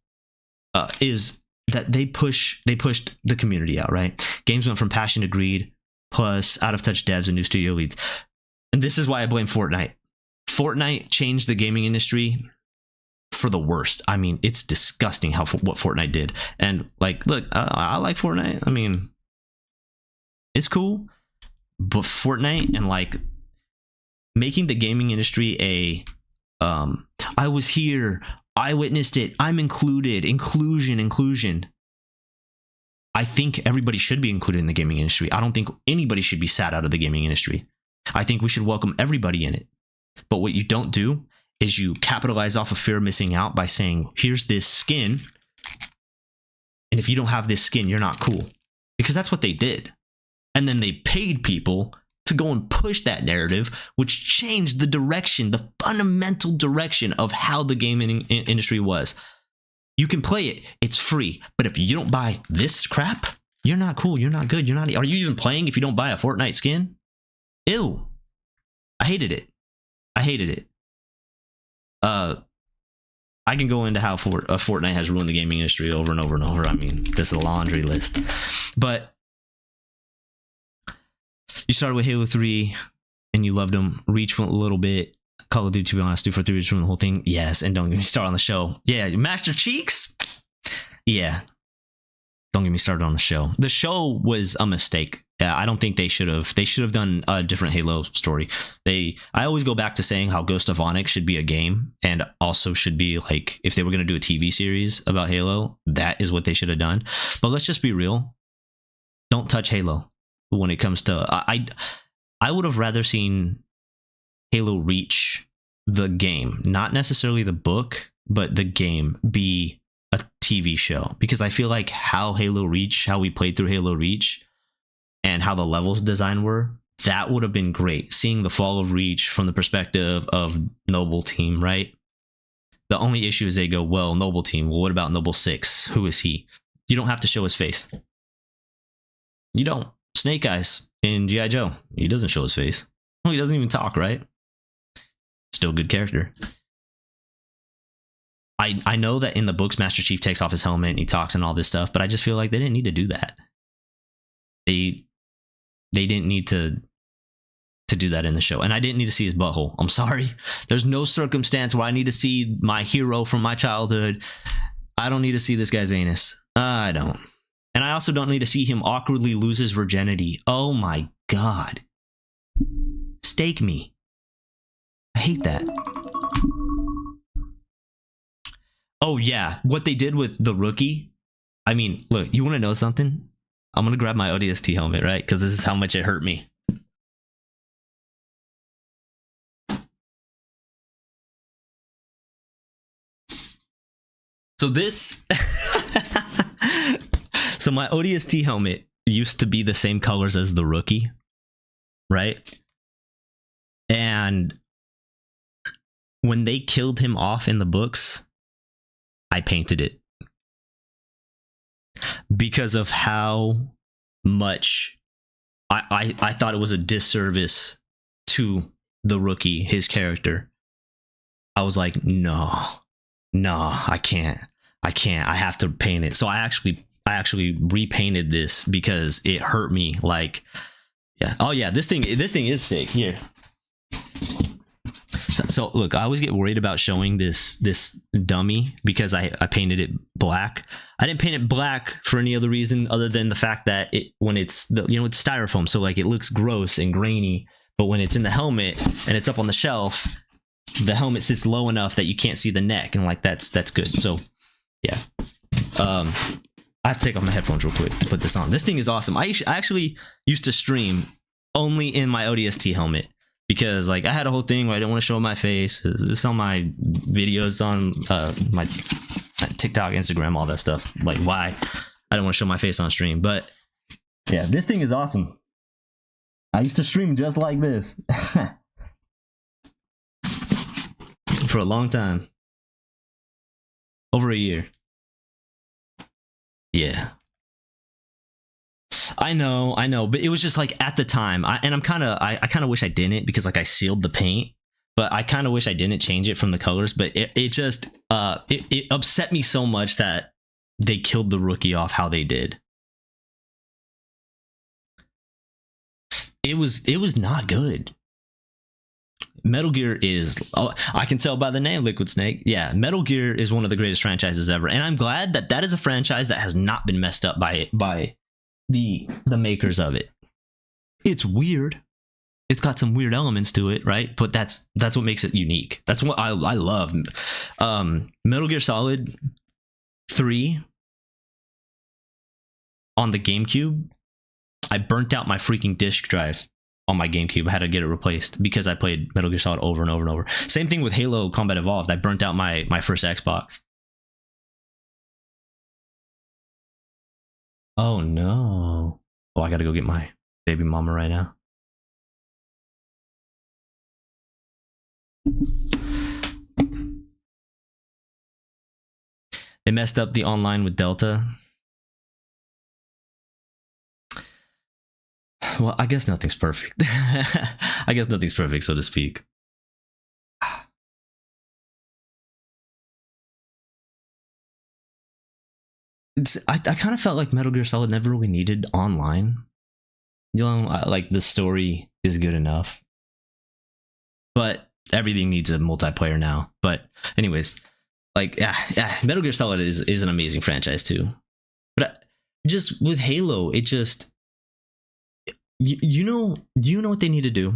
is that they pushed the community out. Right, games went from passion to greed, plus out of touch devs and new studio leads. And this is why I blame Fortnite. Fortnite changed the gaming industry for the worst. I mean, it's disgusting what Fortnite did. And like, look, I like Fortnite. I mean, it's cool. But Fortnite and like making the gaming industry I was here, I witnessed it, I'm included, inclusion. I think everybody should be included in the gaming industry. I don't think anybody should be sat out of the gaming industry. I think we should welcome everybody in it. But what you don't do is you capitalize off of fear of missing out by saying, here's this skin, and if you don't have this skin, you're not cool. Because that's what they did. And then they paid people to go and push that narrative, which changed the direction, the fundamental direction of how the gaming industry was. You can play it, it's free, but if you don't buy this crap, you're not cool, you're not good, are you even playing if you don't buy a Fortnite skin? Ew. I hated it. I can go into how Fortnite has ruined the gaming industry over and over and over. I mean, this is a laundry list. But you started with Halo 3 and you loved them. Reach went a little bit. Call of Duty, to be honest, 2 for 3 just ruined the whole thing. Yes, and don't get me started on the show. Yeah, Master Cheeks? Yeah. Don't get me started on the show. The show was a mistake. I don't think they should have done a different Halo story. I always go back to saying how Ghost of Onyx should be a game and also should be like, if they were going to do a TV series about Halo, that is what they should have done. But let's just be real. Don't touch Halo when it comes to I would have rather seen Halo Reach, the game, not necessarily the book, but the game be a TV show, because I feel like how we played through Halo Reach and how the levels design were, that would have been great. Seeing the fall of Reach from the perspective of Noble Team, right? The only issue is they go, well, Noble Team, well, what about Noble 6? Who is he? You don't have to show his face. You don't. Snake Eyes in G.I. Joe, he doesn't show his face. Well, he doesn't even talk, right? Still a good character. I know that in the books, Master Chief takes off his helmet and he talks and all this stuff, but I just feel like they didn't need to do that. They didn't need to do that in the show. And I didn't need to see his butthole. I'm sorry. There's no circumstance where I need to see my hero from my childhood. I don't need to see this guy's anus. I don't. And I also don't need to see him awkwardly lose his virginity. Oh my God. Stake me. I hate that. Oh yeah, what they did with the rookie. I mean, look, you want to know something? I'm going to grab my ODST helmet, right? Because this is how much it hurt me. So this, so my ODST helmet used to be the same colors as the rookie, right? And when they killed him off in the books, I painted it because of how much I thought it was a disservice to the rookie, his character. I was like, no, I can't. I have to paint it. So I actually repainted this because it hurt me. Like, yeah. Oh yeah, this thing is sick. Here. So look, I always get worried about showing this dummy because I painted it black. I didn't paint it black for any other reason other than the fact that when it's it's styrofoam, so like it looks gross and grainy. But when it's in the helmet and it's up on the shelf, the helmet sits low enough that you can't see the neck, and like that's good. So yeah, I have to take off my headphones real quick to put this on. This thing is awesome. I actually used to stream only in my ODST helmet because like I had a whole thing where I didn't want to show my face. It's on my videos on my TikTok, Instagram, all that stuff. Like why I don't want to show my face on stream. But yeah, this thing is awesome. I used to stream just like this for a long time. Over a year. Yeah. I know, but it was just like at the time, I kind of wish I didn't because like I sealed the paint, but I kind of wish I didn't change it from the colors, but it just it upset me so much that they killed the rookie off how they did. It was not good. Metal Gear is, I can tell by the name, Liquid Snake. Yeah, Metal Gear is one of the greatest franchises ever, and I'm glad that is a franchise that has not been messed up by the makers of it. It's weird. It's got some weird elements to it, right? But that's what makes it unique. That's what I love. Metal Gear Solid 3 on the GameCube, I burnt out my freaking disk drive on my GameCube. I had to get it replaced because I played Metal Gear Solid over and over and over. Same thing with Halo Combat Evolved. I burnt out my first Xbox. Oh no. Oh, I gotta go get my baby mama right now. They messed up the online with Delta. Well, I guess nothing's perfect. I guess nothing's perfect, so to speak. I kind of felt like Metal Gear Solid never really needed online. You know, like the story is good enough. But everything needs a multiplayer now. But anyways, like yeah, Metal Gear Solid is an amazing franchise too. But just with Halo, it just do you know what they need to do?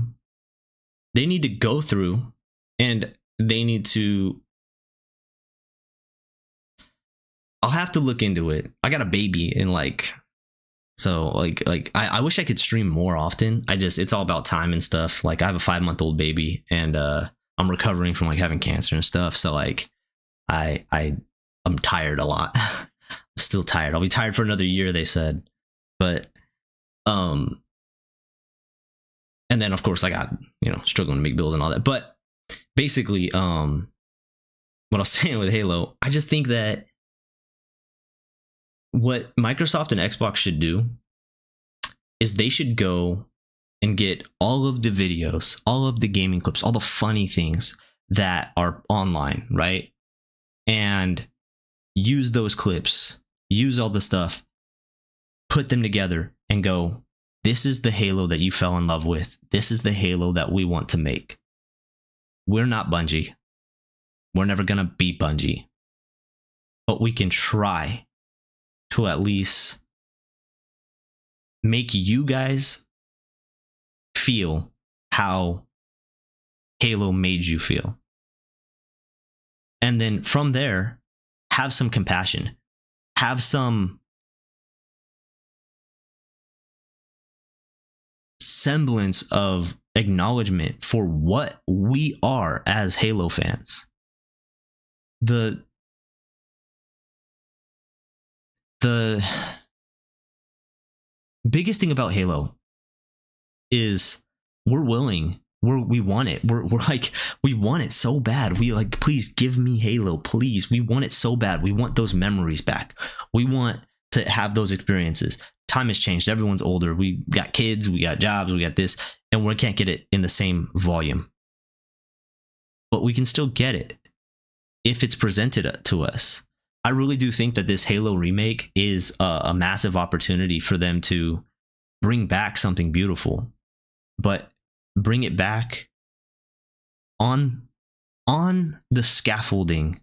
They need to go through and they need to, I'll have to look into it. I got a baby and like, so like I wish I could stream more often. It's all about time and stuff. Like I have a 5-month-old baby and I'm recovering from like having cancer and stuff. So like I'm tired a lot. I'm still tired. I'll be tired for another year, they said. But and then of course I got, struggling to make bills and all that. But basically, what I was saying with Halo, I just think that what Microsoft and Xbox should do is they should go and get all of the videos, all of the gaming clips, all the funny things that are online, right? And use those clips, use all the stuff, put them together and go, this is the Halo that you fell in love with. This is the Halo that we want to make. We're not Bungie. We're never going to be Bungie. But we can try to at least make you guys feel how Halo made you feel. And then from there, have some compassion. Have some semblance of acknowledgement for what we are as Halo fans. The the biggest thing about Halo is we're willing. We want it. We're like, we want it so bad. We like, please give me Halo, please. We want it so bad. We want those memories back. We want to have those experiences. Time has changed. Everyone's older. We got kids, we got jobs, we got this, and we can't get it in the same volume. But we can still get it if it's presented to us. I really do think that this Halo remake is a massive opportunity for them to bring back something beautiful, but bring it back on the scaffolding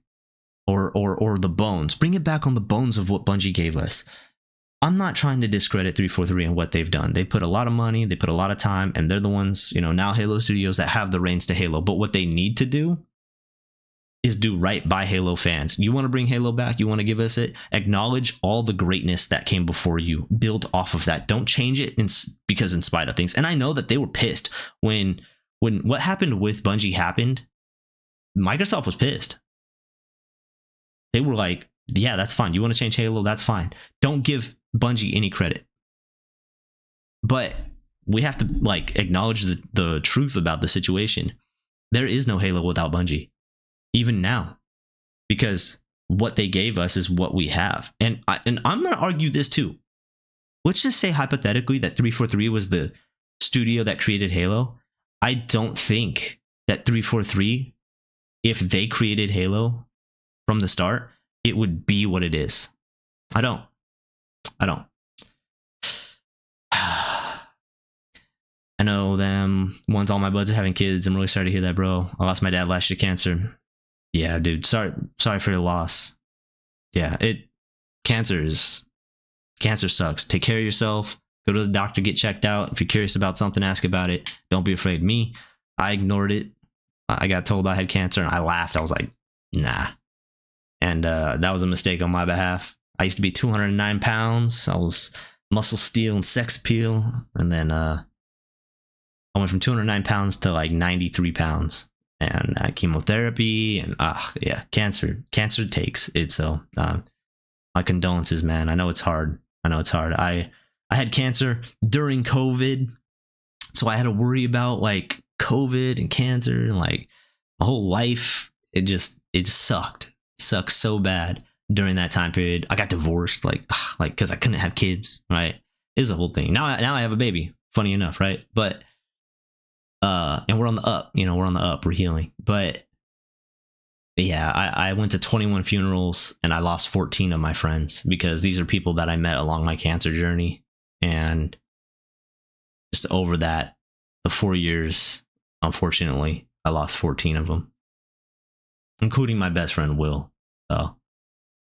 or the bones. Bring it back on the bones of what Bungie gave us. I'm not trying to discredit 343 and what they've done. They put a lot of money, they put a lot of time, and they're the ones, now Halo Studios that have the reins to Halo. But what they need to do is do right by Halo fans. You want to bring Halo back? You want to give us it? Acknowledge all the greatness that came before you. Build off of that. Don't change it because in spite of things. And I know that they were pissed when what happened with Bungie happened. Microsoft was pissed. They were like, yeah, that's fine. You want to change Halo? That's fine. Don't give Bungie any credit. But we have to acknowledge the truth about the situation. There is no Halo without Bungie. Even now, because what they gave us is what we have. And I'm going to argue this too. Let's just say hypothetically that 343 was the studio that created Halo. I don't think that 343, if they created Halo from the start, it would be what it is. I don't. I know them. Once all my buds are having kids. I'm really sorry to hear that, bro. I lost my dad last year to cancer. Yeah, dude. Sorry for your loss. Yeah, cancer sucks. Take care of yourself. Go to the doctor, get checked out. If you're curious about something, ask about it. Don't be afraid. Me, I ignored it. I got told I had cancer and I laughed. I was like, nah. And that was a mistake on my behalf. I used to be 209 pounds. I was muscle steel and sex appeal. And then I went from 209 pounds to 93 pounds. And chemotherapy and yeah, cancer takes it. So my condolences, man. I know it's hard. I had cancer during COVID, so I had to worry about COVID and cancer and my whole life. It sucked. It sucked so bad during that time period. I got divorced, because I couldn't have kids. Right, it's a whole thing. Now I have a baby. Funny enough, right? But. And we're on the up, we're healing. But yeah, I went to 21 funerals and I lost 14 of my friends because these are people that I met along my cancer journey. And just over the 4 years, unfortunately, I lost 14 of them, including my best friend, Will. So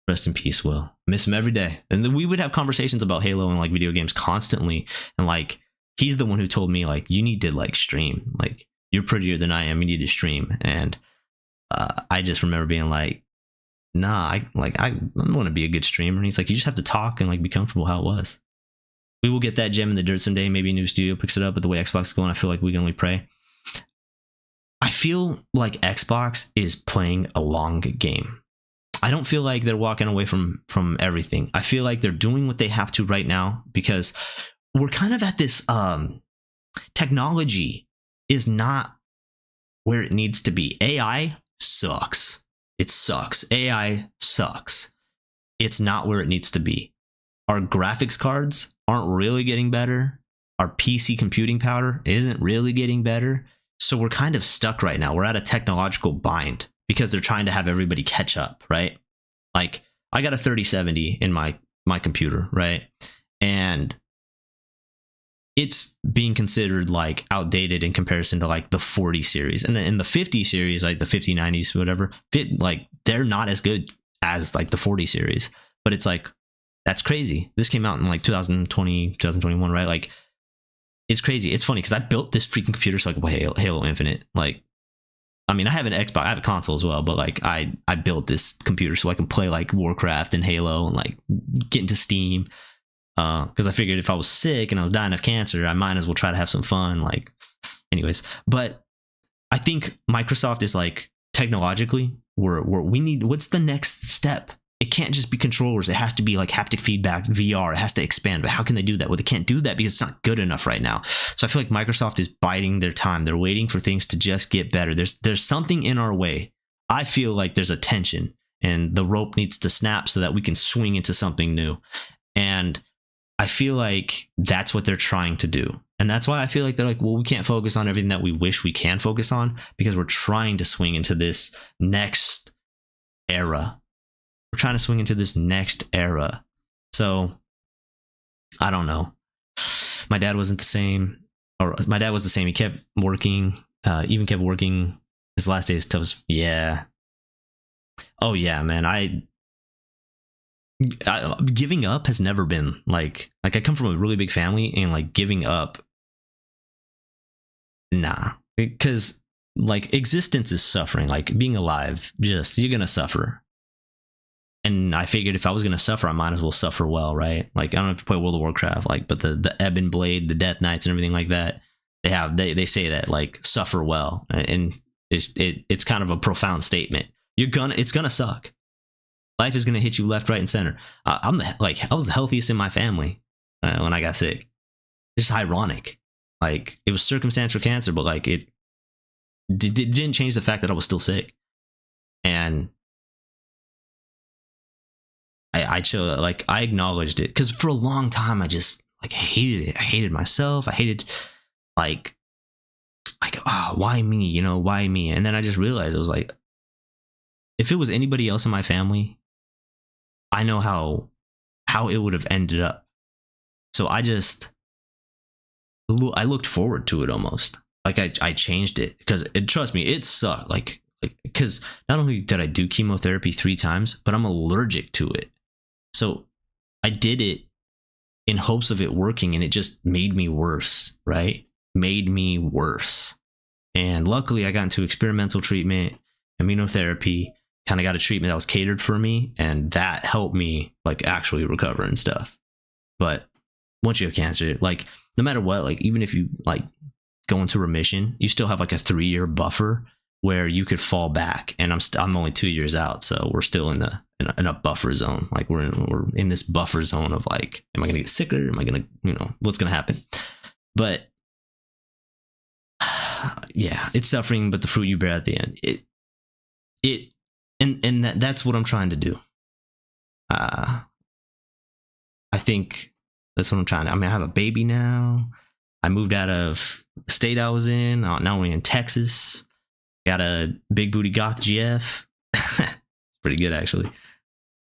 rest in peace, Will. I miss him every day. And then we would have conversations about Halo and video games constantly. And he's the one who told me you need to stream. You're prettier than I am. You need to stream. And I just remember being nah, I want to be a good streamer. And he's like, you just have to talk and be comfortable how it was. We will get that gem in the dirt someday. Maybe a new studio picks it up. But the way Xbox is going, I feel like we can only pray. I feel like Xbox is playing a long game. I don't feel like they're walking away from everything. I feel like they're doing what they have to right now because we're kind of at this technology is not where it needs to be. AI sucks. It sucks. AI sucks. It's not where it needs to be. Our graphics cards aren't really getting better. Our PC computing power isn't really getting better. So we're kind of stuck right now. We're at a technological bind because they're trying to have everybody catch up, right? I got a 3070 in my computer, right? And it's being considered outdated in comparison to the 40 series, and in the 50 series, the 5090s, whatever, they're not as good as the 40 series. But it's that's crazy. This came out in 2020, 2021, right? It's crazy. It's funny because I built this freaking computer so I could play Halo Infinite. I have an Xbox, I have a console as well, but I built this computer so I can play Warcraft and Halo and get into Steam. Because I figured if I was sick and I was dying of cancer, I might as well try to have some fun. Anyways, but I think Microsoft is technologically, we need, what's the next step it can't just be controllers. It has to be like haptic feedback, VR. It has to expand. But how can they do that? Well, they can't do that because it's not good enough right now. So I feel like Microsoft is biding their time. They're waiting for things to just get better. There's something in our way. I feel like there's a tension and the rope needs to snap so that we can swing into something new. And I feel like that's what they're trying to do. And that's why I feel like they're like, well, we can't focus on everything that we wish we can focus on because we're trying to swing into this next era. We're trying to swing into this next era. So I don't know. My dad wasn't the same, or my dad was the same. He kept working, even kept working. His last day was tough. Yeah. Oh yeah, man. I giving up has never been like I come from a really big family, and like giving up, nah, because like existence is suffering. Like being alive, just you're gonna suffer. And I figured if I was gonna suffer, I might as well suffer well, right? Like I don't have to play World of Warcraft, like, but the Ebon Blade, the Death Knights, and everything like that, they say that like suffer well, and it's kind of a profound statement. It's gonna suck. Life is gonna hit you left, right, and center. I was the healthiest in my family when I got sick. It's just ironic. Like it was circumstantial cancer, but like it didn't change the fact that I was still sick. And I chill, like I acknowledged it because for a long time I just like hated it. I hated myself. I hated like why me? You know, why me? And then I just realized it was like, if it was anybody else in my family, I know how it would have ended up. So I looked forward to it almost. Like I changed it because trust me, it sucked. Like because not only did I do chemotherapy 3 times, but I'm allergic to it. So I did it in hopes of it working, and it just made me worse, right? Made me worse. And luckily I got into experimental treatment, immunotherapy, kind of got a treatment that was catered for me, and that helped me like actually recover and stuff. But once you have cancer, like no matter what, like even if you like go into remission, you still have like a 3-year buffer where you could fall back. And I'm only 2 years out, so we're still in a buffer zone. Like we're in this buffer zone of like, am I gonna get sicker? Am I gonna, what's gonna happen? But yeah, it's suffering, but the fruit you bear at the end. That's what I'm trying to do. I think that's what I'm trying to. I mean, I have a baby now. I moved out of the state I was in. Now we're in Texas. Got a big booty goth GF. It's pretty good actually.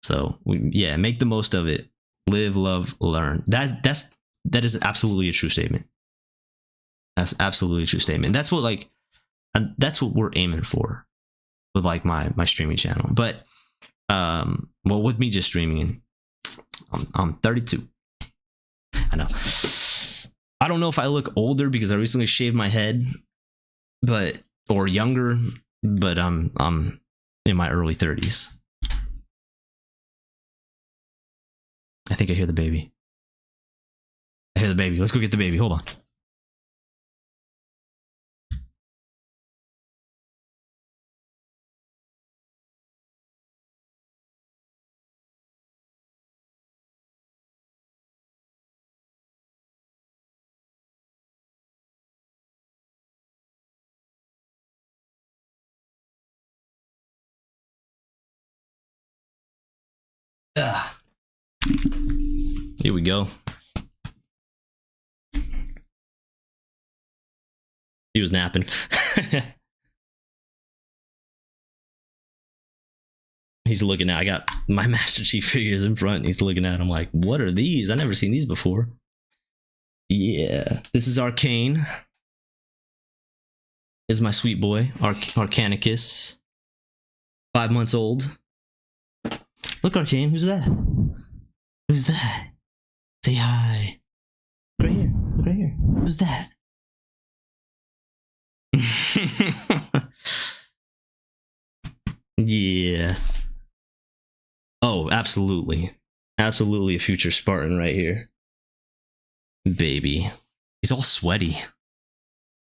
So make the most of it. Live, love, learn. That is absolutely a true statement. That's absolutely a true statement. That's what we're aiming for with like my streaming channel. But well, with me just streaming, I'm 32. I know. I don't know if I look older because I recently shaved my head, or younger, but I'm in my early 30s. I think I hear the baby. I hear the baby. Let's go get the baby. Hold on. Here we go. He was napping. He's looking at, I got my Master Chief figures in front, and he's looking at them like, what are these? I've never seen these before. Yeah, this is Arcane. This is my sweet boy, Arcanicus. 5 months old. Look, Arcane, who's that? Who's that? Say hi. Look right here. Look right here. Who's that? Yeah. Oh, absolutely. Absolutely a future Spartan right here. Baby. He's all sweaty.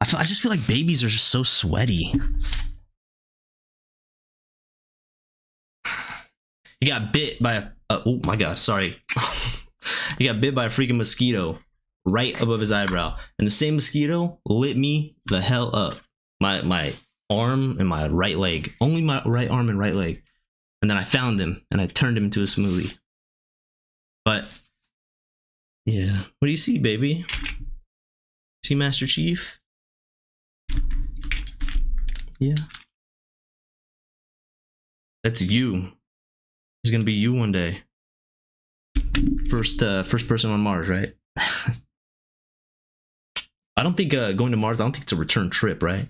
I just feel like babies are just so sweaty. He got bit by a oh my god, sorry. He got bit by a freaking mosquito right above his eyebrow, and the same mosquito lit me the hell up. My arm and my right leg, only my right arm and right leg, and then I found him and I turned him into a smoothie. But yeah, what do you see, baby? See Master Chief? Yeah, that's you. He's gonna be you one day. First person on Mars, right? I don't think going to Mars, I don't think it's a return trip, right?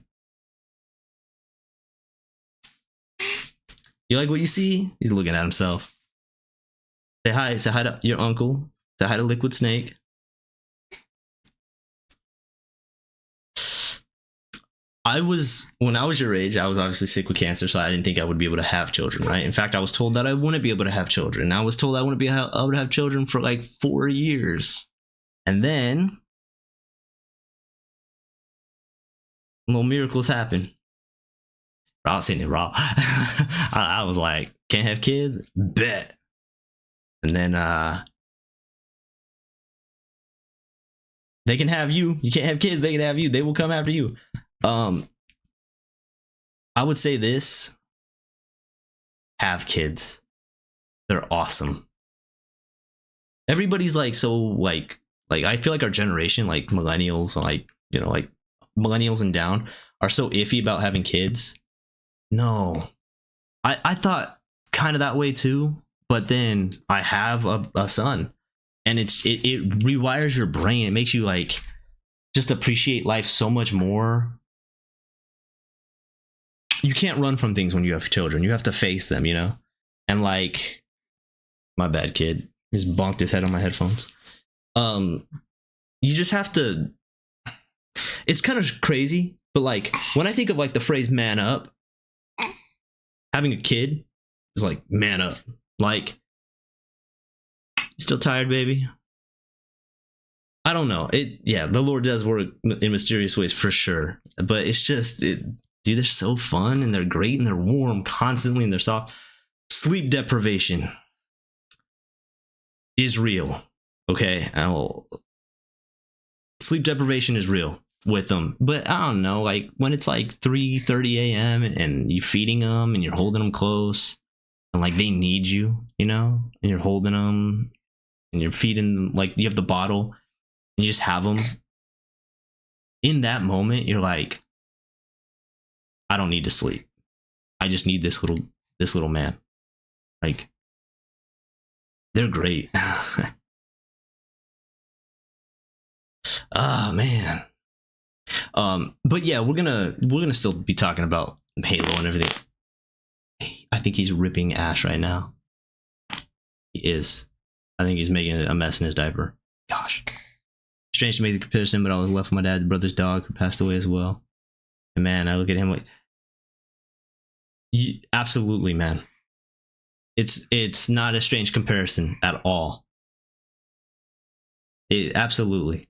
You like what you see? He's looking at himself. Say hi to your uncle. Say hi to Liquid Snake. When I was your age, I was obviously sick with cancer, so I didn't think I would be able to have children, right? In fact, I was told that I wouldn't be able to have children. I was told I wouldn't be able to have children for like 4 years. And then little miracles happen. I was saying it raw. I was like, can't have kids? Bet. And then they can have you. You can't have kids, they can have you. They will come after you. I would say this: have kids. They're awesome. Everybody's like so like I feel like our generation, like millennials, like like millennials and down, are so iffy about having kids. No, I thought kind of that way too, but then I have a son, and it rewires your brain. It makes you like just appreciate life so much more. You can't run from things when you have children. You have to face them, and like, my bad, kid. He just bonked his head on my headphones. You just have to. It's kind of crazy, but like when I think of like the phrase "man up," having a kid is like man up. Like, you still tired, baby? I don't know. Yeah, the Lord does work in mysterious ways for sure, but it's just dude, they're so fun and they're great and they're warm constantly and they're soft. Sleep deprivation is real. Okay, sleep deprivation is real with them, but I don't know, like when it's like 3:30 a.m. and you're feeding them and you're holding them close and like they need you, and you're holding them and you're feeding them, like you have the bottle and you just have them. In that moment, you're like, I don't need to sleep. I just need this little man. Like, they're great. Ah, man. But yeah, we're gonna still be talking about Halo and everything. I think he's ripping Ash right now. He is. I think he's making a mess in his diaper. Gosh. Strange to make the comparison, but I was left with my dad's brother's dog who passed away as well. And man, I look at him like, absolutely, man. It's not a strange comparison at all. Absolutely.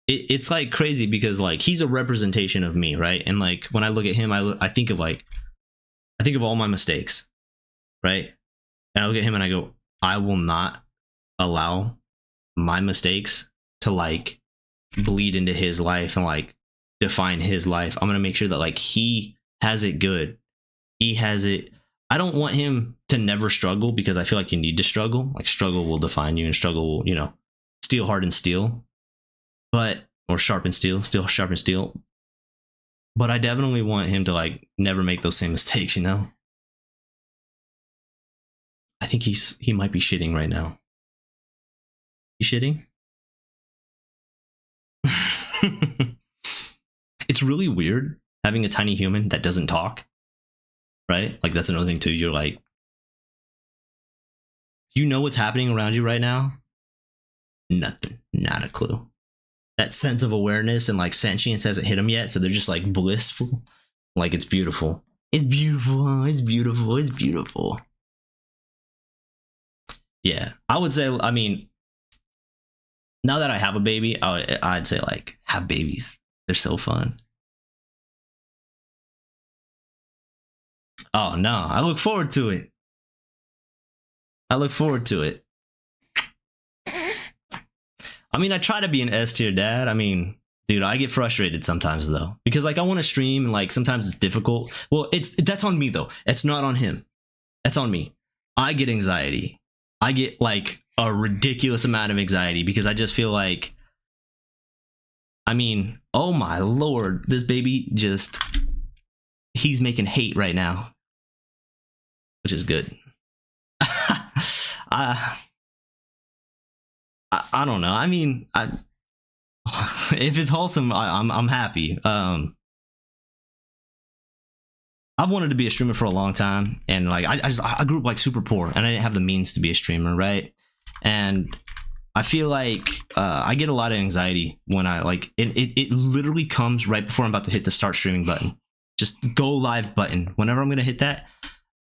It's like crazy because like he's a representation of me, right? And like when I look at him, I think of all my mistakes, right? And I look at him and I go, I will not allow my mistakes to like bleed into his life and like define his life. I'm gonna make sure that like he has it good. He has it. I don't want him to never struggle because I feel like you need to struggle. Like struggle will define you, and struggle will, steel harden steel, or sharpen steel, sharpen steel. But I definitely want him to like never make those same mistakes. I think he might be shitting right now. You shitting? It's really weird having a tiny human that doesn't talk, right? Like that's another thing too. You're like, you know what's happening around you right now? Nothing, not a clue. That sense of awareness and like sentience hasn't hit them yet, so they're just like blissful. Like it's beautiful. It's beautiful. It's beautiful. It's beautiful. Yeah, I would say. I mean, now that I have a baby, I'd say like have babies. They're so fun. Oh no, I look forward to it. I look forward to it. I mean, I try to be an S tier dad. I mean, dude, I get frustrated sometimes though, because like I want to stream and like sometimes it's difficult. Well, that's on me though. It's not on him. That's on me. I get anxiety. I get like a ridiculous amount of anxiety because I just feel like, I mean, oh my lord, this baby just, he's making hate right now, which is good. I don't know. I mean, if it's wholesome, I'm happy. I've wanted to be a streamer for a long time, and like I grew up like super poor, and I didn't have the means to be a streamer, right? And I feel like I get a lot of anxiety when I like it literally comes right before I'm about to hit the start streaming button, just go live button. Whenever I'm gonna hit that,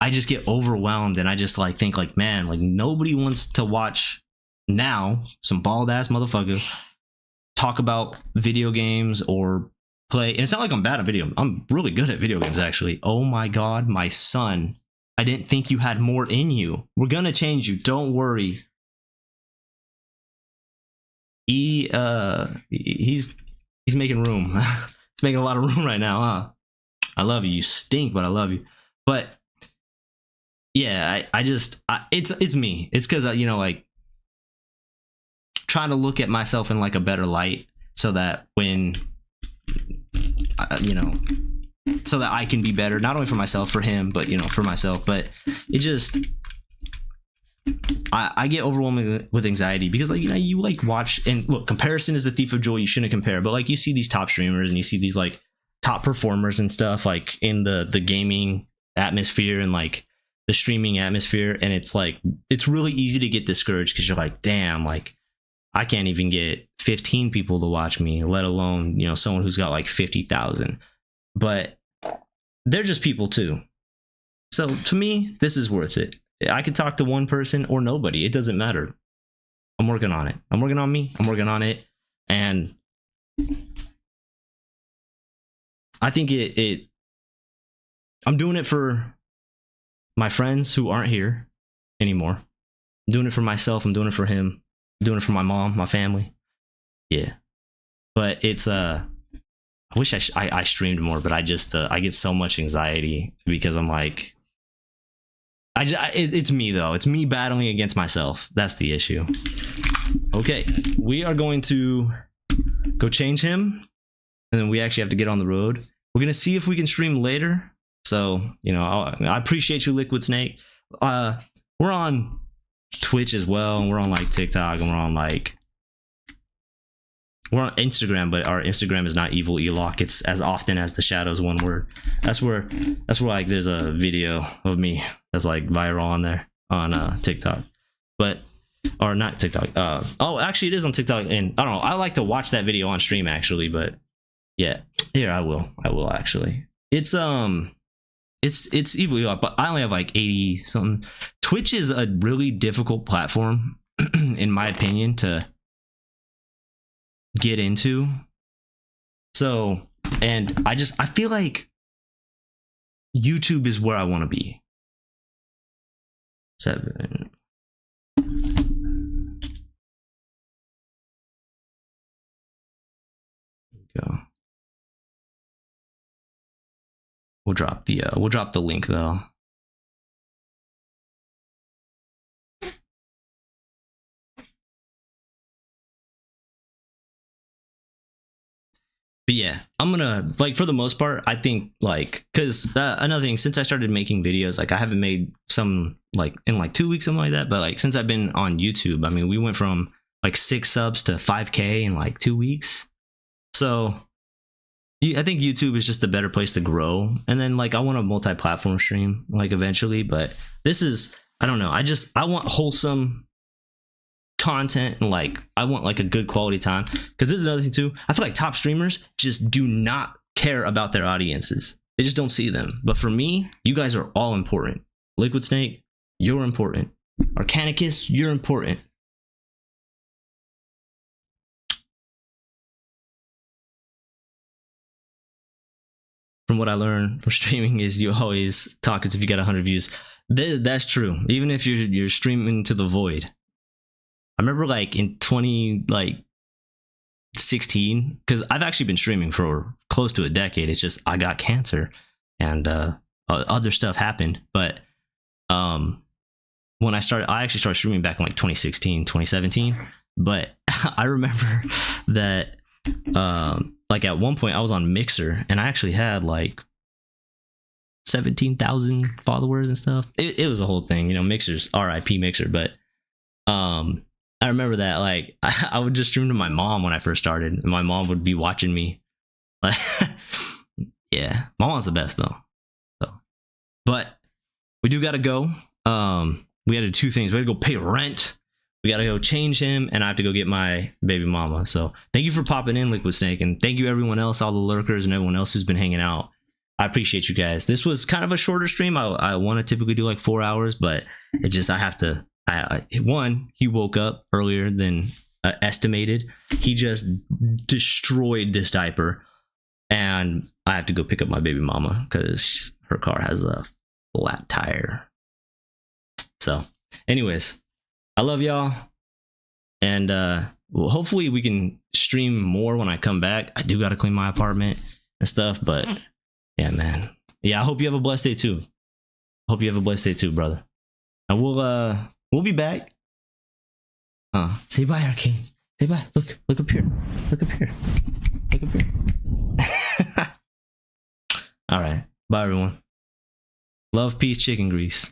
I just get overwhelmed, and I just like think like, man, like nobody wants to watch now some bald ass motherfucker talk about video games or play. And it's not like I'm bad at video. I'm really good at video games actually. Oh my god, my son, I didn't think you had more in you. We're gonna change you, don't worry. He's making room. He's making a lot of room right now, huh? I love you. You stink, but I love you. But yeah, it's me. It's because you know, like, trying to look at myself in like a better light, so that when you know, so that I can be better, not only for myself, for him, but you know, for myself. But it just, I get overwhelmed with anxiety because, like, you know, you like watch, and look, comparison is the thief of joy. You shouldn't compare, but like you see these top streamers and you see these like top performers and stuff like in the gaming atmosphere and like the streaming atmosphere, and it's like it's really easy to get discouraged because you're like, damn, like I can't even get 15 people to watch me, let alone, you know, someone who's got like 50,000. But they're just people too. So to me, this is worth it. I could talk to one person or nobody. It doesn't matter. I'm working on it. I'm working on me. I'm working on it. And I think I'm doing it for my friends who aren't here anymore. I'm doing it for myself. I'm doing it for him. I'm doing it for my mom, my family. Yeah. But it's I wish I streamed more, but I just I get so much anxiety because I'm like, it's me though. It's me battling against myself. That's the issue. Okay, we are going to go change him, and then we actually have to get on the road. We're gonna see if we can stream later. So, you know, I appreciate you, Liquid Snake. We're on Twitch as well, and we're on like TikTok, and we're on Instagram, but our Instagram is not Evil Elock. It's as often as the shadows, one word. That's where like there's a video of me that's like viral on there on TikTok, but or not TikTok. Oh, actually, it is on TikTok, and I don't know. I like to watch that video on stream actually, but yeah, here I will actually. It's Evil Elock, but I only have like 80 something. Twitch is a really difficult platform, in my opinion, to get into. So, and I feel like YouTube is where I want to be. 7. Go. We'll drop the link though. But yeah, I'm gonna, like, for the most part, I think, like, because another thing, since I started making videos, like, I haven't made some, like, in like 2 weeks, something like that. But like, since I've been on YouTube, I mean, we went from like 6 subs to 5K in like 2 weeks. So I think YouTube is just a better place to grow. And then like, I want a multi-platform stream like eventually, but this is, I don't know. I want wholesome content, and like I want like a good quality time, because this is another thing too. I feel like top streamers just do not care about their audiences. They just don't see them. But for me, you guys are all important. Liquid Snake, you're important. Arcanicus, you're important. from what I learned from streaming is you always talk as if you got 100 views. That's true. Even if you're streaming to the void. I remember like in 2016, because I've actually been streaming for close to a decade. It's just I got cancer and other stuff happened. But when I actually started streaming back in like 2016, 2017. But I remember that like at one point I was on Mixer and I actually had like 17,000 followers and stuff. It was a whole thing, you know. Mixer's RIP Mixer. But I remember that like I would just stream to my mom when I first started, and my mom would be watching me. Like, yeah, my mom's the best though. So, but we do gotta go. We had to do two things. We had to go pay rent. We gotta go change him, and I have to go get my baby mama. So thank you for popping in, Liquid Snake, and thank you everyone else, all the lurkers and everyone else who's been hanging out. I appreciate you guys. This was kind of a shorter stream. I want to typically do like 4 hours, but it just I have to. One, he woke up earlier than estimated. He just destroyed this diaper, and I have to go pick up my baby mama because her car has a flat tire. So, anyways, I love y'all, and well, hopefully we can stream more when I come back. I do got to clean my apartment and stuff, but yeah, man. Yeah, I hope you have a blessed day too. Hope you have a blessed day too, brother. And we'll be back. Say bye, Arcane. Say bye. Look up here. Look up here. Look up here. All right. Bye, everyone. Love, peace, chicken grease.